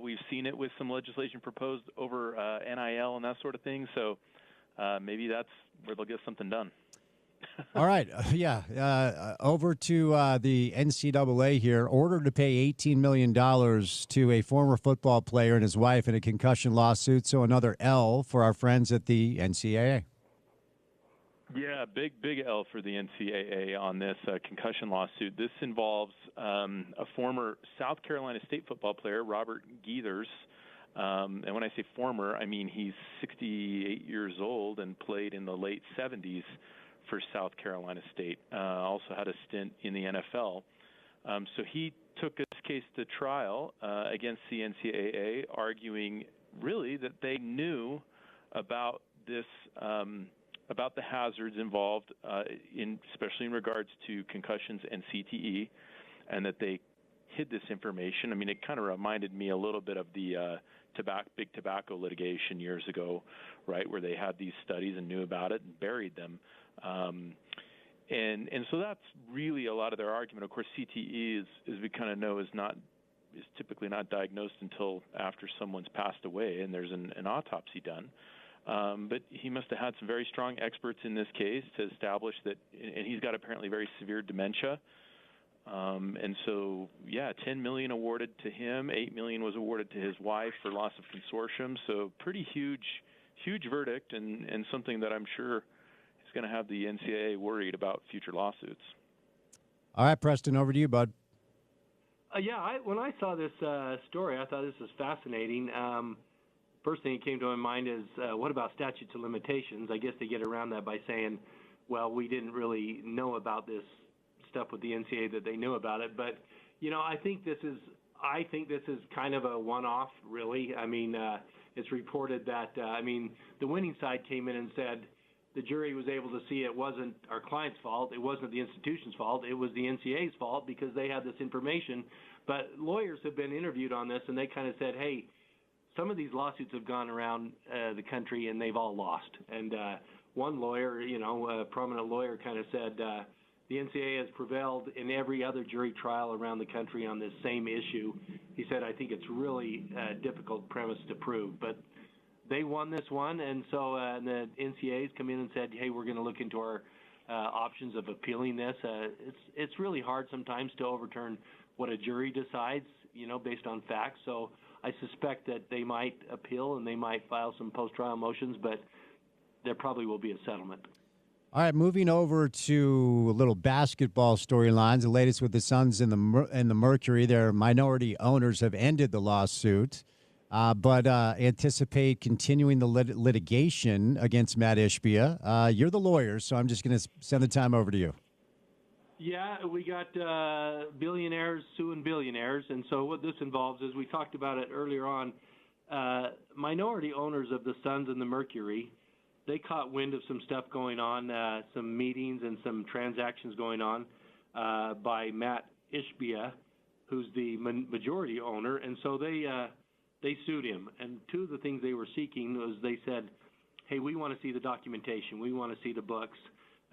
We've seen it with some legislation proposed over NIL and that sort of thing. So maybe that's where they'll get something done. All right. Over to the NCAA here. Ordered to pay $18 million to a former football player and his wife in a concussion lawsuit. So another L for our friends at the NCAA. Yeah, big L for the NCAA on this concussion lawsuit. This involves a former South Carolina State football player, Robert Geithers. And when I say former, I mean he's 68 years old and played in the late 70s for South Carolina State. Also had a stint in the NFL. So he took this case to trial against the NCAA, arguing really that they knew about this about the hazards involved, especially in regards to concussions and CTE, and that they hid this information. I mean, it kind of reminded me a little bit of the big tobacco litigation years ago, right, where they had these studies and knew about it and buried them. And so that's really a lot of their argument. Of course, CTE, as we kind of know, is typically not diagnosed until after someone's passed away and there's an autopsy done. But he must have had some very strong experts in this case to establish that, and he's got apparently very severe dementia. And so, yeah, $10 million awarded to him, $8 million was awarded to his wife for loss of consortium. So pretty huge verdict, and something that I'm sure is going to have the NCAA worried about future lawsuits. All right, Preston, over to you, bud. When I saw this story, I thought this was fascinating. First thing that came to my mind is, what about statutes of limitations? I guess they get around that by saying, well, we didn't really know about this stuff with the NCAA that they knew about it. But, I think this is kind of a one-off, really. I mean, it's reported that, the winning side came in and said the jury was able to see it wasn't our client's fault, it wasn't the institution's fault, it was the NCAA's fault because they had this information. But lawyers have been interviewed on this, and they kind of said, hey, some of these lawsuits have gone around the country, and they've all lost. And one lawyer, a prominent lawyer, kind of said the NCAA has prevailed in every other jury trial around the country on this same issue. He said, I think it's really a difficult premise to prove. But they won this one, and so the NCAA's come in and said, hey, we're going to look into our options of appealing this. It's really hard sometimes to overturn what a jury decides, based on facts. So I suspect that they might appeal and they might file some post-trial motions, but there probably will be a settlement. All right, moving over to a little basketball storylines. The latest with the Suns and the Mercury. Their minority owners have ended the lawsuit, but anticipate continuing the litigation against Matt Ishbia. You're the lawyer, so I'm just going to send the time over to you. Yeah, we got billionaires suing billionaires, and so what this involves is, we talked about it earlier on, minority owners of the Suns and the Mercury, they caught wind of some stuff going on, some meetings and some transactions going on by Matt Ishbia, who's the majority owner, and so they sued him. And two of the things they were seeking was, they said, hey, we want to see the documentation, we want to see the books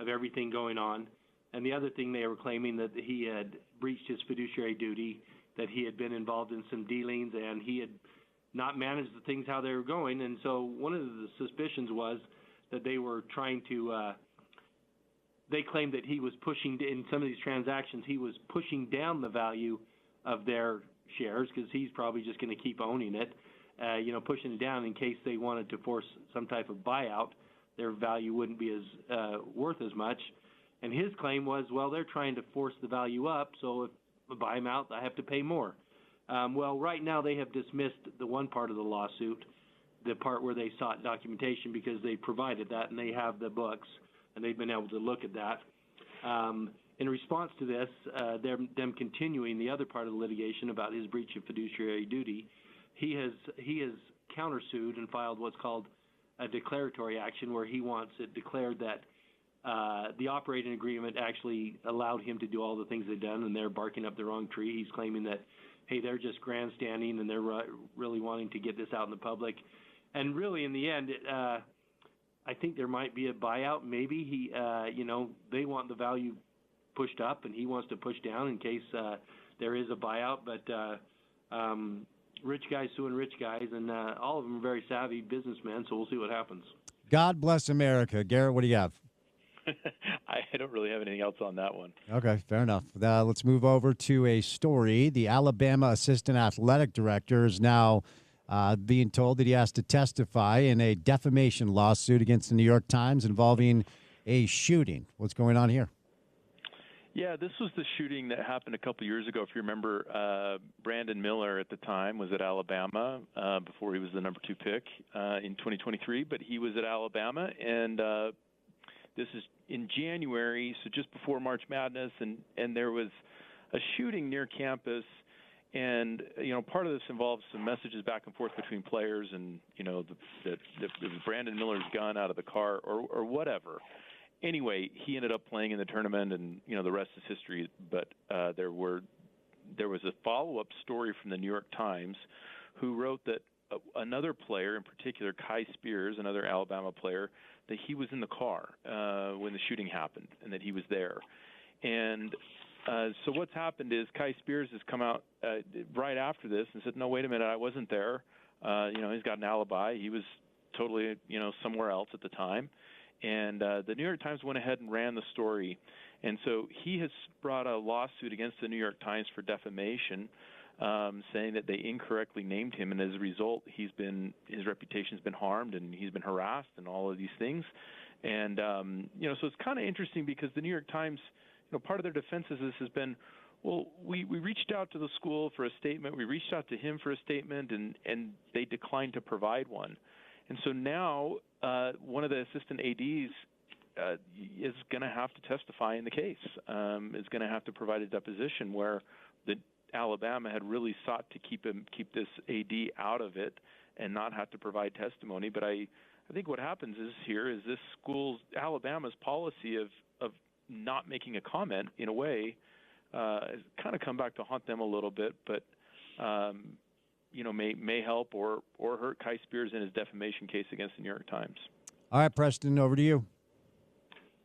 of everything going on. And the other thing, they were claiming that he had breached his fiduciary duty, that he had been involved in some dealings, and he had not managed the things how they were going. And so one of the suspicions was that they were trying to they claimed that he was pushing, in some of these transactions, he was pushing down the value of their shares, because he's probably just going to keep owning it, pushing it down in case they wanted to force some type of buyout. Their value wouldn't be as worth as much. And his claim was, well, they're trying to force the value up, so if I buy them out, I have to pay more. Well, right now they have dismissed the one part of the lawsuit, the part where they sought documentation, because they provided that and they have the books and they've been able to look at that. In response to this, them continuing the other part of the litigation about his breach of fiduciary duty, he has countersued and filed what's called a declaratory action, where he wants it declared that the operating agreement actually allowed him to do all the things they've done, and they're barking up the wrong tree. He's claiming that, hey, they're just grandstanding and they're really wanting to get this out in the public. And really, in the end, I think there might be a buyout. Maybe they want the value pushed up, and he wants to push down in case there is a buyout. But rich guys suing rich guys, and all of them are very savvy businessmen, so we'll see what happens. God bless America. Garrett, what do you have? I don't really have anything else on that one. Okay, fair enough. Let's move over to a story. The Alabama assistant athletic director is now being told that he has to testify in a defamation lawsuit against the New York Times involving a shooting. What's going on here? Yeah, this was the shooting that happened a couple years ago. If you remember, Brandon Miller at the time was at Alabama before he was the number 2 pick in 2023. But he was at Alabama, and this is in January, so just before March Madness, and there was a shooting near campus, And, part of this involves some messages back and forth between players and, the Brandon Miller's gun out of the car or whatever. Anyway, he ended up playing in the tournament, and, the rest is history. But there was a follow-up story from the New York Times who wrote that another player, in particular Kai Spears, another Alabama player, that he was in the car when the shooting happened and that he was there. And so what's happened is Kai Spears has come out right after this and said, no, wait a minute, I wasn't there. He's got an alibi. He was totally, somewhere else at the time. And the New York Times went ahead and ran the story. And so he has brought a lawsuit against the New York Times for defamation, saying that they incorrectly named him. And as a result, his reputation's been harmed and he's been harassed and all of these things. And, so it's kind of interesting because the New York Times, part of their defense of this has been, well, we reached out to the school for a statement. We reached out to him for a statement, and they declined to provide one. And so now one of the assistant ADs is going to have to testify in the case, is going to have to provide a deposition where the Alabama had really sought to keep this AD out of it and not have to provide testimony. But I think what happens is this school's, Alabama's policy of not making a comment, in a way, has kind of come back to haunt them a little bit, but may help or hurt Kai Spears in his defamation case against the New York Times. All right, Preston, over to you.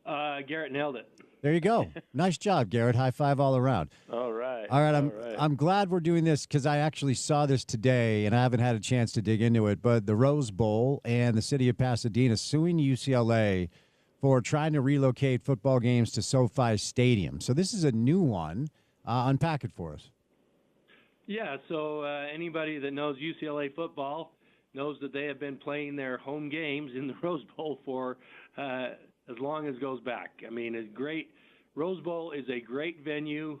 Garrett nailed it. There you go. Nice job, Garrett. High five all around. All right. All right. I'm glad we're doing this because I actually saw this today, and I haven't had a chance to dig into it. But the Rose Bowl and the city of Pasadena suing UCLA for trying to relocate football games to SoFi Stadium. So this is a new one. Unpack it for us. Yeah, so anybody that knows UCLA football knows that they have been playing their home games in the Rose Bowl for as long as goes back. I mean, it's great. Rose Bowl is a great venue,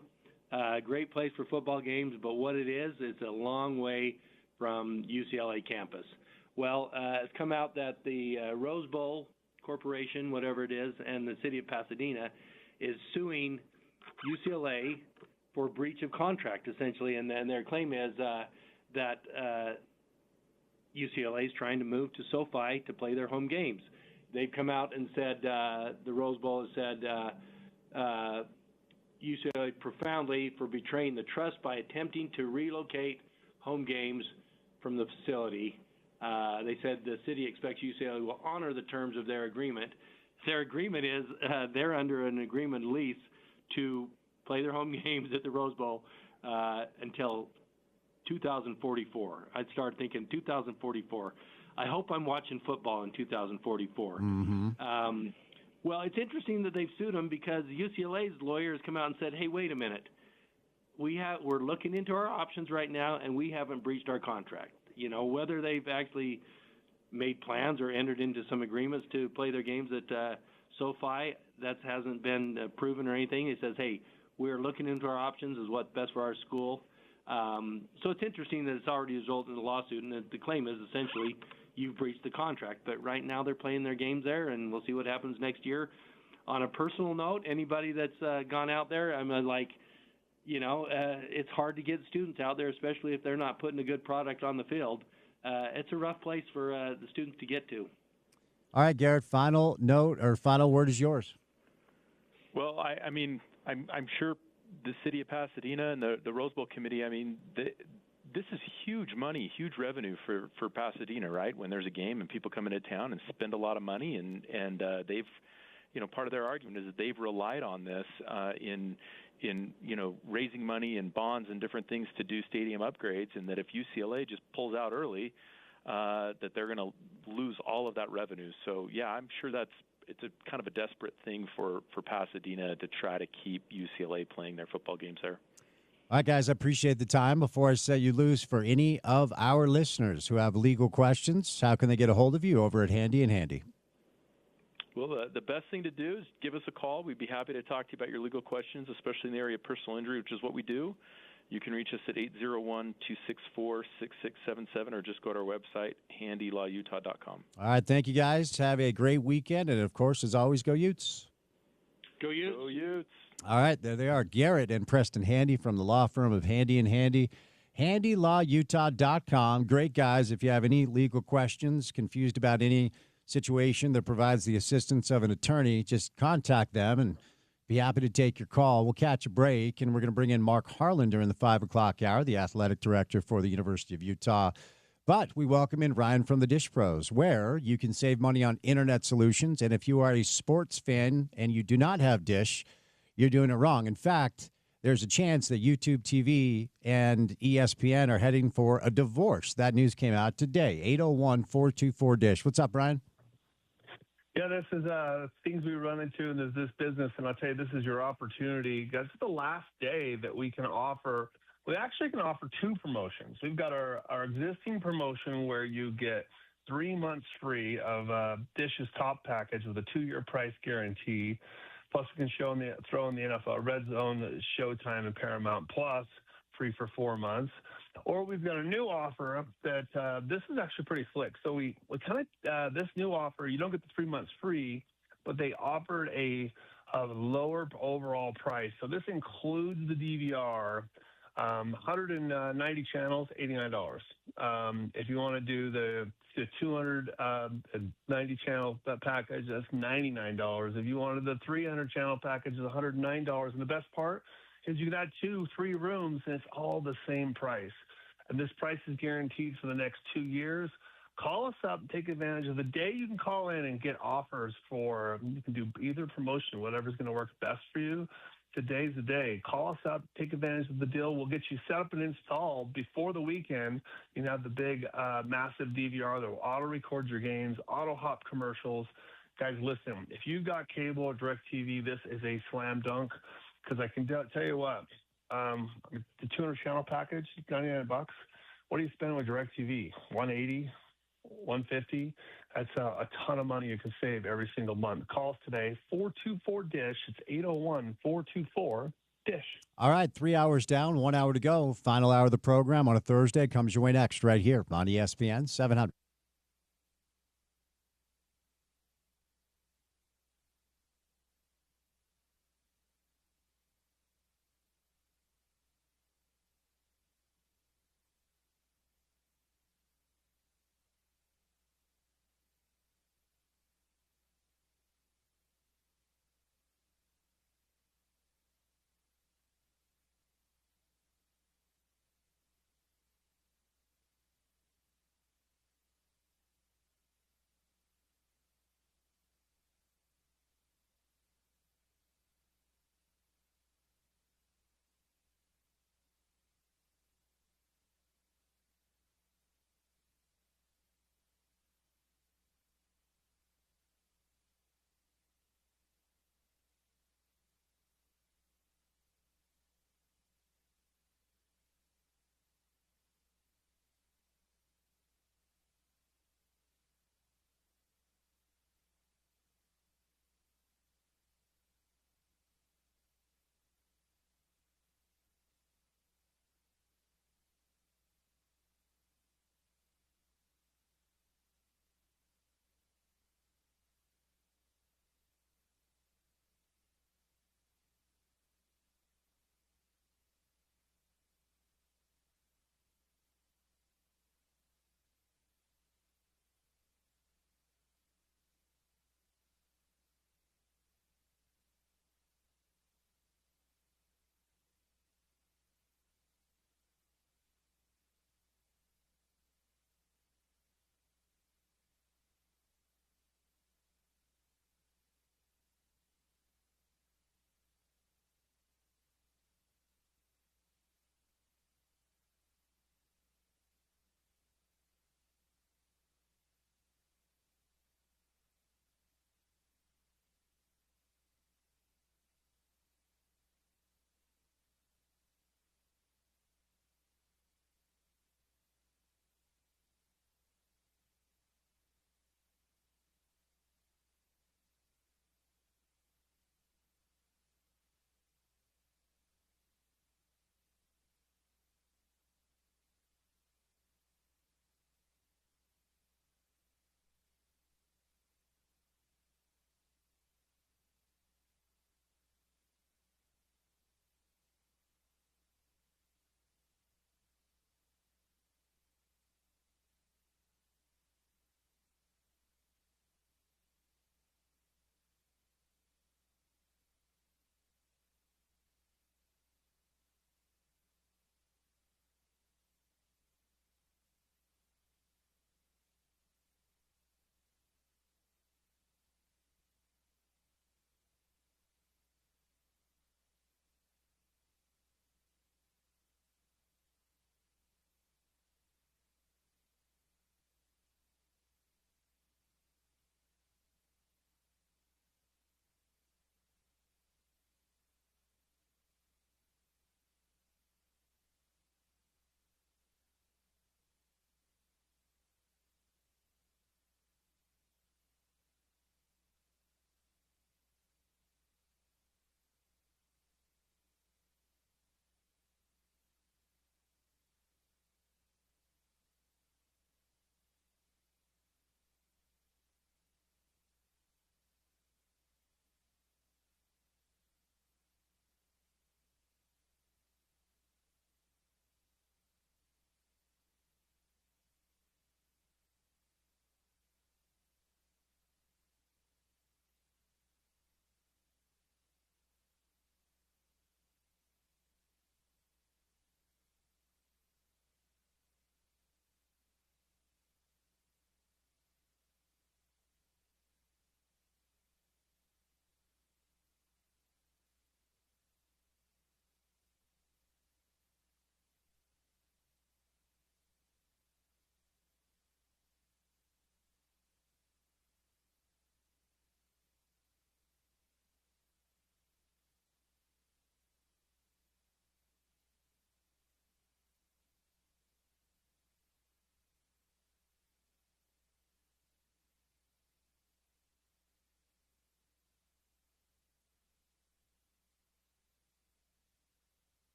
great place for football games, but what it is, it's a long way from UCLA campus. Well, it's come out that the Rose Bowl Corporation, whatever it is, and the city of Pasadena is suing UCLA for breach of contract, essentially, and their claim is that UCLA is trying to move to SoFi to play their home games. They've come out and said, the Rose Bowl has said, UCLA profoundly for betraying the trust by attempting to relocate home games from the facility. They said the city expects UCLA will honor the terms of their agreement. Their agreement is they're under an agreement lease to play their home games at the Rose Bowl until 2044. I'd start thinking 2044. I hope I'm watching football in 2044. Mm-hmm. Well, it's interesting that they've sued them because UCLA's lawyers come out and said, hey, wait a minute. We're looking into our options right now, and we haven't breached our contract. Whether they've actually made plans or entered into some agreements to play their games at SoFi, that hasn't been proven or anything. It says, hey, we're looking into our options is what's best for our school. So it's interesting that it's already resulted in a lawsuit, and the claim is essentially you've breached the contract. But right now they're playing their games there, and we'll see what happens next year. On a personal note, anybody that's gone out there, I'm it's hard to get students out there, especially if they're not putting a good product on the field. It's a rough place for the students to get to. All right, Garrett, final note or final word is yours. Well, I'm sure the city of Pasadena and the Rose Bowl committee, this is huge money, huge revenue for Pasadena, right? When there's a game and people come into town and spend a lot of money, and they've, part of their argument is that they've relied on this in raising money and bonds and different things to do stadium upgrades, and that if UCLA just pulls out early, that they're going to lose all of that revenue. So, yeah, I'm sure it's a kind of a desperate thing for Pasadena to try to keep UCLA playing their football games there. All right, guys, I appreciate the time. Before I set you loose, for any of our listeners who have legal questions, how can they get a hold of you over at Handy and Handy? Well, the best thing to do is give us a call. We'd be happy to talk to you about your legal questions, especially in the area of personal injury, which is what we do. You can reach us at 801-264-6677 or just go to our website, handylawutah.com. All right, thank you, guys. Have a great weekend. And, of course, as always, go Utes. Go Utes. Go Utes. All right, there they are. Garrett and Preston Handy from the law firm of Handy and Handy. HandyLawUtah.com. Great guys. If you have any legal questions, confused about any situation that provides the assistance of an attorney, just contact them and be happy to take your call. We'll catch a break, and we're going to bring in Mark Harlan during the 5 o'clock hour, the athletic director for the University of Utah. But we welcome in Ryan from the Dish Pros, where you can save money on internet solutions. And if you are a sports fan and you do not have Dish, you're doing it wrong. In fact, there's a chance that YouTube TV and ESPN are heading for a divorce. That news came out today. 801-424-DISH. What's up, Brian? Yeah, this is things we run into in this business, and I'll tell you, this is your opportunity. That's the last day that we can offer. We actually can offer two promotions. We've got our existing promotion where you get 3 months free of Dish's top package with a 2-year price guarantee. Plus, we can throw in the NFL Red Zone, Showtime, and Paramount Plus, free for 4 months. Or we've got a new offer that this is actually pretty slick. So we kind of this new offer, you don't get the 3 months free, but they offered a lower overall price. So this includes the DVR, 190 channels, $89. If you want to do the 290 channel package, that's $99. If you wanted the 300 channel package, it's $109. And the best part is you got 2-3 rooms, and it's all the same price. And this price is guaranteed for the next 2 years. Call us up and take advantage of the day. You can call in and get offers for, you can do either promotion, whatever's going to work best for you. Today's the day. Call us up, take advantage of the deal. We'll get you set up and installed before the weekend. You can have the big, massive DVR that will auto-record your games, auto-hop commercials. Guys, listen, if you've got cable or DirecTV, this is a slam dunk, because I can tell you what, the 200 channel package, $99. What do you spend with DirecTV? $180, $150? That's a ton of money you can save every single month. Call us today, 424-DISH. It's 801-424-DISH. All right, 3 hours down, 1 hour to go. Final hour of the program on a Thursday comes your way next right here on ESPN 700.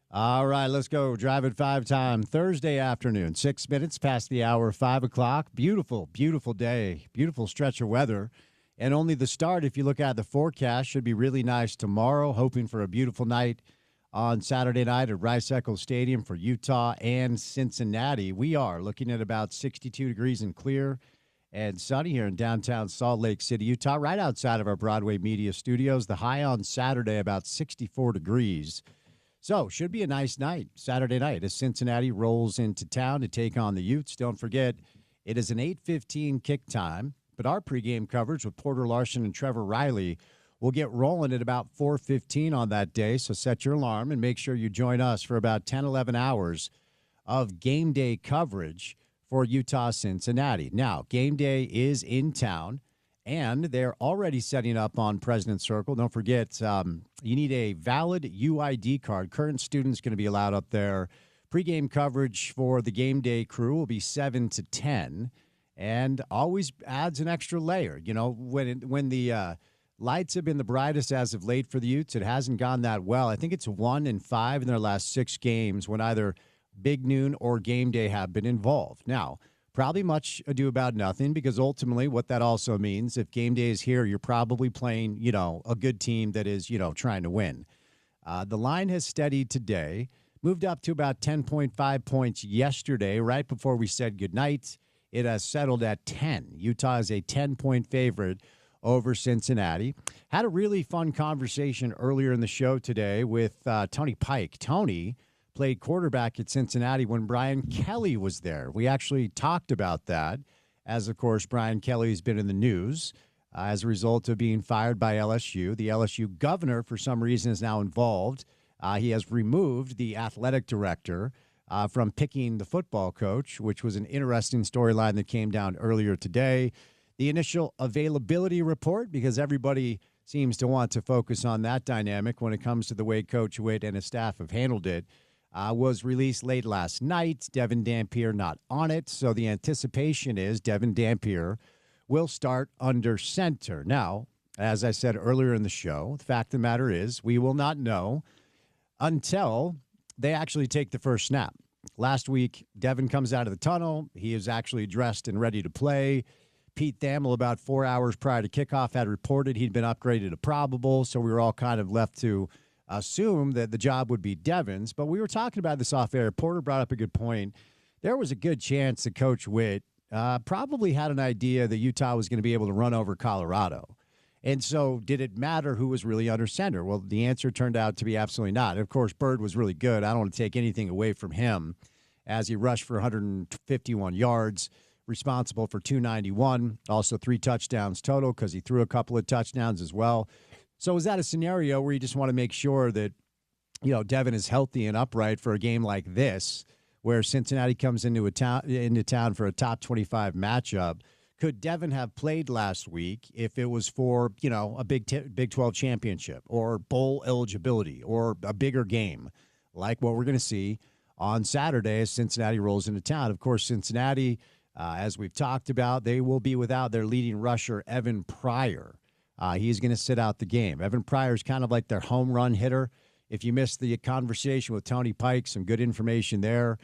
All right, let's go. Drive at 5 time Thursday afternoon, 6 minutes past the hour, 5 o'clock. Beautiful, beautiful day, beautiful stretch of weather. And only the start, if you look at the forecast, should be really nice tomorrow. Hoping for a beautiful night on Saturday night at Rice-Eccles Stadium for Utah and Cincinnati. We are looking at about 62 degrees and clear and sunny here in downtown Salt Lake City, Utah, right outside of our Broadway Media Studios. The high on Saturday, about 64 degrees. So, should be a nice night, Saturday night, as Cincinnati rolls into town to take on the Utes. Don't forget, it is an 8:15 kick time, but our pregame coverage with Porter Larson and Trevor Riley will get rolling at about 4:15 on that day. So, set your alarm and make sure you join us for about 10, 11 hours of game day coverage for Utah-Cincinnati. Now, game day is in town, and they're already setting up on President's Circle. Don't forget, you need a valid UID card. Current students going to be allowed up there. Pre-game coverage for the game day crew will be 7 to 10, and always adds an extra layer. You know, when the lights have been the brightest as of late for the Utes, it hasn't gone that well. I think it's 1-5 in their last 6 games when either Big Noon or game day have been involved. Now, probably much ado about nothing, because ultimately what that also means, if game day is here, you're probably playing, a good team that is, trying to win. The line has steadied today, moved up to about 10.5 points yesterday, right before we said goodnight. It has settled at 10. Utah is a 10-point favorite over Cincinnati. Had a really fun conversation earlier in the show today with Tony Pike. Tony played quarterback at Cincinnati when Brian Kelly was there. We actually talked about that, as, of course, Brian Kelly has been in the news as a result of being fired by LSU. The LSU governor, for some reason, is now involved. He has removed the athletic director from picking the football coach, which was an interesting storyline that came down earlier today. The initial availability report, because everybody seems to want to focus on that dynamic when it comes to the way Coach Witt and his staff have handled it, was released late last night. Devin Dampier not on it, so the anticipation is Devin Dampier will start under center. Now, as I said earlier in the show, the fact of the matter is we will not know until they actually take the first snap. Last week, Devin comes out of the tunnel. He is actually dressed and ready to play. Pete Thamel, about 4 hours prior to kickoff, had reported he'd been upgraded to probable, so we were all kind of left to assume that the job would be Devin's. But we were talking about this off air. Porter brought up a good point. There was a good chance that Coach Witt probably had an idea that Utah was going to be able to run over Colorado. And so did it matter who was really under center? Well, the answer turned out to be absolutely not. Of course, Bird was really good. I don't want to take anything away from him, as he rushed for 151 yards, responsible for 291, also 3 touchdowns total because he threw a couple of touchdowns as well. So is that a scenario where you just want to make sure that, Devin is healthy and upright for a game like this, where Cincinnati comes into town for a top 25 matchup? Could Devin have played last week if it was for, a Big 12 championship or bowl eligibility or a bigger game like what we're going to see on Saturday as Cincinnati rolls into town? Of course, Cincinnati, as we've talked about, they will be without their leading rusher, Evan Pryor. He's going to sit out the game. Evan Pryor is kind of like their home run hitter. If you missed the conversation with Tony Pike, some good information there.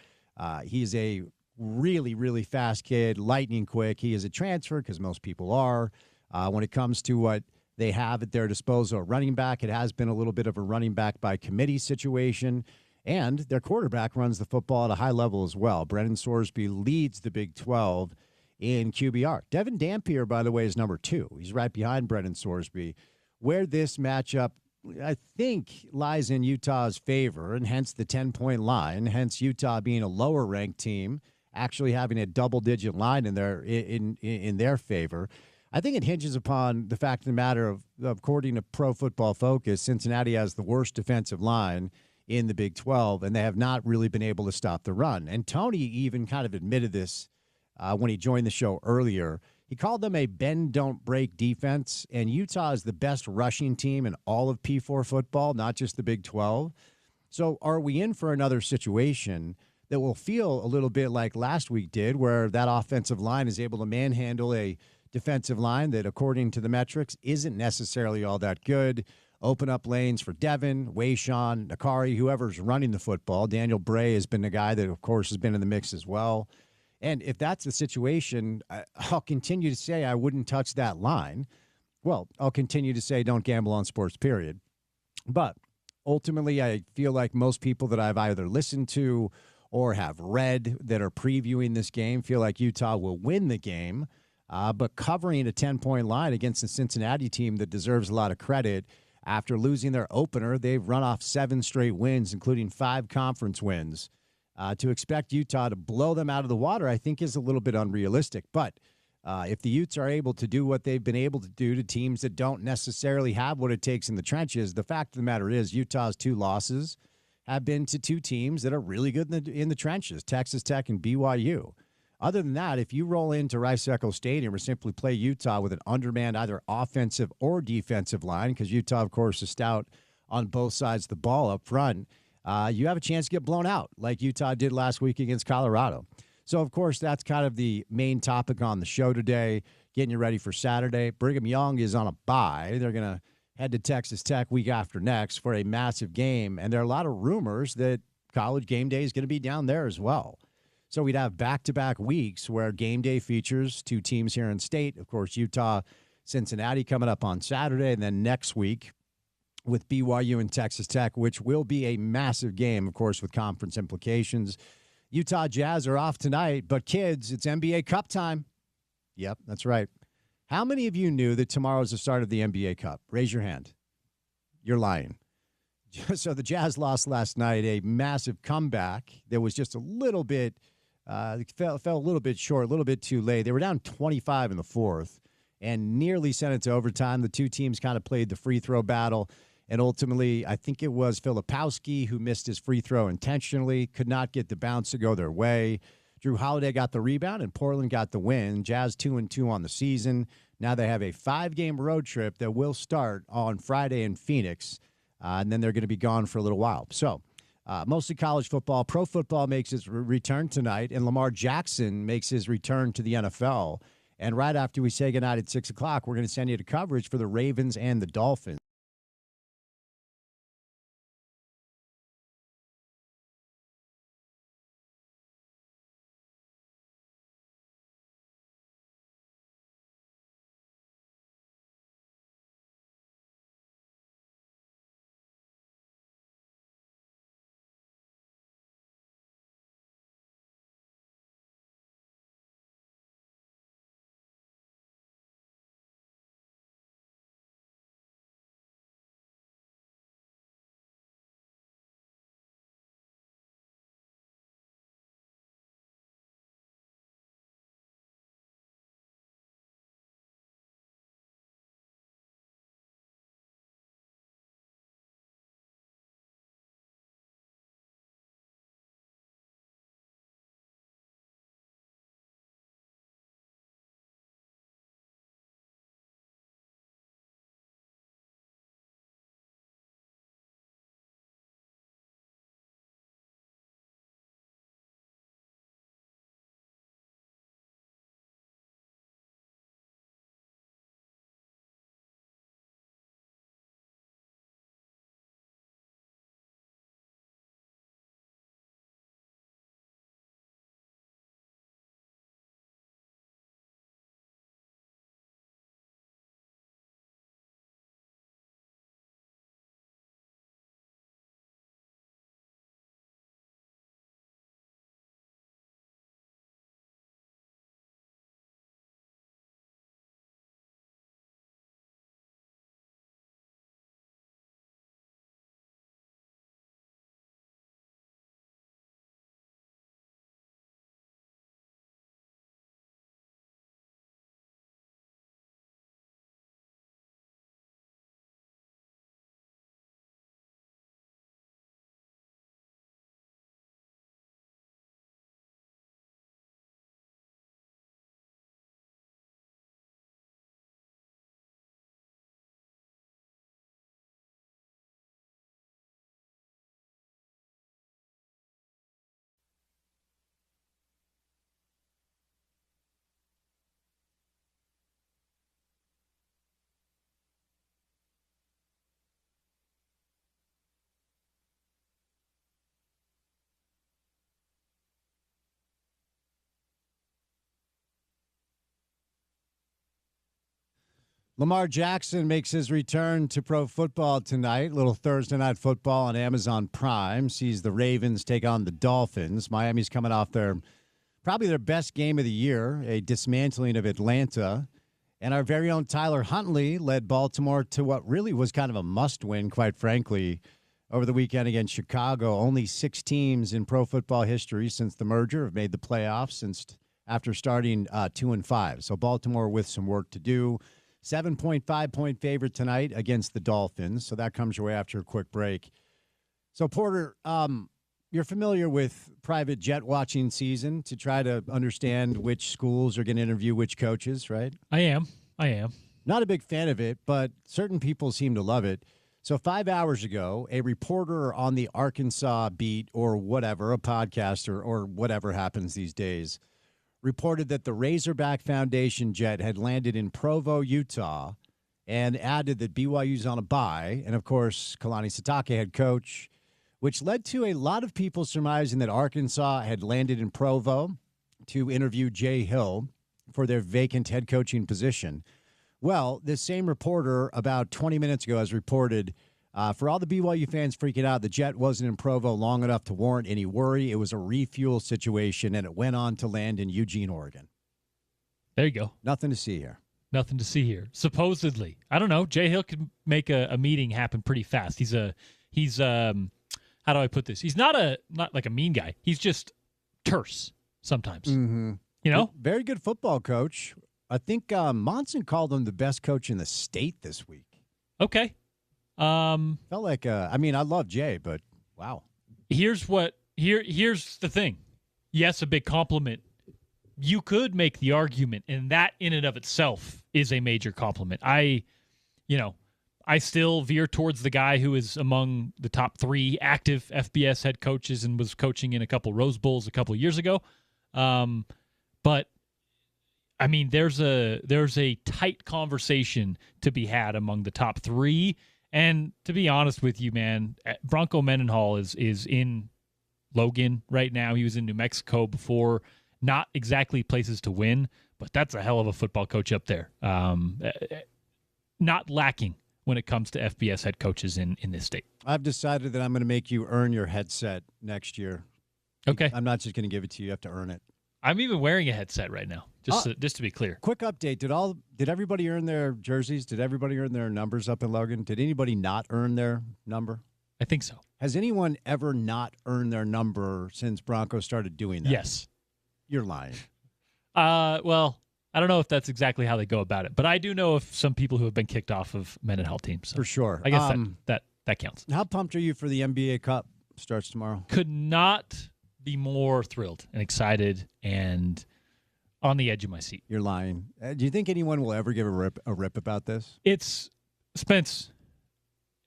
He's a really, really fast kid, lightning quick. He is a transfer, because most people are. When it comes to what they have at their disposal, running back, it has been a little bit of a running back by committee situation. And their quarterback runs the football at a high level as well. Brennan Sorsby leads the Big 12 in QBR. Devin Dampier, by the way, is number 2. He's right behind Brennan Sorsby. Where this matchup, I think, lies in Utah's favor, and hence the 10-point line, hence Utah being a lower-ranked team, actually having a double-digit line in their favor. I think it hinges upon the fact of the matter of, according to Pro Football Focus, Cincinnati has the worst defensive line in the Big 12, and they have not really been able to stop the run. And Tony even kind of admitted this when he joined the show earlier. He called them a bend-don't-break defense, and Utah is the best rushing team in all of P4 football, not just the Big 12. So are we in for another situation that will feel a little bit like last week did, where that offensive line is able to manhandle a defensive line that, according to the metrics, isn't necessarily all that good? open up lanes for Devin, Wayshawn, Nakari, whoever's running the football. Daniel Bray has been the guy that, of course, has been in the mix as well. And if that's the situation, I'll continue to say I wouldn't touch that line. Well, I'll continue to say don't gamble on sports, period. But ultimately, I feel like most people that I've either listened to or have read that are previewing this game feel like Utah will win the game. But covering a 10-point line against the Cincinnati team that deserves a lot of credit, after losing their opener, they've run off 7 straight wins, including 5 conference wins. To expect Utah to blow them out of the water, I think, is a little bit unrealistic. But if the Utes are able to do what they've been able to do to teams that don't necessarily have what it takes in the trenches, the fact of the matter is Utah's 2 losses have been to 2 teams that are really good in the trenches, Texas Tech and BYU. Other than that, if you roll into Rice-Eccles Stadium or simply play Utah with an undermanned either offensive or defensive line, because Utah, of course, is stout on both sides of the ball up front, you have a chance to get blown out like Utah did last week against Colorado. So, of course, that's kind of the main topic on the show today, getting you ready for Saturday. Brigham Young is on a bye. They're going to head to Texas Tech week after next for a massive game, and there are a lot of rumors that College game day is going to be down there as well. So we'd have back-to-back weeks where game day features 2 teams here in state. Of course, Utah, Cincinnati coming up on Saturday, and then next week with BYU and Texas Tech, which will be a massive game, of course, with conference implications. Utah Jazz are off tonight, but kids, it's NBA Cup time. Yep, that's right. How many of you knew that tomorrow is the start of the NBA Cup? Raise your hand. You're lying. So the Jazz lost last night, a massive comeback that was just a little bit fell a little bit short, a little bit too late. They were down 25 in the fourth and nearly sent it to overtime. The 2 teams kind of played the free throw battle, and ultimately I think it was Filipowski who missed his free throw intentionally, could not get the bounce to go their way. Drew Holiday got the rebound, and Portland got the win. Jazz 2-2 on the season. Now they have a 5-game road trip that will start on Friday in Phoenix, and then they're going to be gone for a little while. So mostly college football. Pro football makes its return tonight, and Lamar Jackson makes his return to the NFL. And right after we say goodnight at 6 o'clock, we're going to send you to coverage for the Ravens and the Dolphins. Lamar Jackson makes his return to pro football tonight. Little Thursday night football on Amazon Prime. Sees the Ravens take on the Dolphins. Miami's coming off probably their best game of the year, a dismantling of Atlanta. And our very own Tyler Huntley led Baltimore to what really was kind of a must-win, quite frankly, over the weekend against Chicago. Only 6 teams in pro football history since the merger have made the playoffs after starting 2-5. So Baltimore with some work to do. 7.5-point favorite tonight against the Dolphins. So that comes your way after a quick break. So, Porter, you're familiar with private jet watching season to try to understand which schools are going to interview which coaches, right? I am. Not a big fan of it, but certain people seem to love it. So 5 hours ago, a reporter on the Arkansas beat or whatever, a podcaster or whatever happens these days, reported that the Razorback Foundation jet had landed in Provo, Utah, and added that BYU's on a bye. And, of course, Kalani Sitake, head coach, which led to a lot of people surmising that Arkansas had landed in Provo to interview Jay Hill for their vacant head coaching position. Well, this same reporter about 20 minutes ago has reported, for all the BYU fans freaking out, the jet wasn't in Provo long enough to warrant any worry. It was a refuel situation, and it went on to land in Eugene, Oregon. There you go. Nothing to see here. Nothing to see here. Supposedly. I don't know. Jay Hill could make a meeting happen pretty fast. He's how do I put this? He's not like a mean guy. He's just terse sometimes. Mm-hmm. You know? Very good football coach. I think Monson called him the best coach in the state this week. Okay. Felt like I love Jay, but wow. Here's the thing. Yes, a big compliment. You could make the argument, and that in and of itself is a major compliment. I still veer towards the guy who is among the top 3 active FBS head coaches and was coaching in a couple Rose Bowls a couple of years ago. But I mean, there's a tight conversation to be had among the top 3. And to be honest with you, man, Bronco Mendenhall is in Logan right now. He was in New Mexico before. Not exactly places to win, but that's a hell of a football coach up there. Not lacking when it comes to FBS head coaches in this state. I've decided that I'm going to make you earn your headset next year. Okay. I'm not just going to give it to you. You have to earn it. I'm even wearing a headset right now, just to be clear. Quick update. Did everybody earn their jerseys? Did everybody earn their numbers up in Logan? Did anybody not earn their number? I think so. Has anyone ever not earned their number since Broncos started doing that? Yes. You're lying. Well, I don't know if that's exactly how they go about it, but I do know of some people who have been kicked off of Mendenhall teams. So for sure. I guess that counts. How pumped are you for the NBA Cup? Starts tomorrow. Could not be more thrilled and excited and on the edge of my seat. You're lying. Do you think anyone will ever give a rip about this? It's Spence.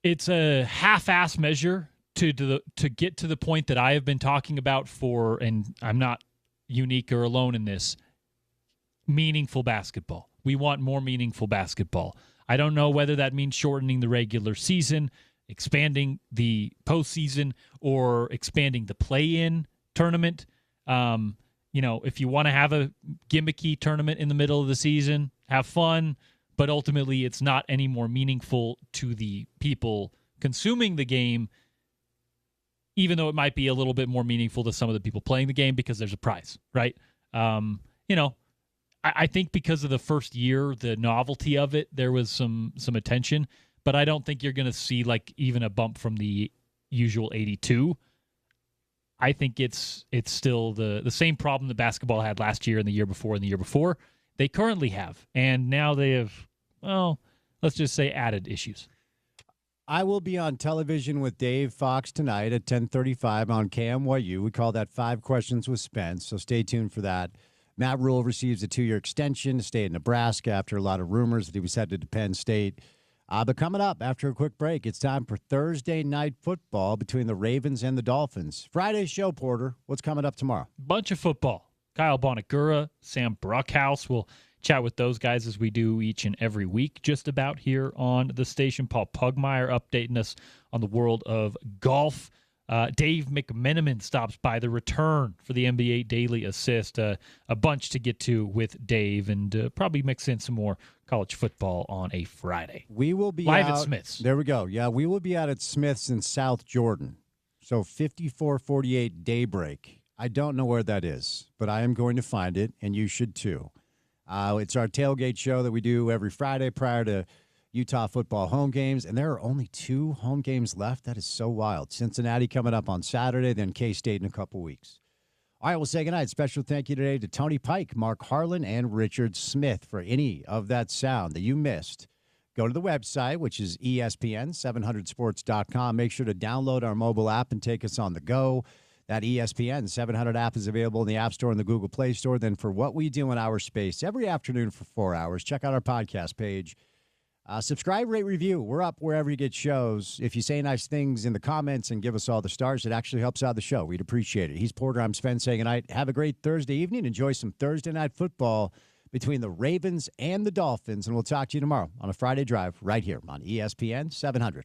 It's a half-ass measure to get to the point that I have been talking about for, and I'm not unique or alone in this, meaningful basketball. We want more meaningful basketball. I don't know whether that means shortening the regular season, expanding the postseason, or expanding the play-in tournament. If you want to have a gimmicky tournament in the middle of the season, have fun, but ultimately it's not any more meaningful to the people consuming the game, even though it might be a little bit more meaningful to some of the people playing the game because there's a prize, right? I think because of the first year, the novelty of it, there was some attention, but I don't think you're going to see like even a bump from the usual 82. I think it's still the same problem that basketball had last year and the year before they currently have. And now they have, well, let's just say added issues. I will be on television with Dave Fox tonight at 10:35 on KMYU. We call that 5 Questions with Spence, so stay tuned for that. Matt Rule receives a 2-year extension to stay in Nebraska after a lot of rumors that he was headed to Penn State. But coming up after a quick break, it's time for Thursday night football between the Ravens and the Dolphins. Friday's show, Porter. What's coming up tomorrow? Bunch of football. Kyle Bonagura, Sam Bruckhouse. We'll chat with those guys as we do each and every week just about here on the station. Paul Pugmire updating us on the world of golf. Dave McMenamin stops by, the return for the NBA Daily Assist. A bunch to get to with Dave, and probably mix in some more college football on a Friday. We will be live out, at Smith's. There we go. Yeah, we will be out at Smith's in South Jordan. So 5448 Daybreak. I don't know where that is, but I am going to find it, and you should too. It's our tailgate show that we do every Friday prior to Utah football home games, and there are only 2 home games left. That is so wild. Cincinnati coming up on Saturday, then K-State in a couple weeks. All right, we'll say goodnight. Special thank you today to Tony Pike, Mark Harlan, and Richard Smith for any of that sound that you missed. Go to the website, which is ESPN700sports.com. Make sure to download our mobile app and take us on the go. That ESPN 700 app is available in the App Store and the Google Play Store. Then for what we do in our space every afternoon for 4 hours, check out our podcast page. Subscribe, rate, review. We're up wherever you get shows. If you say nice things in the comments and give us all the stars, it actually helps out the show. We'd appreciate it. He's Porter. I'm Spence saying goodnight. Have a great Thursday evening. Enjoy some Thursday night football between the Ravens and the Dolphins. And we'll talk to you tomorrow on a Friday Drive right here on ESPN 700.